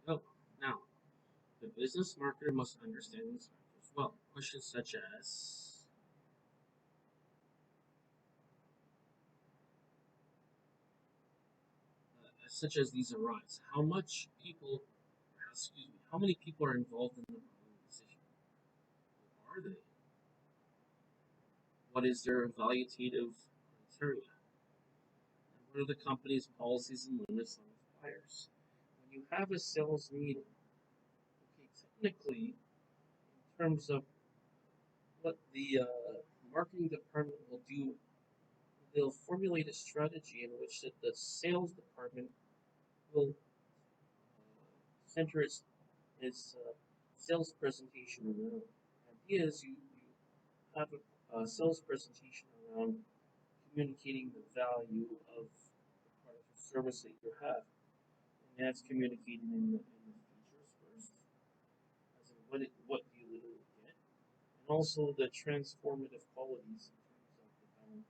Okay, now, the business marketer must understand these factors well. Questions such as these arise. How many people are involved in the buying decision? Who are they? What is their evaluative criteria? And what are the company's policies and limits on buyers? When you have a sales meeting, okay, technically, in terms of what the marketing department will do, they'll formulate a strategy in which the sales department will center its sales presentation around. The idea is you have a sales presentation around communicating the value of the product or service that you have. And that's communicated in the features first, as in what you literally get, and also the transformative qualities in terms of the balance.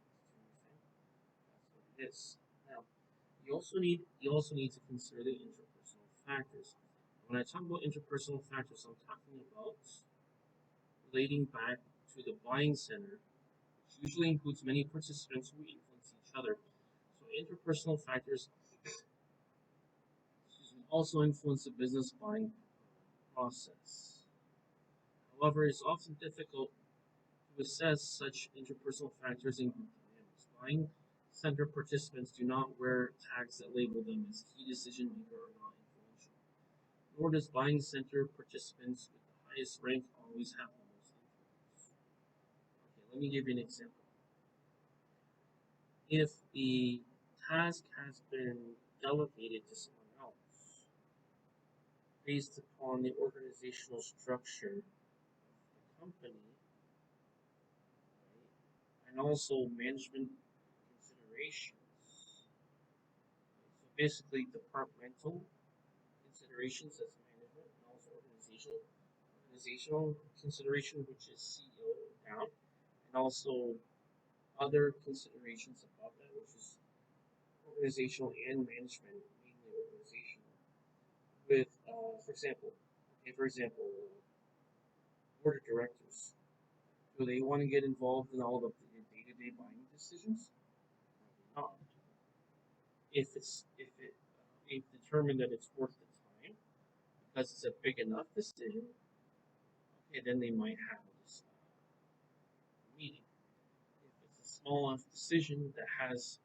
That's what it is. Now, you also need to consider the interpersonal factors. When I talk about interpersonal factors, I'm talking about relating back to the buying center, which usually includes many participants who influence each other. So interpersonal factors also influence the business buying process. However, it's often difficult to assess such interpersonal factors in group dynamics. Buying center participants do not wear tags that label them as key decision maker or not influential. Nor does buying center participants with the highest rank always have the most influence. Okay, let me give you an example. If the task has been delegated to someone else based upon the organizational structure of the company, right, and also management considerations. So basically, departmental considerations as management and also organizational consideration, which is CEO down, and also other considerations above that, which is organizational and management, mainly organizational. With, for example, board of directors. Do they want to get involved in all of the day-to-day buying decisions? Probably not. If they've determined that it's worth the time because it's a big enough decision, okay, then they might have this meeting. If it's a small enough decision that has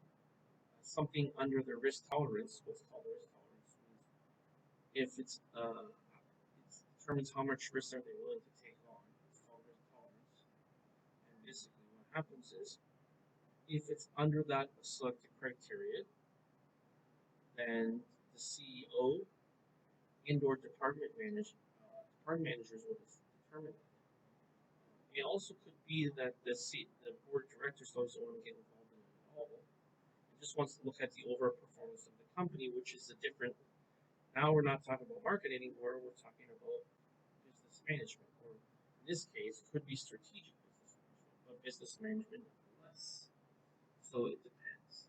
something under their risk tolerance, what's called risk tolerance, if it determines how much risk are they willing to take on. It's called risk tolerance. And basically, what happens is, if it's under that selected criteria, then the CEO and/or department managers will determine that. It also could be that the board of directors doesn't want to get involved in it at all. It just wants to look at the overall performance of the company, which is a different. Now we're not talking about market anymore. We're talking about business management, or in this case, it could be strategic business management, but business management nonetheless. So it depends.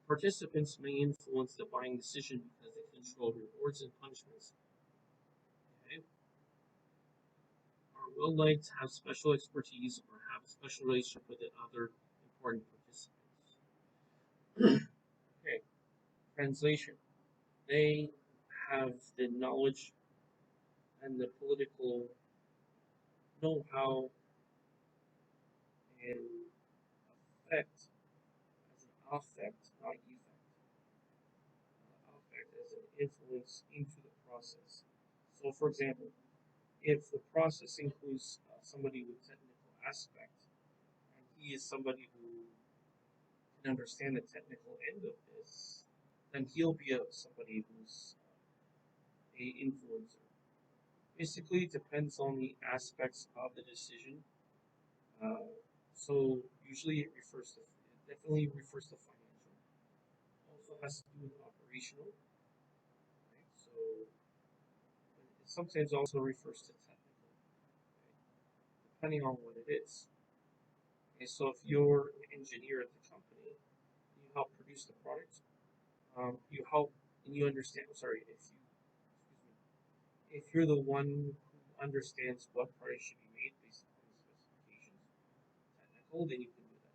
Participants may influence the buying decision because they control rewards and punishments. Okay? Or will like to have special expertise or have a special relationship with the other important participants. Okay, translation. They have the knowledge and the political know-how and effect as an affect, not effect. Affect as an influence into the process. So, for example, if the process includes somebody with technical aspect, and he is somebody who can understand the technical end of this, then he'll be somebody who's a influencer. Basically, it depends on the aspects of the decision. Uh, so usually it definitely refers to financial. Also has to do with operational. Right? So it sometimes also refers to technical, right? Depending on what it is. Okay, so if you're an engineer at the company, you help produce the product. You help and you understand. Sorry, if you're the one who understands what product should be made based on the specifications, technical, then you can do that.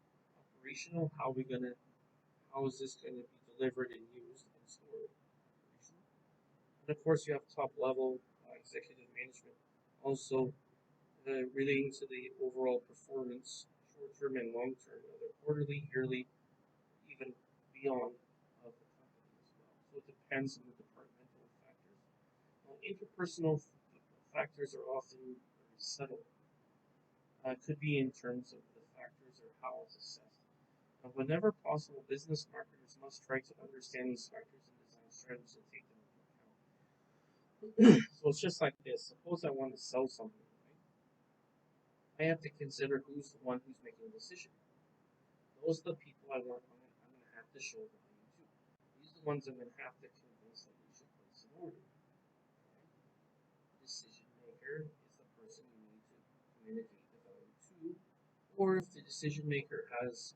Operational, how is this going to be delivered and used and stored? Operational. And of course, you have top level executive management, also relating to the overall performance, short term and long term, whether quarterly, yearly, even beyond of the company as well. So it depends on the departmental factors. Now, interpersonal factors are often very subtle. Could be in terms of the factors or how it's assessed. Whenever possible, business marketers must try to understand these factors and design strategies and take them into account. So it's just like this. Suppose I want to sell something, right? I have to consider who's the one who's making the decision. Those are the people I'm going to have to show value to. These are the ones I'm going to have to convince that we should place an order. The decision maker is the person you need to communicate the value to, or if the decision maker has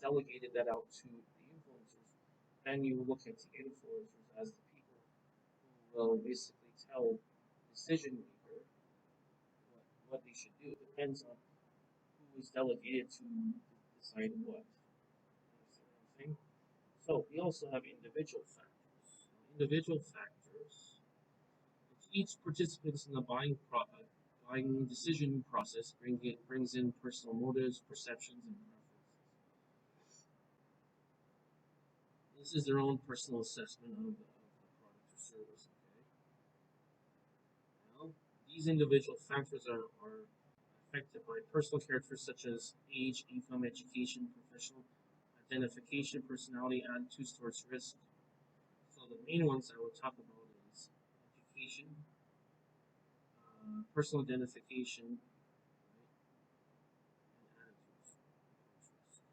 delegated that out to the influencers, then you look at the influencers as the people who will basically tell the decision maker what they should do. It depends on who is delegated to decide what. So we also have individual factors. Individual factors, each participant in the buying decision process brings in personal motives, perceptions, and preferences. This is their own personal assessment of the product or service. Okay. Now, these individual factors are affected by personal characters such as age, income, education, professional identification, personality, attitudes towards risk. So the main ones I will talk about is education, personal identification, right, and attitudes towards risk.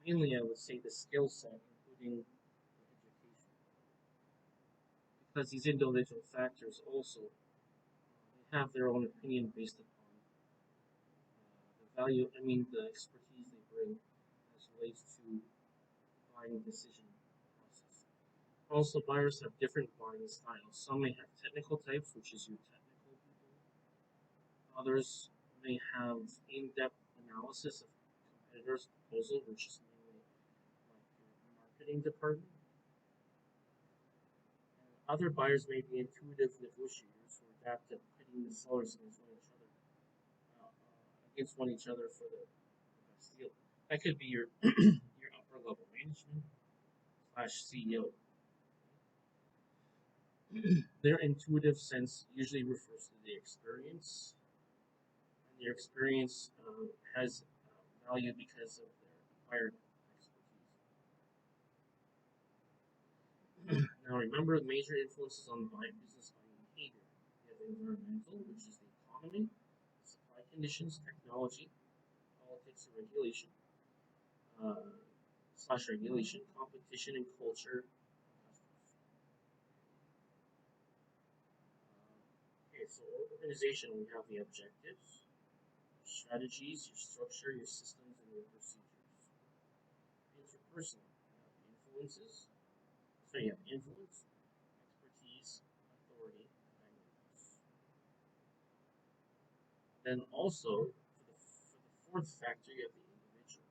Mainly, I would say the skill set, including the education, because these individual factors also have their own opinion based upon the value, the expertise they bring as relates to buying decision process. Also, buyers have different buying styles. Some may have technical types, which is your technical people. Others may have in-depth analysis of competitors' proposal, which is mainly like your marketing department. And other buyers may be intuitive negotiators who adapt to pitting the sellers against one each other for the best deal. That could be your your upper level management slash CEO. Their intuitive sense usually refers to the experience, and their experience has value because of their acquired expertise. Now, remember the major influences on business buying behavior. We have environmental, which is the economy, supply conditions, technology, politics and regulation, uh, slash regulation, competition and culture. Okay, so organization, we have the objectives, your strategies, your structure, your systems, and your procedures. Interpersonal, you have influences. So you have influence, expertise, authority, and dynamics. Then also, for the fourth factor, you have the individual.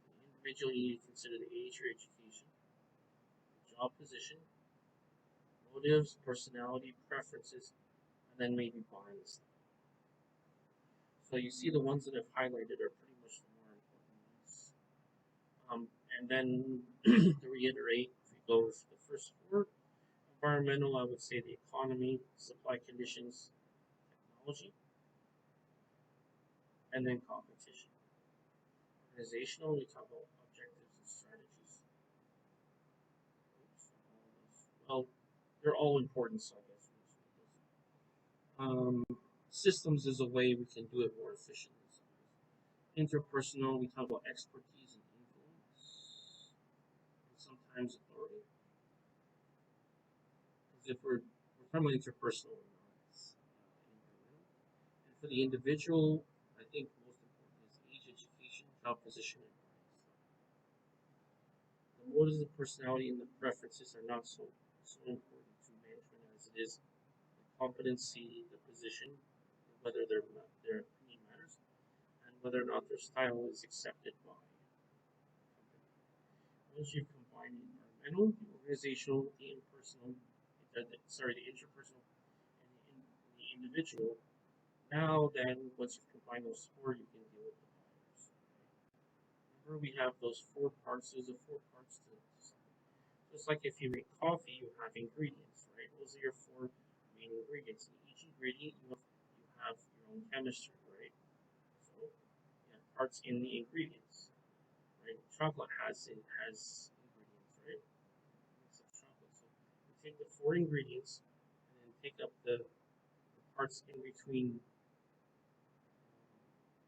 The individual, you need to consider the age or education, the job position, motives, personality, preferences, and then maybe bias. So you see the ones that I've highlighted are pretty much the more important ones. And then to reiterate, if we go with the first four, environmental, I would say the economy, supply conditions, technology, and then competition. Organizational, we talk about objectives and strategies. Oops, well, they're all important, so I guess um, systems is a way we can do it more efficiently. Interpersonal, we talk about expertise and influence, and sometimes authority. Because if we're talking about interpersonal, and for the individual, I think most important is age, education, job position, and bias. The motives, the personality, and the preferences are not so important to management as it is the competency, the position, whether their opinion matters, and whether or not their style is accepted by the company. Once you combine the environmental, the organizational, the impersonal, the interpersonal, and the individual, now then, once you combine those four, you can deal with the buyers. Remember, we have those four parts. There's a four parts to something. Just like if you make coffee, you have ingredients, right? Those are your four main ingredients. In each ingredient, you have your own chemistry, right? So you have parts in the ingredients, right? Chocolate has ingredients, right? Mix of chocolate. So you take the four ingredients and then take up the parts in between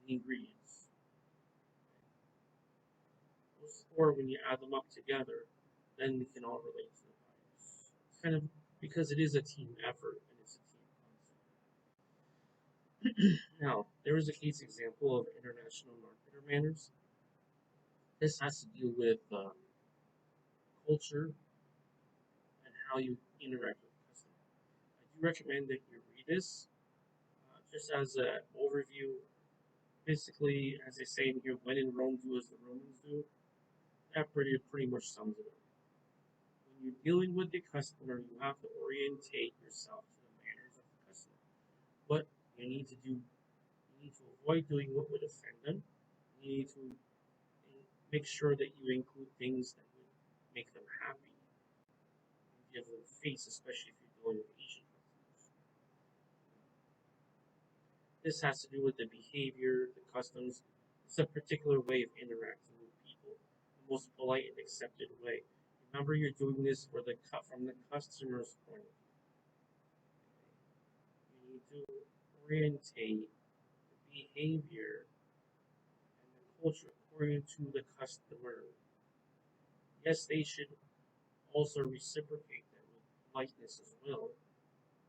the ingredients. Those four, when you add them up together, then we can all relate to the buyers. It's kind of because it is a team effort and it's a team concept. Now, there is a case example of international marketer manners. This has to do with culture and how you interact with the customer. I do recommend that you read this just as an overview. Basically, as they say in here, when in Rome, do as the Romans do. That pretty much sums it up. When you're dealing with the customer, you have to orientate yourself to the manners of the customer. What you need to do, you need to avoid doing what would offend them. You need to make sure that you include things that would make them happy and give them face, especially if you're dealing with Asian customers. This has to do with the behavior, the customs. It's a particular way of interacting with people, the most polite and accepted way. Remember, you're doing this from the customer's point of view. You need to orientate the behavior and the culture according to the customer. Yes, they should also reciprocate that with politeness as well.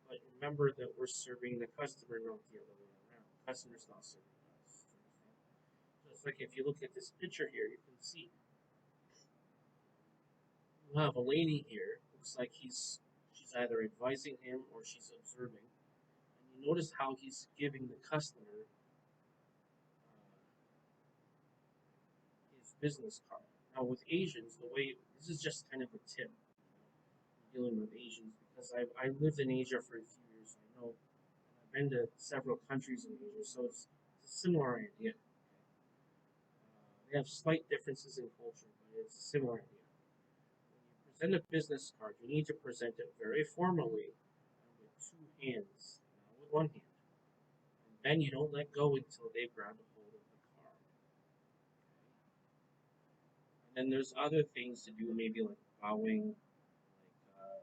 But remember that we're serving the customer, not the other way around. Customer's not serving us. So it's like if you look at this picture here, you can see you have a lady here. Looks like she's either advising him or she's observing. And you notice how he's giving the customer his business card. Now with Asians, the way this is just kind of a tip dealing with Asians because I lived in Asia for a few years. I know I've been to several countries in Asia, so it's a similar idea. They have slight differences in culture, but it's a similar idea. When you present a business card, you need to present it very formally and with two hands, not with one hand. And then you don't let go until they grab a hold of the card. And then there's other things to do, maybe like bowing.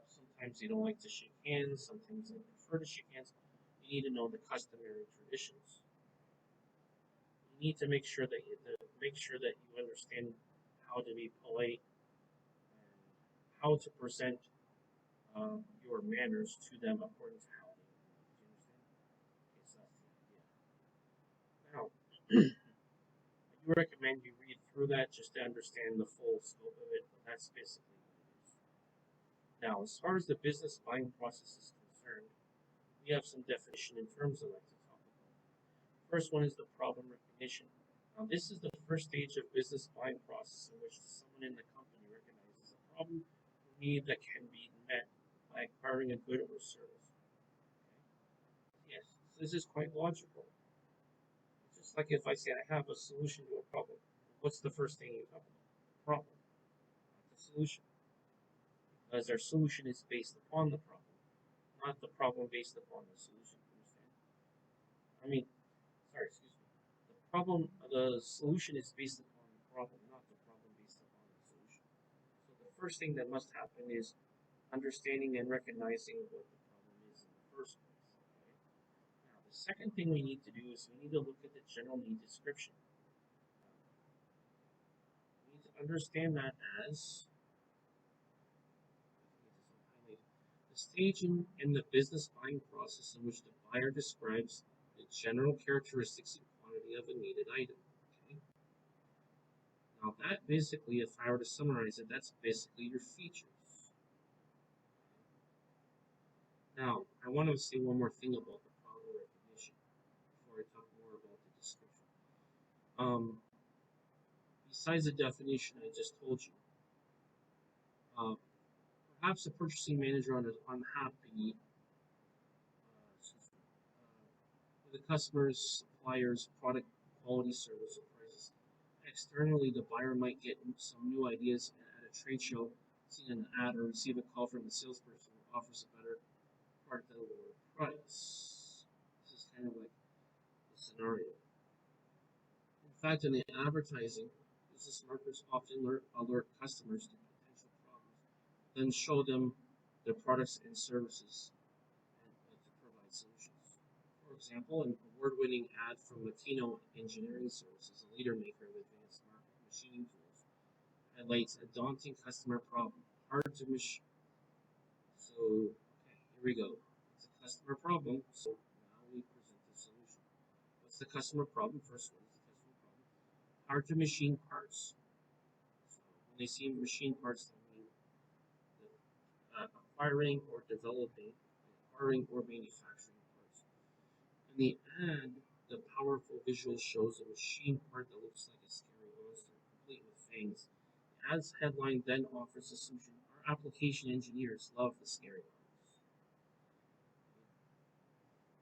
Sometimes they don't like to shake hands. Sometimes they prefer to shake hands. You need to know the customary traditions. You need to make sure that you understand how to be polite and how to present your manners to them according to how they do. You understand? Okay, so that's the idea. Now, I do recommend you read through that just to understand the full scope of it, but that's basically what it is. Now, as far as the business buying process is concerned, we have some definition in terms I'd like to talk about. First one is the problem recognition. Now, this is the first stage of business buying process in which someone in the company recognizes a problem or need that can be met by acquiring a good or service. Okay? Yes, this is quite logical. It's just like if I say I have a solution to a problem, what's the first thing you talk about? The problem, not the solution. Because our solution is based upon the problem, not the problem based upon the solution. Understand? I mean, sorry, excuse me. The solution is based upon the problem, not the problem based upon the solution. So the first thing that must happen is understanding and recognizing what the problem is in the first place. Okay? Now, the second thing we need to do is we need to look at the general need description. We need to understand that as the stage in the business buying process in which the buyer describes the general characteristics and quantity of a needed item. Okay? Now that basically, if I were to summarize it, that's basically your features. Now, I want to say one more thing about the problem recognition before I talk more about the description. Besides the definition I just told you, uh, perhaps a purchasing manager is unhappy with the customer's supplier's product quality, service, or prices. Externally, the buyer might get some new ideas at a trade show, see an ad, or receive a call from a salesperson who offers a better product at a lower price. This is kind of like the scenario. In fact, in the advertising, business marketers often alert customers to potential problems, then show them their products and services and to provide solutions. For example, an award-winning ad from Makino Engineering Services, a leader maker of advanced machining tools, highlights a daunting customer problem, hard to machine. So, okay, here we go. It's a customer problem, so now we present the solution. What's the customer problem? First, what is the customer problem? Hard to machine parts. So when they see machine parts, they mean acquiring or developing, acquiring or manufacturing parts. In the ad, the powerful visual shows a machine part that looks like a scary monster, complete with fangs. The ad's headline then offers a solution. Our application engineers love the scary parts.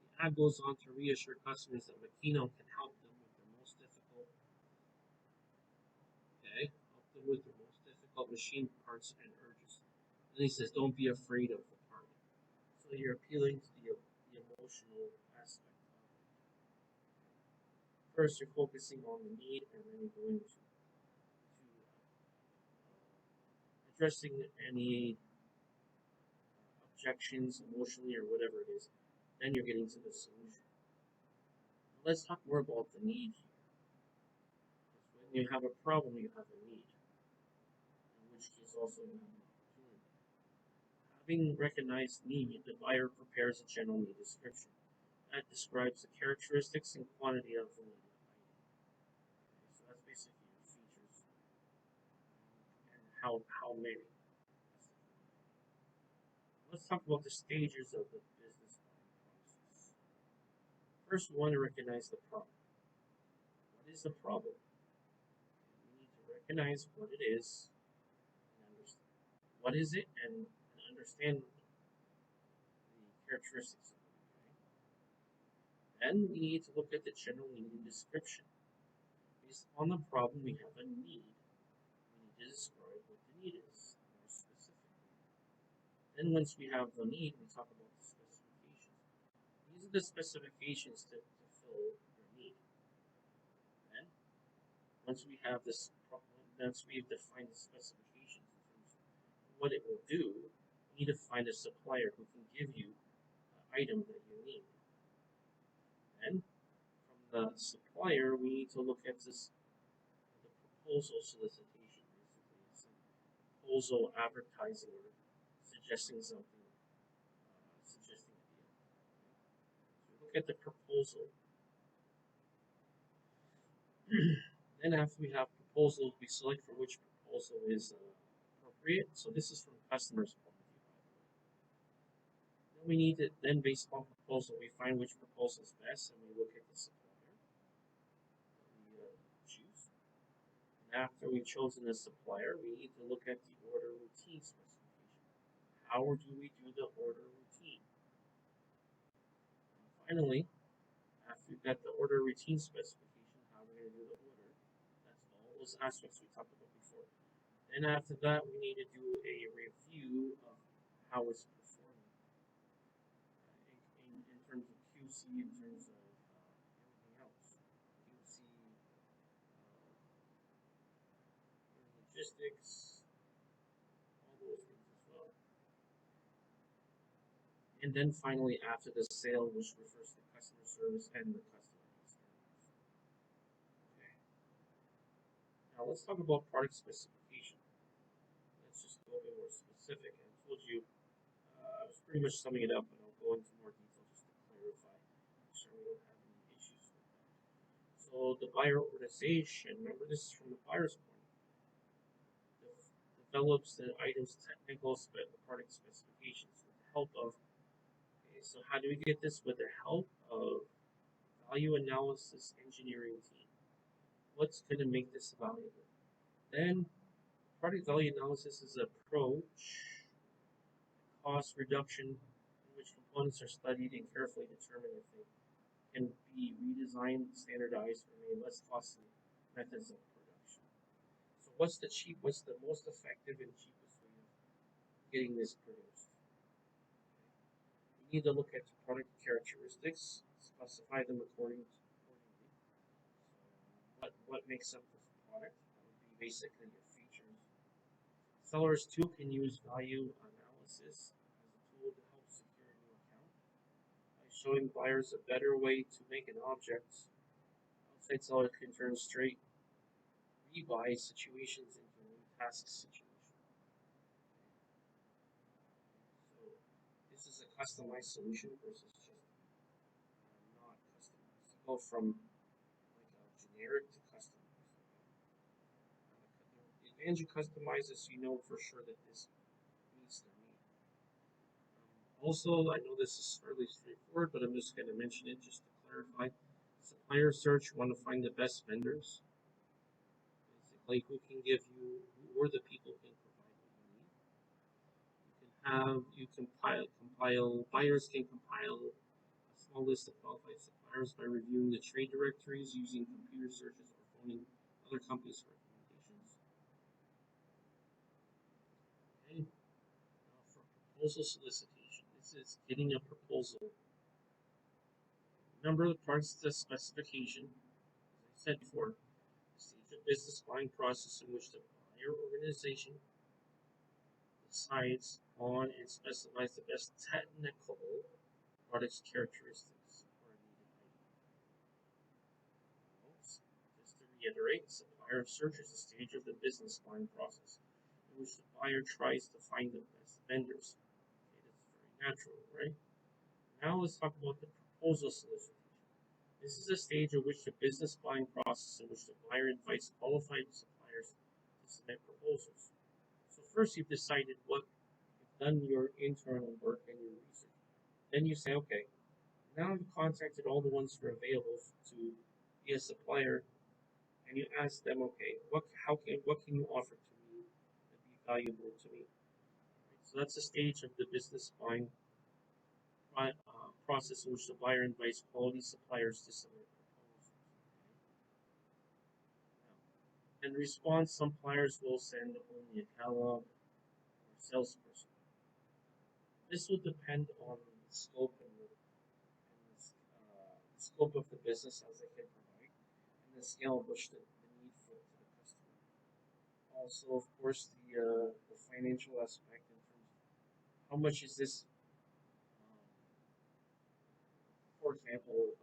The ad goes on to reassure customers that Makino can help them with their most difficult, machine parts and urges. And he says, don't be afraid of the part. So you're appealing to the emotional aspect of it. First, you're focusing on the need, and then you're going to addressing any objections emotionally or whatever it is. Then you're getting to the solution. Now, let's talk more about the need here. Because when you have a problem, you have a need. In which case, also you have an opportunity. Having recognized need, the buyer prepares a general need description that describes the characteristics and quantity of the needed item. Okay, so that's basically your features and how many. Let's talk about the stages of the business planning process. First, we want to recognize the problem. What is the problem? We need to recognize what it is and understand what is it and understand the characteristics of it. Okay? Then we need to look at the general need and description. Based on the problem, we have a need. We need to describe what the need is more specifically. Then once we have the need, we talk about the specifications. These are the specifications to fill your need. Then once we have this, once we've defined the specifications in terms of what it will do, we need to find a supplier who can give you the item that you need. Then from the supplier, we need to look at this the proposal solicitation. Basically, it's a proposal advertising or suggesting something, suggesting a deal. So we look at the proposal. Then after we have proposals, we select for which proposal is appropriate. So this is from the customer's point of view, by the way. Then we need to, then based on proposal, we find which proposal is best, and we look at the supplier that we choose. And after we've chosen a supplier, we need to look at the order routine specification. How do we do the order routine? And finally, after we've got the order routine specification, how we're going to do the order, that's all those aspects we talked about before. Then after that, we need to do a review of how it's performing in terms of QC, in terms of everything else. QC, logistics, all those things as well. And then finally, after the sale, which refers to customer service and the customer experience. Okay. Now let's talk about product specification. Let's just go a bit more specific. I told you I was pretty much summing it up, and I'll go into more detail just to clarify, make sure we don't have any issues with that. So the buyer organization, remember this is from the buyer's point, develops the item's technical product specifications with the help of. Okay, so how do we get this? With the help of value analysis engineering team. What's going to make this valuable? Then product value analysis is an approach, cost reduction, in which components are studied and carefully determined if they can be redesigned, standardized, or made less costly methods of production. So what's the most effective and cheapest way of getting this produced? We need to look at the product characteristics, specify them accordingly. So what makes up this product? That would be basically your features. Sellers too can use value analysis as a tool to help secure a new account by showing buyers a better way to make an object. Outside sellers can turn straight rebuy situations into new task situations. So this is a customized solution versus just not customized. So go from like a generic to customized. The advantage of customized is you know for sure that this meets their need. Also, I know this is fairly straightforward, but I'm just going to mention it just to clarify. Supplier search, want to find the best vendors. Basically, who can give you, or the people can provide what you need. You compile, buyers can compile a small list of qualified suppliers by reviewing the trade directories, using computer searches, or phoning other companies' recommendations. Okay. Now for proposal solicitation, this is getting a proposal. Remember the parts of the specification, as I said before, the stage of business buying process in which the buyer organization decides on and specifies the best technical product's characteristics for a needed item. Just to reiterate, supplier search is a stage of the business buying process in which the buyer tries to find the best vendors. natural, right? Now let's talk about the proposal solicitation. This is a stage in which the business buying process in which the buyer invites qualified suppliers to submit proposals. So first you've decided what you've done your internal work and your research. Then you say, okay, now you've contacted all the ones who are available to be a supplier, and you ask them, okay, what can you offer to me that be valuable to me? Right? So that's the stage of the business buying process in which the buyer invites quality suppliers to submit proposals. Now, in response, some suppliers will send only a catalog or salesperson. This will depend on the scope the scope of the business as they can provide, and the scale of which the need for to the customer. Also, of course, the financial aspect in terms of how much is this. For example,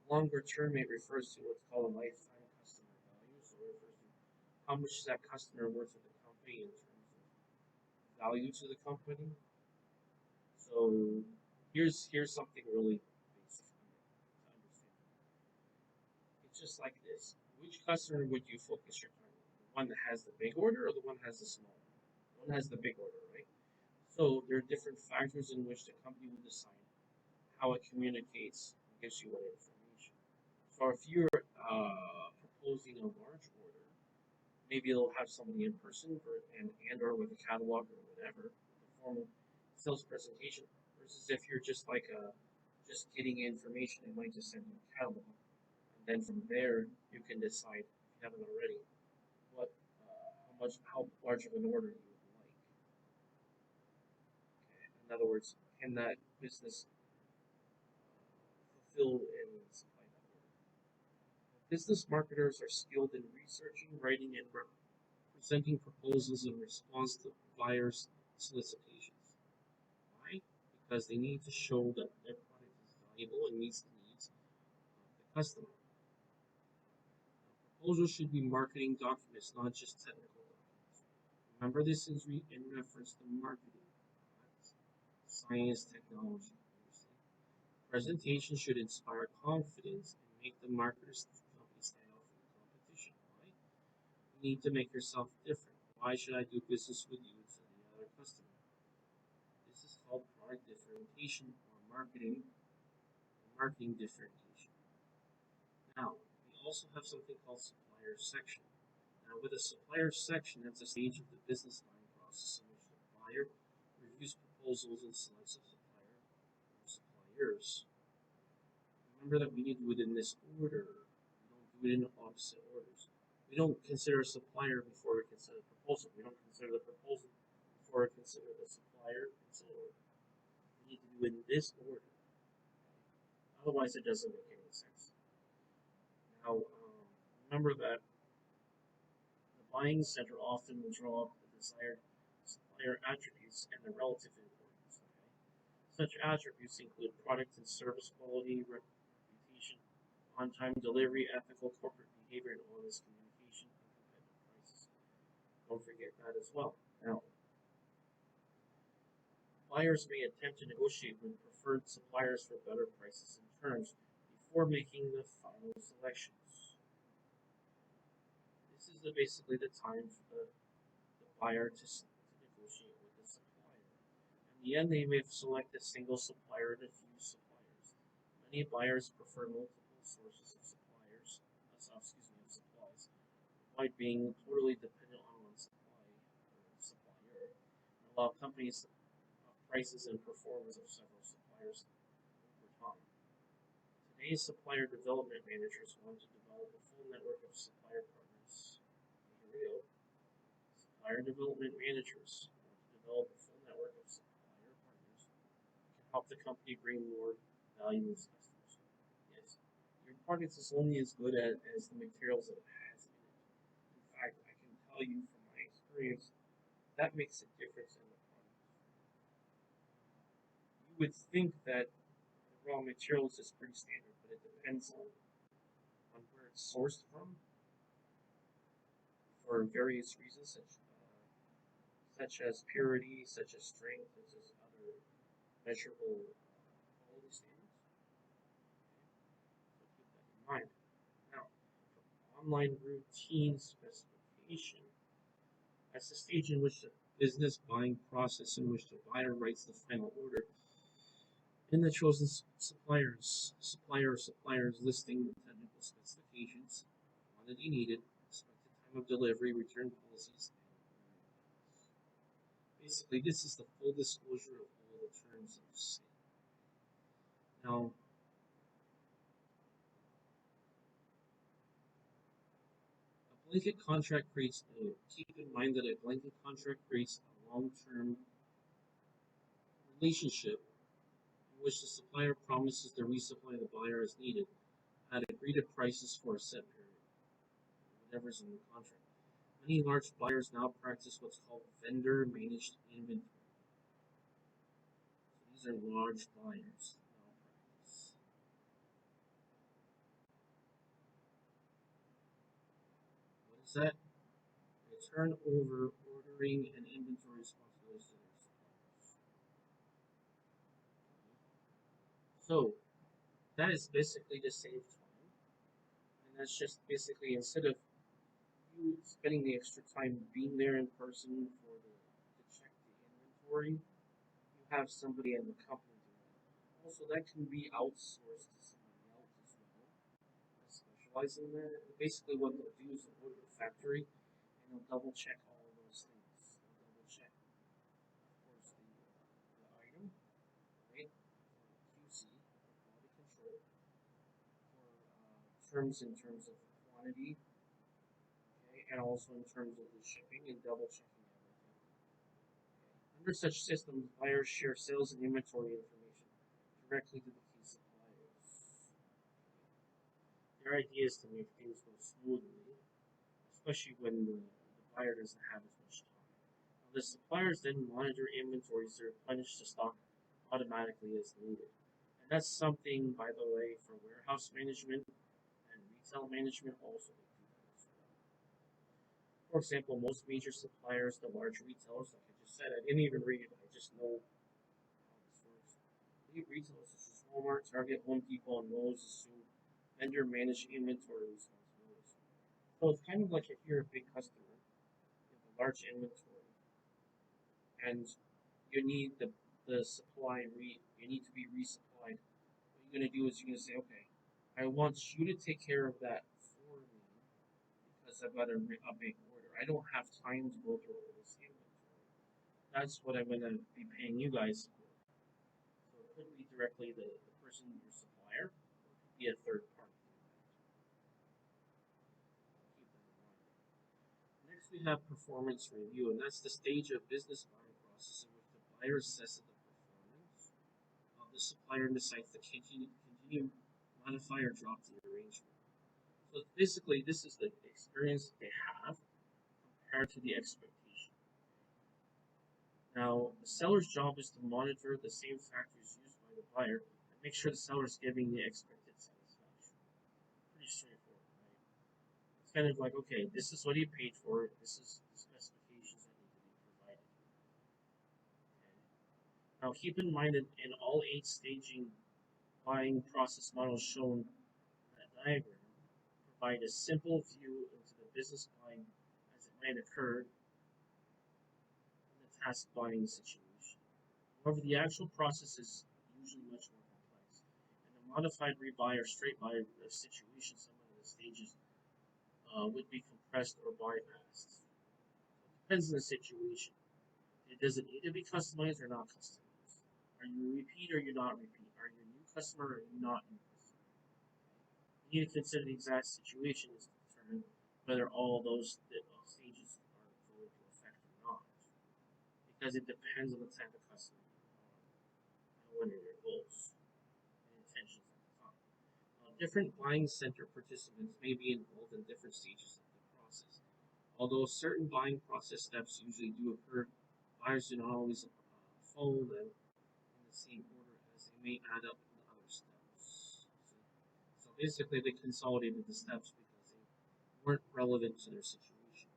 longer term it refers to what's called a lifetime customer value, so it refers to how much is that customer worth to the company in terms of value to the company. So here's something really basic to understand. It's just like this. Which customer would you focus your time on? The one that has the big order or the one that has the small one? The one that has the big order, right? So there are different factors in which the company will decide how it communicates and gives you what information. So if you're proposing a large order, maybe they'll have somebody in person and or with a catalog or whatever, the formal sales presentation. Versus if you're just like just getting information, they might just send you a catalog, and then from there you can decide if you haven't already what how large of an order you would like. Okay. In other words, can that business fulfill and supply that order? Business marketers are skilled in researching, writing, and presenting proposals in response to buyers' solicitations. Why? Because they need to show that their product is valuable and meets the needs of the customer. Proposals should be marketing documents, not just technical documents. Remember, this is in reference to marketing, not science, technology. Presentation should inspire confidence and make the marketer's company stand out from the competition. Why? You need to make yourself different. Why should I do business with you instead of the other customer? This is called product differentiation or marketing differentiation. Now, we also have something called supplier section. Now, with a supplier section, that's a stage of the business buying process in which the buyer reviews proposals and selects a supplier or suppliers. Remember that we need to do it in this order. We don't do it in opposite orders. We don't consider a supplier before we consider the proposal. We don't consider the proposal before we consider the supplier, and so on. We need to do it in this order. Otherwise, it doesn't make any sense. Now, remember that the buying center often will draw up the desired supplier attributes and their relative importance. Okay? Such attributes include product and service quality, reputation, on-time delivery, ethical corporate behavior, and honest communication, and competitive prices. Don't forget that as well. Now, buyers may attempt to negotiate with preferred suppliers for better prices and terms before making the final selections. This is basically the time for the buyer to negotiate with the supplier. In the end, they may select a single supplier to few suppliers. Many buyers prefer multiple sources of of supplies, avoid being totally dependent on one supplier, and allow companies prices and performance of several suppliers over time. Today's supplier development managers want to develop a full network of supplier partners. Here we go. Supplier development managers want to develop a full network of supplier partners who can help the company bring more value to its customers. Yes, your product is only as good as the materials that it has in it. In fact, I can tell you from my experience that makes a difference in the product. You would think that the raw materials is pretty standard, but it depends on where it's sourced from for various reasons, such as purity, such as strength, such as other measurable quality standards. So keep that in mind. Now, for online routine specification, that's the stage in which the business buying process in which the buyer writes the final order and the chosen suppliers listing the technical specifications, quantity needed, expected time of delivery, return policies, and basically this is the full disclosure of all the terms of sale. Now, a blanket contract creates keep in mind that a blanket contract creates a long-term relationship in which the supplier promises to resupply the buyer as needed at agreed prices for a set period, whatever's in the contract. Many large buyers now practice what's called vendor managed inventory. So these are large buyers now practice. What is that? They turn over ordering and inventory responsibilities to their suppliers. So that is basically to save time. And that's just basically instead of you spending the extra time being there in person for to check the inventory, you have somebody in the company doing it. Also, that can be outsourced to somebody else as well that specialize in that. Basically, what they'll do is they'll go to the factory and they'll double check all of those things. They'll double check, of course, the item, right? For QC, quality control, for terms of quantity, okay, and also in terms of the shipping and double checking everything. Okay. Under such systems, buyers share sales and inventory information directly to the key suppliers. Their idea is to make things go smoothly, especially when the buyer doesn't have as much time. Now, the suppliers then monitor inventories to replenish the stock automatically as needed. And that's something, by the way, for warehouse management and retail management also they do that as well. For example, most major suppliers, the large retailers, like I just said, I didn't even read it, I just know how this works. Big retailers such as Walmart, Target, Home Depot, and Lowe's assume vendor managed inventory responsibilities. So it's kind of like if you're a big customer, you have a large inventory, and you need the you need to be resupplied. What you're gonna do is you're gonna say, okay, I want you to take care of that for me because I've got a big order. I don't have time to go through all this inventory. That's what I'm gonna be paying you guys for. So it could be directly the person, your supplier, or it could be a third party. Keep that in mind. Next, we have performance review, and that's the stage of business buying process in which the buyer assesses the performance of the supplier and decides to continue, modify, or drop the arrangement. So basically, this is the experience they have compared to the expectation. Now, the seller's job is to monitor the same factors used by the buyer and make sure the seller is giving the expected satisfaction. Pretty straightforward, right? It's kind of like, okay, this is what he paid for, this is the specifications that need to be provided. Okay. Now, keep in mind that in all 8 staging buying process models shown in that diagram, provide a simple view into the business buying as it might occur in the task buying situation. However, the actual process is usually much more complex. In the modified rebuy or straight buy situation, some of the stages would be compressed or bypassed. So it depends on the situation. Does it need to be customized or not customized? Are you repeat or you're not repeat? Are you a new customer or are you not new customer? You need to consider the exact situation to determine whether all those stages are going to affect or not. Because it depends on the type of customer you are and what are your goals and intentions at the time. Different buying center participants may be involved in different stages of the process. Although certain buying process steps usually do occur, buyers do not always follow them in the same order as they may add up in other steps. So basically, they consolidated the steps because they weren't relevant to their situation.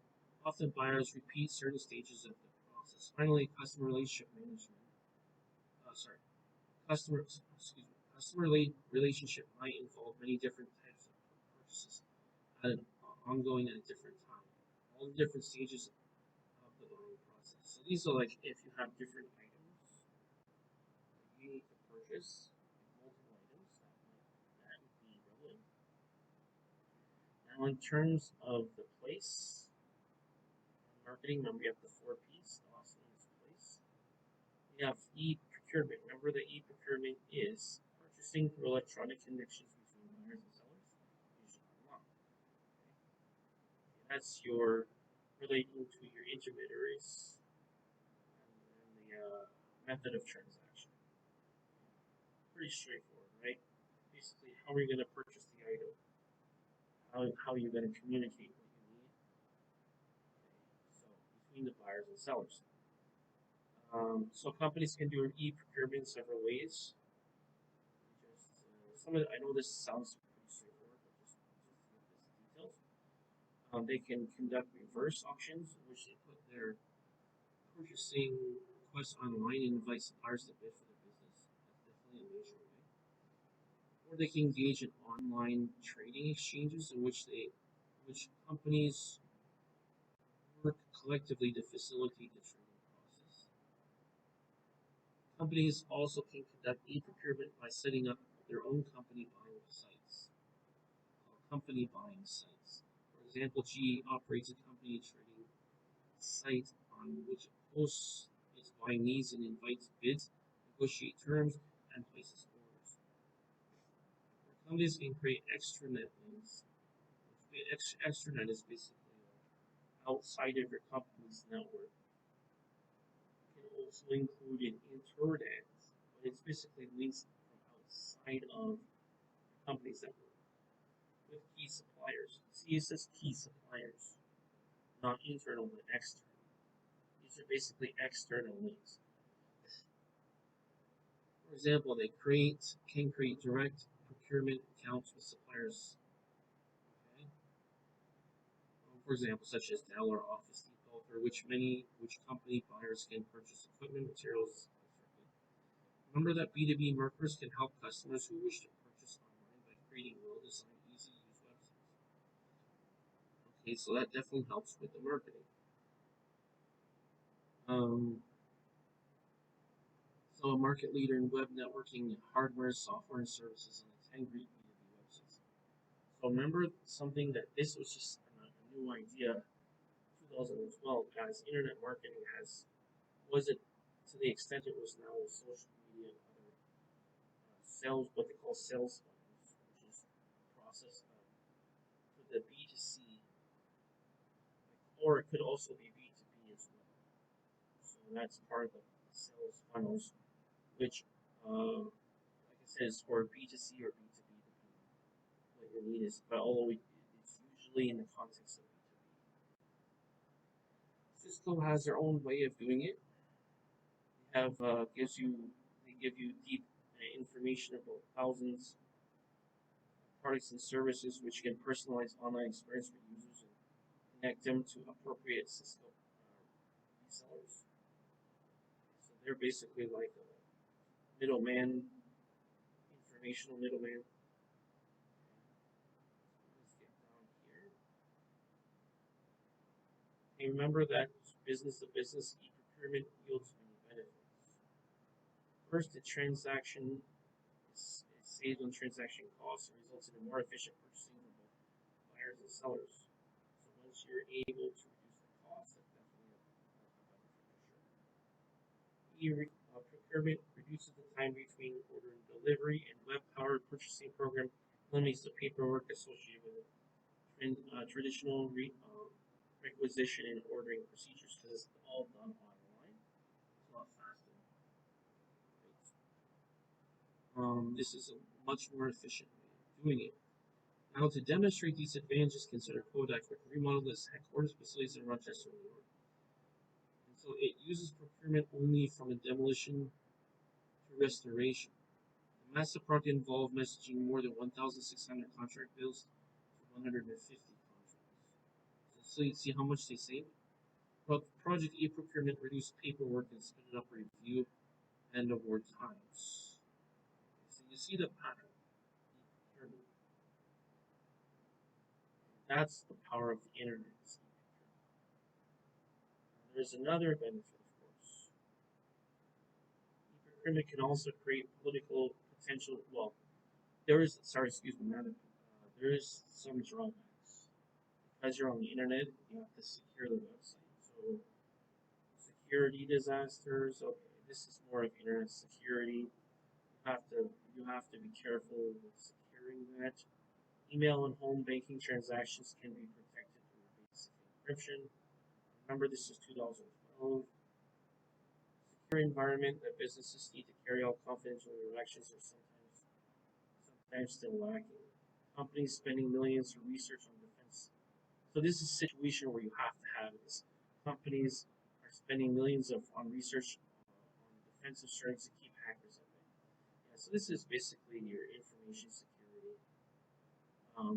Often, buyers repeat certain stages of the process. Finally, customer relationship management. Sorry. Relationship might involve many different types of purchases at an ongoing at a different time, all the different stages of the buying process. So these are like if you have different items that you need to purchase, multiple items, that would be relevant. Now, in terms of the place, marketing, remember we have the four P's, the last one is place. We have e-procurement. Remember that e-procurement is purchasing through electronic connections between buyers and sellers, usually online. Okay? That's your relating to your intermediaries and the method of transaction. Pretty straightforward, right? Basically, how are you going to purchase the item? How are you going to communicate what you need? Okay? So between the buyers and sellers. So companies can do e-procurement in several ways. I know this sounds pretty straightforward, but just details. They can conduct reverse auctions, in which they put their purchasing requests online and invite suppliers to bid for their business. That's definitely a major way. Or they can engage in online trading exchanges, in which companies work collectively to facilitate the trading process. Companies also can conduct e-procurement by setting up their own company buying sites, called company buying sites. For example, GE operates a company trading site on which it posts its buying needs and invites bids, negotiate terms, and places orders. Companies can create extranet links. Extranet is basically outside of your company's network. It can also include an intranet, but it's basically links from outside of your company's network with key suppliers. See, it says key suppliers, not internal but external. These are basically external links. For example, can create direct procurement accounts with suppliers. Okay? For example, such as Dell or Office Depot, for which company buyers can purchase equipment materials. Remember that B2B marketers can help customers who wish to purchase online by creating well-designed, easy-to-use websites. Okay, so that definitely helps with the marketing. So a market leader in web networking, hardware, software, and services, and 10 great B2B websites. So remember something that this was just a new idea, 2012, guys. Internet marketing wasn't to the extent it was now with social media and other sales, what they call sales funnels, which is a process for the B2C, or it could also be B2B as well. So that's part of the sales funnels, which, like I said, is for B2C or B2B, depending on what your need is. But although it's usually in the context of B2B. Cisco has their own way of doing it. They give you deep information about thousands of products and services, which can personalize online experience for users and connect them to appropriate Cisco resellers. So they're basically like a middleman, informational middleman. Let's get down here. And remember that business to business e-procurement yields many benefits. First, the transaction is saved on transaction costs and results in a more efficient purchasing for both buyers and sellers. So once you're able to reduce the cost, that's definitely a benefit for sure. Procurement reduces the time between order and delivery, and web-powered purchasing program eliminates the paperwork associated with traditional requisition and ordering procedures because it's all done online. It's a lot faster. This is a much more efficient way of doing it. Now, to demonstrate these advantages, consider Kodak, which remodeled its headquarters facilities in Rochester, New York. And so it uses procurement only from a demolition to restoration. The massive project involved messaging more than 1,600 contract bills to 150 contracts. So you see how much they save? But Project e-procurement reduced paperwork and sped up review and award times. see the pattern. Procurement. That's the power of the internet. There's another benefit, of course. E-procurement can also create political potential. Well, there is, sorry, excuse me, there is some drawbacks. As you're on the internet, you have to secure the website. So security disasters. Okay, this is more of internet security. You have to be careful with securing that. Email and home banking transactions can be protected through basic encryption. Remember, this is 2012. Secure environment that businesses need to carry out confidential interactions are sometimes still lacking. Companies spending millions for research on defense. So this is a situation where you have to have this. Companies are spending millions on research on defensive strengths to keep hackers at bay. Yeah, so this is basically your information security.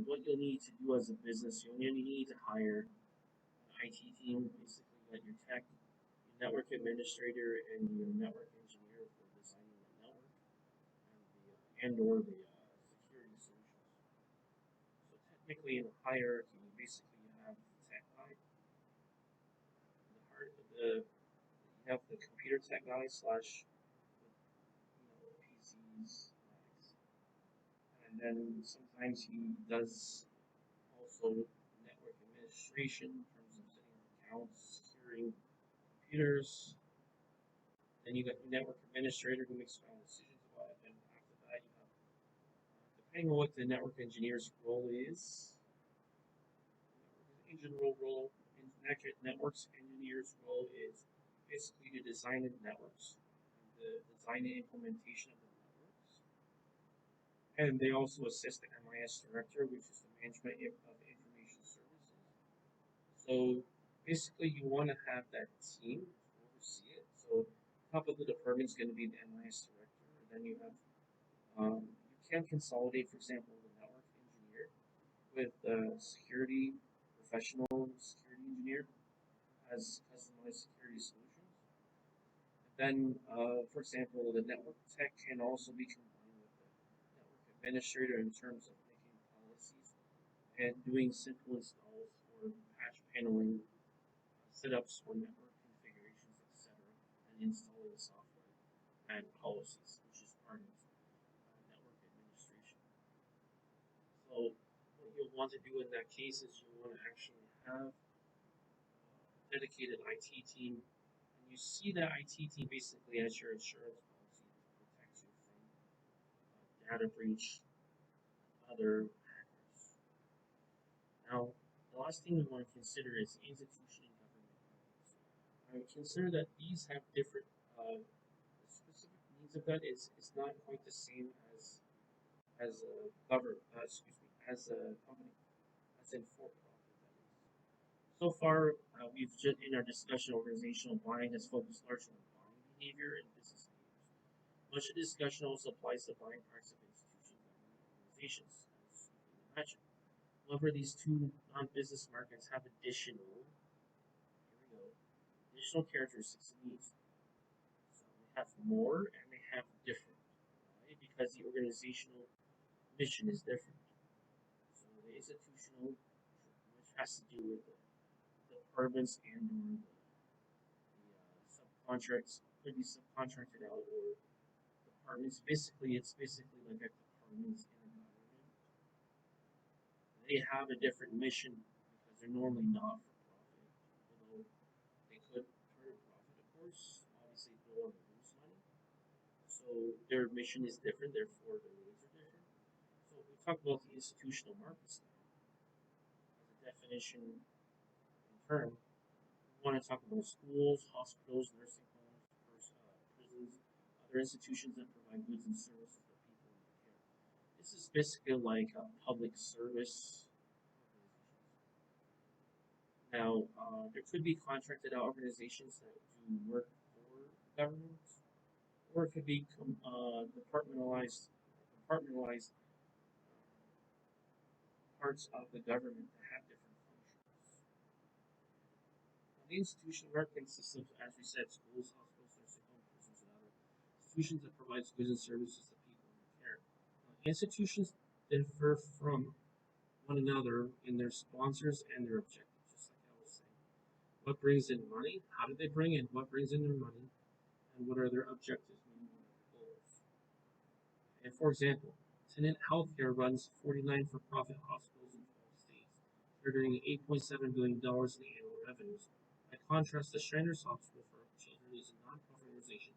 What you'll need to do as a business, you'll need to hire an IT team, basically you got your tech, your network administrator, and your network engineer for designing the network and or the security solutions. So technically in a hierarchy, basically you have the tech guy, you have the computer tech guy slash PCs, and then sometimes he does also network administration in terms of setting up accounts, securing computers. Then you got the network administrator who makes final decisions about it. And after that, you have, depending on what the network engineer's role is, networks engineer's role is basically to design the networks, the design and implementation of the networks. And they also assist the MIS director, which is the management of information services. So basically, you want to have that team oversee it. So top of the department is going to be the MIS director, and then you have you can consolidate, for example, the network engineer with the security professional security engineer as customized security solutions. Then, for example, the network tech can also be combined with the network administrator in terms of making policies and doing simple installs for patch paneling, setups for network configurations, etc., and installing software and policies, which is part of network administration. So, what you'll want to do in that case is you want to actually have a dedicated IT team, and you see that IT team basically as your insurance policy to protect you from data breach and other hackers. Now, the last thing we want to consider is institution and government governance. I would consider that these have different specific needs of that is not quite the same as a as a company, as in for profit. That is. So far, we've just in our discussion, organizational buying has focused largely on buying behavior and business behaviors. Much of the discussion also applies to buying practices of institutions and organizations, as you can imagine. However, these two non-business markets have additional characteristics and needs. So they have more and they have different, right? Because the organizational mission is different. So the institutional, which has to do with the departments and or the subcontracts, could be subcontracted out or departments. Basically, it's basically like a departments in a government. They have a different mission because they're normally not for profit, although they could turn a profit, of course. Obviously, they don't want to lose money. So their mission is different, therefore their needs are different. So we talk about the institutional markets now as a definition in term. We want to talk about schools, hospitals, nursing homes, prisons, other institutions that provide goods and services to people in care. This is basically like a public service organizations. Now, there could be contracted out organizations that do work for governments, or it could be compartmentalized parts of the government that have different functions. Now, the institutional work consists of, as we said, schools, hospitals, nursing homes, prisons, and other institutions that provide goods and services to people in care. Institutions differ from one another in their sponsors and their objectives, just like I was saying. What brings in money? How do they bring in? What brings in their money? And what are their objectives and goals? And for example, Tenet Healthcare runs 49 for-profit hospitals in 12 states, generating $8.7 billion in annual revenues. By contrast, the Shriners Hospital for Children is a nonprofit organization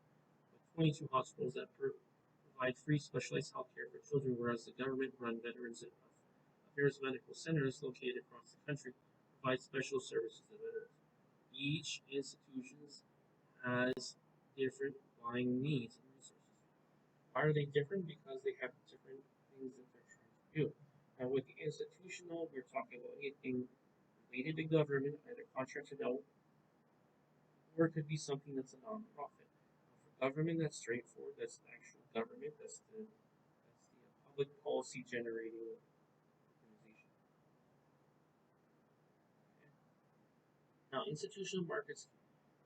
with 22 hospitals that provide free specialized healthcare for children, whereas the government-run Veterans Affairs Medical Centers located across the country provide special services to veterans. Each institution has different buying needs and resources. Why are they different? Because they have different things that they're trying to do. Now, with the institutional, we're talking about anything related to government, either contracted out, or it could be something that's a nonprofit. For government, that's straightforward. That's the actual government. That's the public policy generating organization. Okay. Now, institutional markets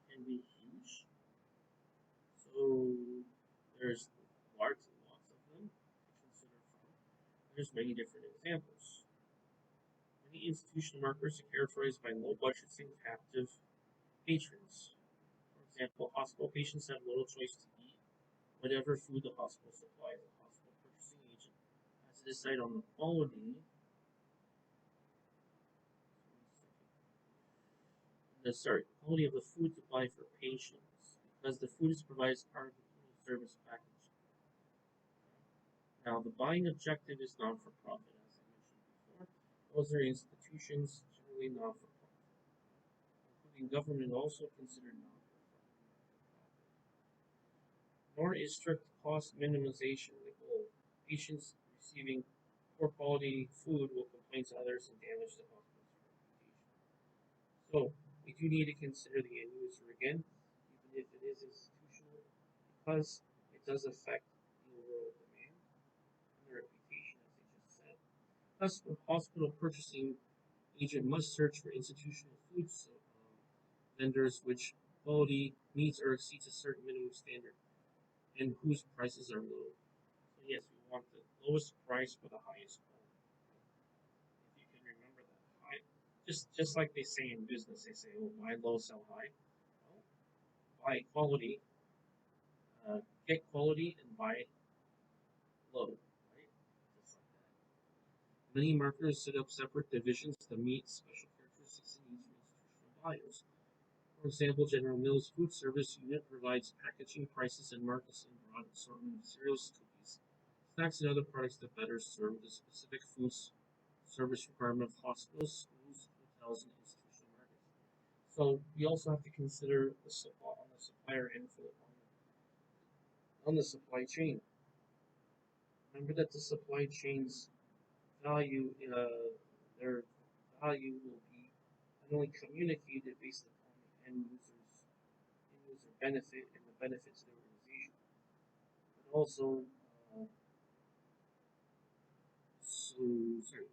can be huge. So there's lots of them to consider from. There's many different examples. Many institutional markets are characterized by low budgets and captive patrons. For example, hospital patients have little choice to eat whatever food the hospital supplies. The hospital purchasing agent has to decide on the quality. Quality of the food supplied for patients, because the food is provided as part of the total service package. Now, the buying objective is not for profit, as I mentioned before. Those are institutions generally not for profit, including government also considered not for profit. Nor is strict cost minimization the goal. Patients receiving poor quality food will complain to others and damage the hospital's reputation. So, we do need to consider the end user again, even if it is institutional, because it does affect the overall demand and the reputation, as I just said. Thus, the hospital purchasing agent must search for institutional food vendors which quality meets or exceeds a certain minimum standard and whose prices are low. So yes, we want the lowest price for the highest quality. If you can remember that, high, just like they say in business, they say, "Oh, buy low, sell high." Well, buy quality, get quality, and buy low, right? Just like that. Many marketers set up separate divisions to meet special characteristics and needs of institutional buyers. For example, General Mills Food Service Unit provides packaging, prices, and markets in broad assortment of cereals, cookies, snacks, and other products that better serve the specific food service requirement of hospitals, schools, hotels, and institutional markets. So we also have to consider the supply on the supplier end for on the supply chain. Remember that the supply chain's value, their value will be not only communicated based upon the end user benefit and the benefit to the organization, but also so sorry.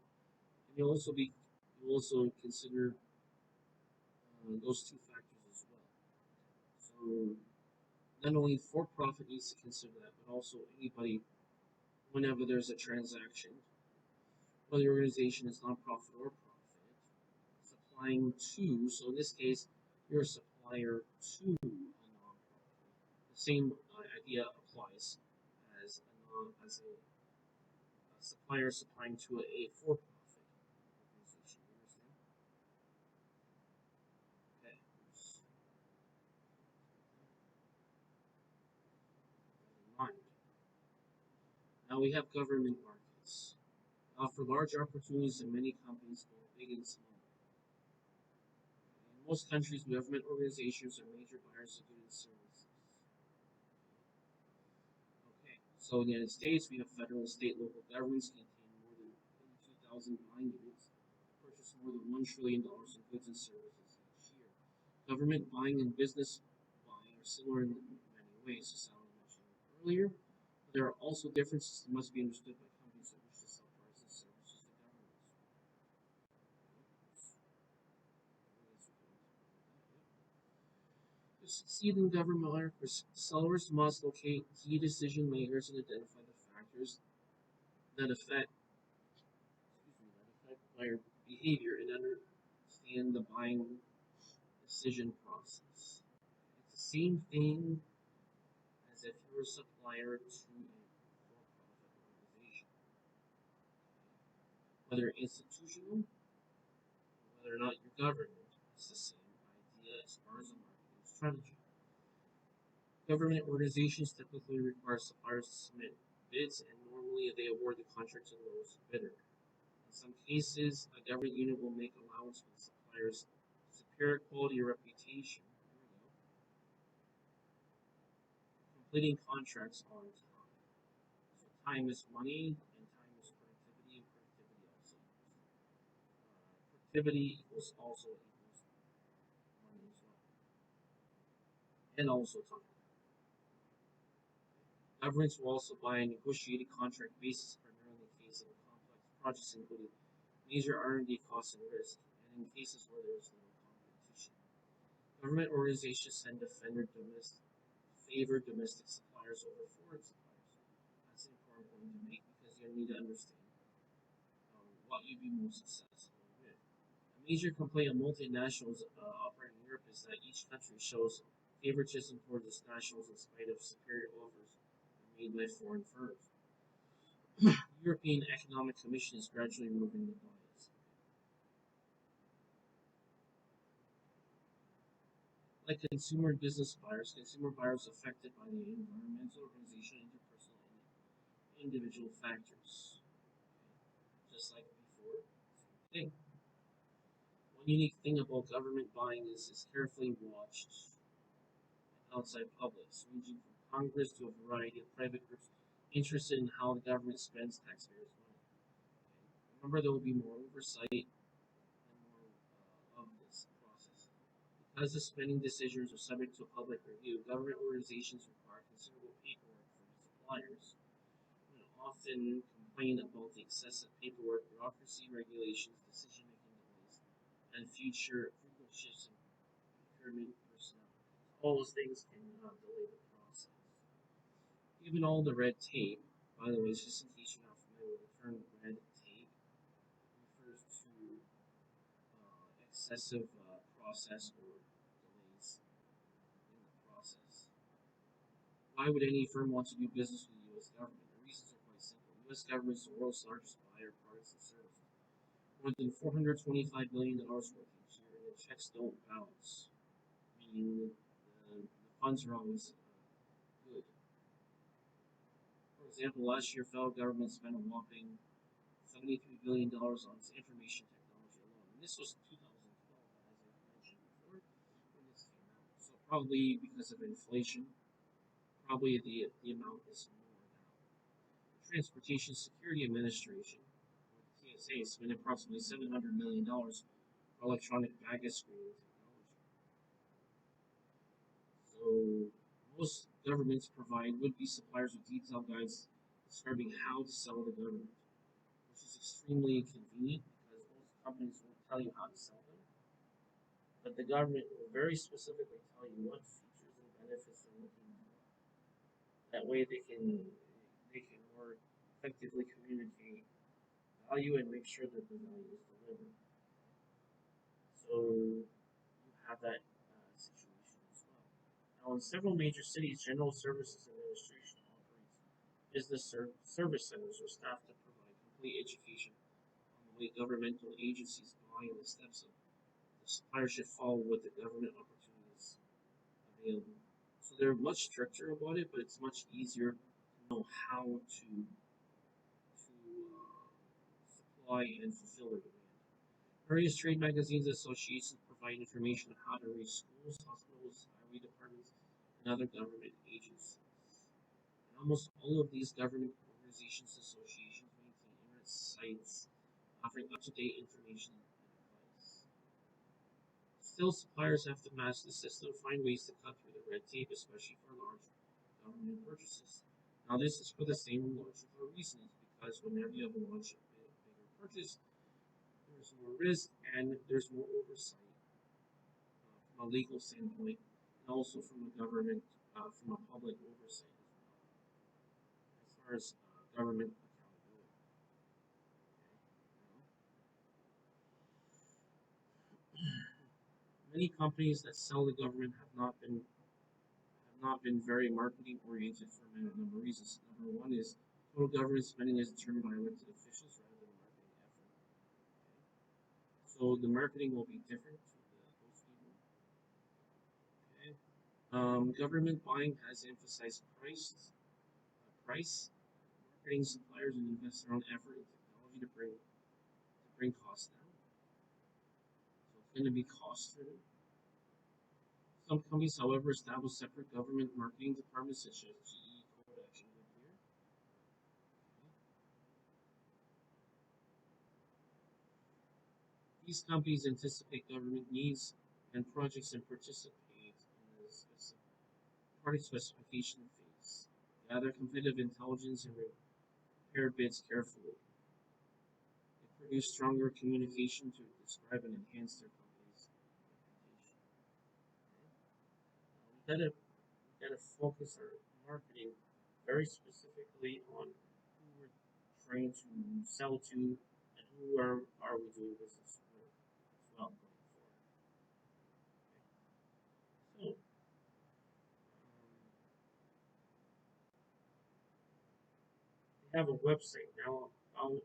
And you'll also consider those two factors as well. So not only for profit needs to consider that, but also anybody whenever there's a transaction, whether the organization is nonprofit or profit, supplying to. So in this case, you're a supplier to a nonprofit. The same idea applies as a supplier supplying to a for-profit organization. You understand? Okay. Mind. Now we have government markets. Offer large opportunities in many companies, both big and small. In most countries, government organizations are major buyers of goods and services. Okay, so in the United States, we have federal, state, local governments contain more than 32,000 buying units that purchase more than $1 trillion in goods and services each year. Government buying and business buying are similar in many ways, as Sally mentioned earlier. But there are also differences that must be understood by companies that wish to sell products and services to governments. To succeed in government markets, sellers must locate key decision makers and identify the factors that affect buyer behavior and understand the buying decision process. It's the same thing as if you're a supplier to a for-profit organization, whether institutional, whether or not you're government. It's the same idea as far as a marketing strategy. Government organizations typically require suppliers to submit bids, and normally they award the contract to the lowest bidder. In some cases, a government unit will make allowance for the supplier's superior quality or reputation. Completing contracts on time. So time is money, and time is productivity, and productivity also equals money as well, and also time. Governments will also buy a negotiated contract basis, primarily in the case of complex projects including major R&D costs and risk, and in cases where there is little competition. Government organizations tend to favor domestic suppliers over foreign suppliers. That's an important point to make because you need to understand what you'd be most successful with. A major complaint of multinationals operating in Europe is that each country shows favoritism towards its nationals in spite of superior offers made by foreign firms. The European Economic Commission is gradually removing the bias. Like consumer and business buyers, consumer buyers affected by the environmental, organizational, interpersonal, and individual factors. Just like before, same thing. One unique thing about government buying is it's carefully watched by outside publics, ranging from Congress to a variety of private groups interested in how the government spends taxpayers' money. Remember, there will be more oversight and more of this process. Because the spending decisions are subject to a public review, government organizations require considerable paperwork from suppliers and often complain about the excessive paperwork, bureaucracy, regulations, decision-making delays, and future frequent shifts in procurement personnel. All those things can delay the process. Given all the red tape, by the way, just in case you're not familiar with the term red tape, refers to excessive process or delays in the process. Why would any firm want to do business with the U.S. government? The reasons are quite simple. The U.S. government is the world's largest buyer of products and services. More than $425 billion worth each year, and the checks don't bounce, meaning the funds are always good. For example, last year, federal government spent a whopping $73 billion on its information technology alone. And this was 2012, as I mentioned before, when this came out. So probably because of inflation, probably the amount is more now. The Transportation Security Administration, or the TSA, spent approximately $700 million for electronic baggage screening technology. So most governments provide would-be suppliers with detailed guides describing how to sell the government, which is extremely inconvenient because most companies won't tell you how to sell them, but the government will very specifically tell you what features and benefits they're looking for. That way they can more effectively communicate value and make sure that the value is delivered. So you have that situation as well. Now, in several major cities, General Services Administration operates business service centers or staff to provide complete education on the way governmental agencies buy and the steps of the supplier should follow with the government opportunities available. So they're much stricter about it, but it's much easier to know how to supply and fulfill the demand. Various trade magazines and associations provide information on how to reach schools, hospitals, highway departments, and other government agencies. And almost all of these government organizations and associations maintain internet sites offering up-to-date information and advice. Still, suppliers have to match the system, find ways to cut through the red tape, especially for large government purchases. Now, this is for the same logical reasons, because whenever you have a bigger purchase, there's more risk and there's more oversight from a legal standpoint, and also from a government, from a public oversight as well, as far as government accountability. Many companies that sell the government have not been very marketing oriented for a number of reasons. Number one is total government spending is determined by elected officials rather than a marketing effort. So the marketing will be different to those people. Okay. Government buying has emphasized price. Marketing suppliers and invest their own effort in technology to bring costs down. So it's going to be cost driven. Some companies, however, establish separate government marketing departments such as GE, Kodak, and Goodyear. These companies anticipate government needs and projects and participate in the product specification phase. Gather competitive intelligence and prepare bids carefully. They produce stronger communication to describe and enhance their company's reputation. We gotta focus our marketing very specifically on who we're trying to sell to and who are we doing business with as well going forward. So they have a website now about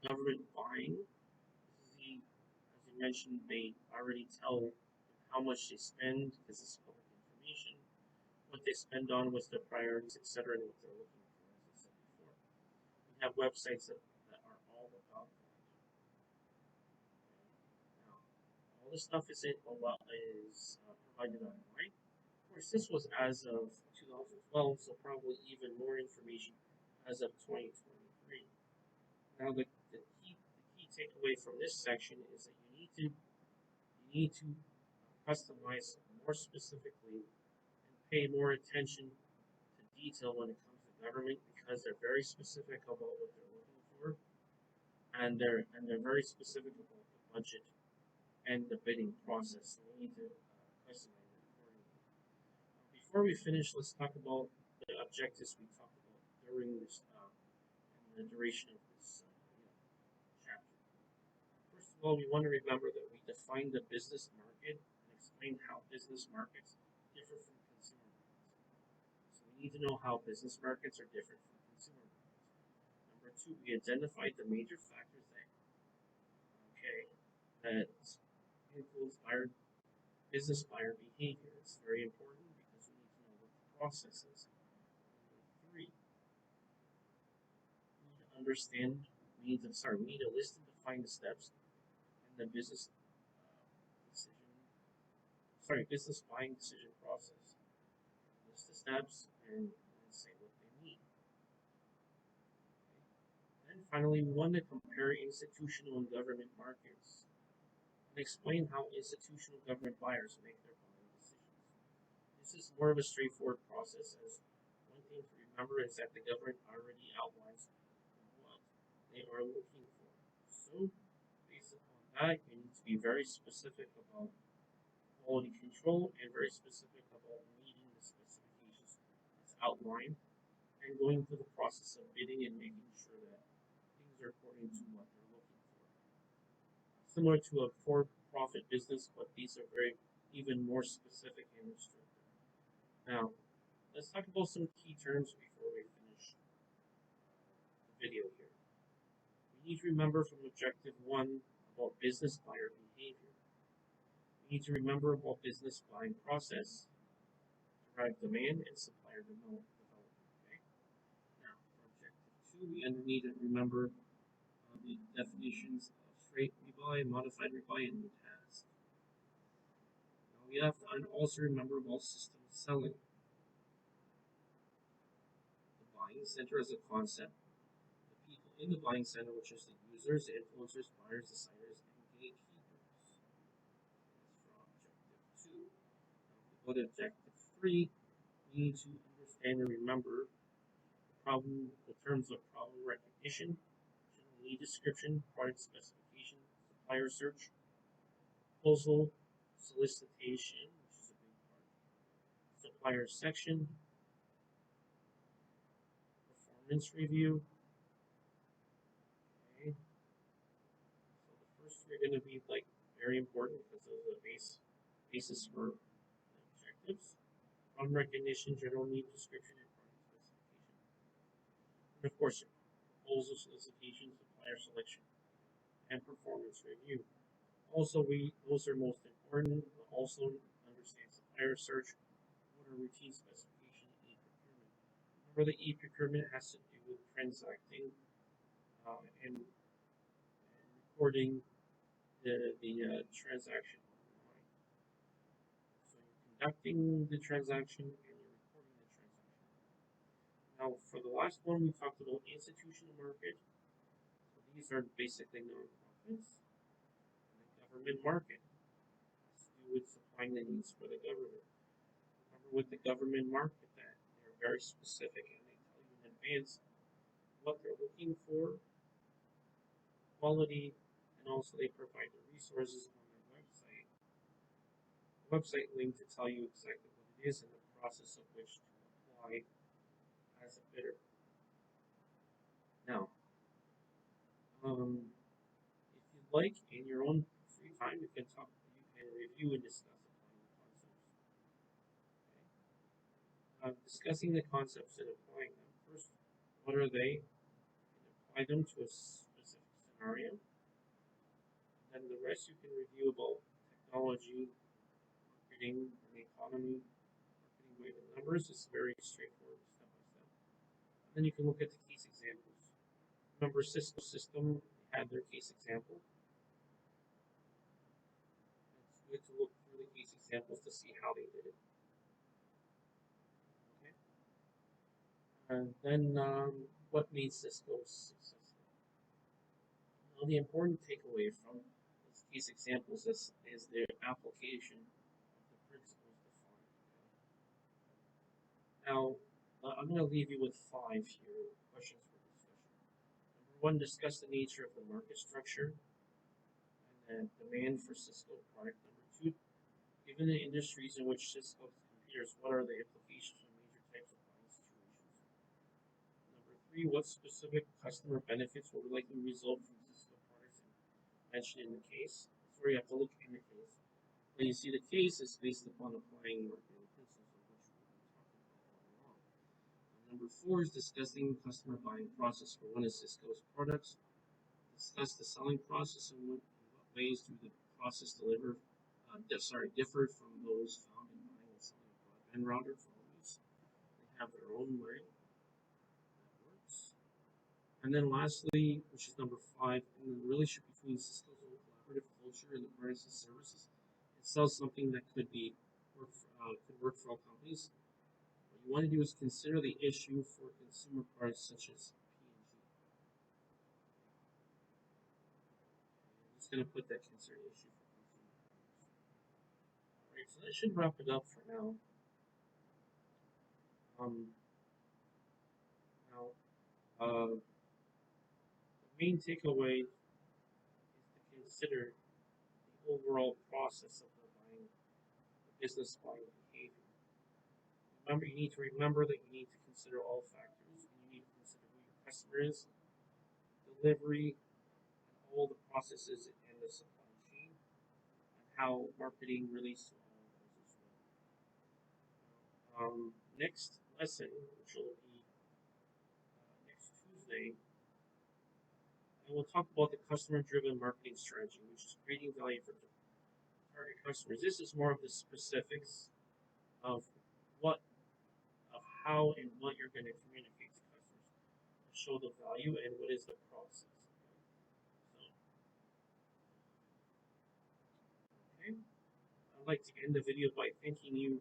government buying. As you mentioned, they already tell how much they spend because it's public information, what they spend on, what's their priorities, etc., and what they're looking for, as I said before. We have websites that are all about that. Now, all this stuff isn't a lot is provided online. Of course, this was as of 2012, so probably even more information as of 2023. Now, the key takeaway from this section is that you need to customize more specifically and pay more attention to detail when it comes to government because they're very specific about what they're looking for, and they're very specific about the budget and the bidding process. So we need to customize it accordingly. Before we finish, let's talk about the objectives we talked about during this and the duration of this chapter. First of all, we want to remember that we define the business market and explain how business markets differ from consumer markets. So we need to know how business markets are different from consumer markets. Number two, we identified the major factors that influence business buyer behavior. It's very important because we need to know what the process is. Number three, we need to understand. We need to list and define the steps in the business buying decision process. List the steps and say what they mean. Okay. And finally, we want to compare institutional and government markets and explain how institutional government buyers make their buying decisions. This is more of a straightforward process, as one thing to remember is that the government already outlines what they are looking for. So, based upon that, you need to be very specific about quality control and very specific about meeting the specifications as outlined and going through the process of bidding and making sure that things are according to what they're looking for. Similar to a for-profit business, but these are even more specific and restricted. Now, let's talk about some key terms before we finish the video here. We need to remember from objective 1 about business buyer behavior. We need to remember about business buying process, drive demand, and supplier development. Okay? Now, for objective 2, we need to remember the definitions of straight rebuy, modified rebuy, and task. Now, we have to also remember about system selling. The buying center as a concept, the people in the buying center, which is the users, influencers, buyers, deciders, and gatekeepers. That's for objective 2. Now, if we go to objective 3, we need to understand and remember the terms of problem recognition, general need description, product specification, supplier search, proposal, solicitation, which is a big part, supplier section, performance review. Okay. So the first three are going to be like Very important because those are the basis for objectives. Problem recognition, general need description, and product specification. And of course, proposal solicitation, supplier selection, and performance review. Also, those are most important. But also understand supplier search, what are routine specification, and e-procurement. Remember, the e-procurement has to do with transacting and recording the transaction online. So you're conducting the transaction and you're recording the transaction. Now, for the last one, we talked about institutional market. So these are basically nonprofits. And the government market has to do with supplying the needs for the government. Remember, with the government market, that they're very specific and they tell you in advance what they're looking for, quality, and also they provide the resources on their website. The website link to tell you exactly what it is and the process of which to apply as a bidder. Now, if you'd like, in your own free time, you can review and discuss applying the concepts. Okay? Discussing the concepts and applying them. First, what are they? And apply them to a specific scenario. Then the rest you can review about technology, marketing, and the economy. Marketing by the numbers is very straightforward, step by step. And then you can look at the case examples. Remember, Cisco system had their case example. It's good to look through the case examples to see how they did it. Okay. And then what made Cisco successful? Now, the important takeaway from these case examples is their application of the principles defined. Now, I'm going to leave you with 5 here questions for discussion. Number 1, discuss the nature of the market structure and the demand for Cisco product. Number 2, given the industries in which Cisco competes, what are the implications of major types of buying situations? Number 3, what specific customer benefits will likely result from Cisco products mentioned in the case? That's where you have to look in the case. When you see the case, it's based upon applying marketing principles, of which we've been talking about all along. Number 4 is discussing customer buying process for one of Cisco's products. Discuss the selling process and what ways do the process differ from those found in buying and selling a broadband router for home use. They have their own way that works. And then lastly, which is number 5, in the relationship between Cisco's own collaborative culture and the products and services, it sells something that could work for all companies. What you want to do is consider the issue for consumer products such as P&G. I'm just going to put that consider issue for consumer products. Alright, so that should wrap it up for now. The main takeaway is to consider the overall process of the business buying behavior. You need to remember that you need to consider all factors. You need to consider who your customer is, delivery, and all the processes in the supply chain, and how marketing relates to all of those as well. Next lesson, which will be next Tuesday, I will talk about the customer-driven marketing strategy, which is creating value for target customers. This is more of the specifics of how and what you're going to communicate to customers to show the value and what is the process. Okay. I'd like to end the video by thanking you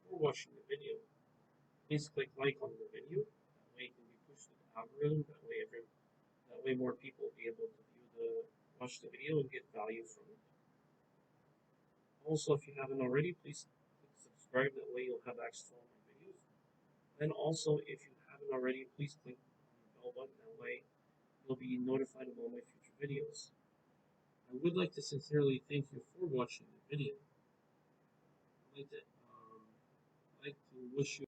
for watching the video. Please click like on the video. That way it can be pushed to the algorithm. That way more people will be able to watch the video and get value from it. Also, if you haven't already, please click subscribe. That way you'll have access to all my videos. And also, if you haven't already, please click on the bell button. That way you'll be notified of all my future videos. I would like to sincerely thank you for watching the video. I'd like to wish you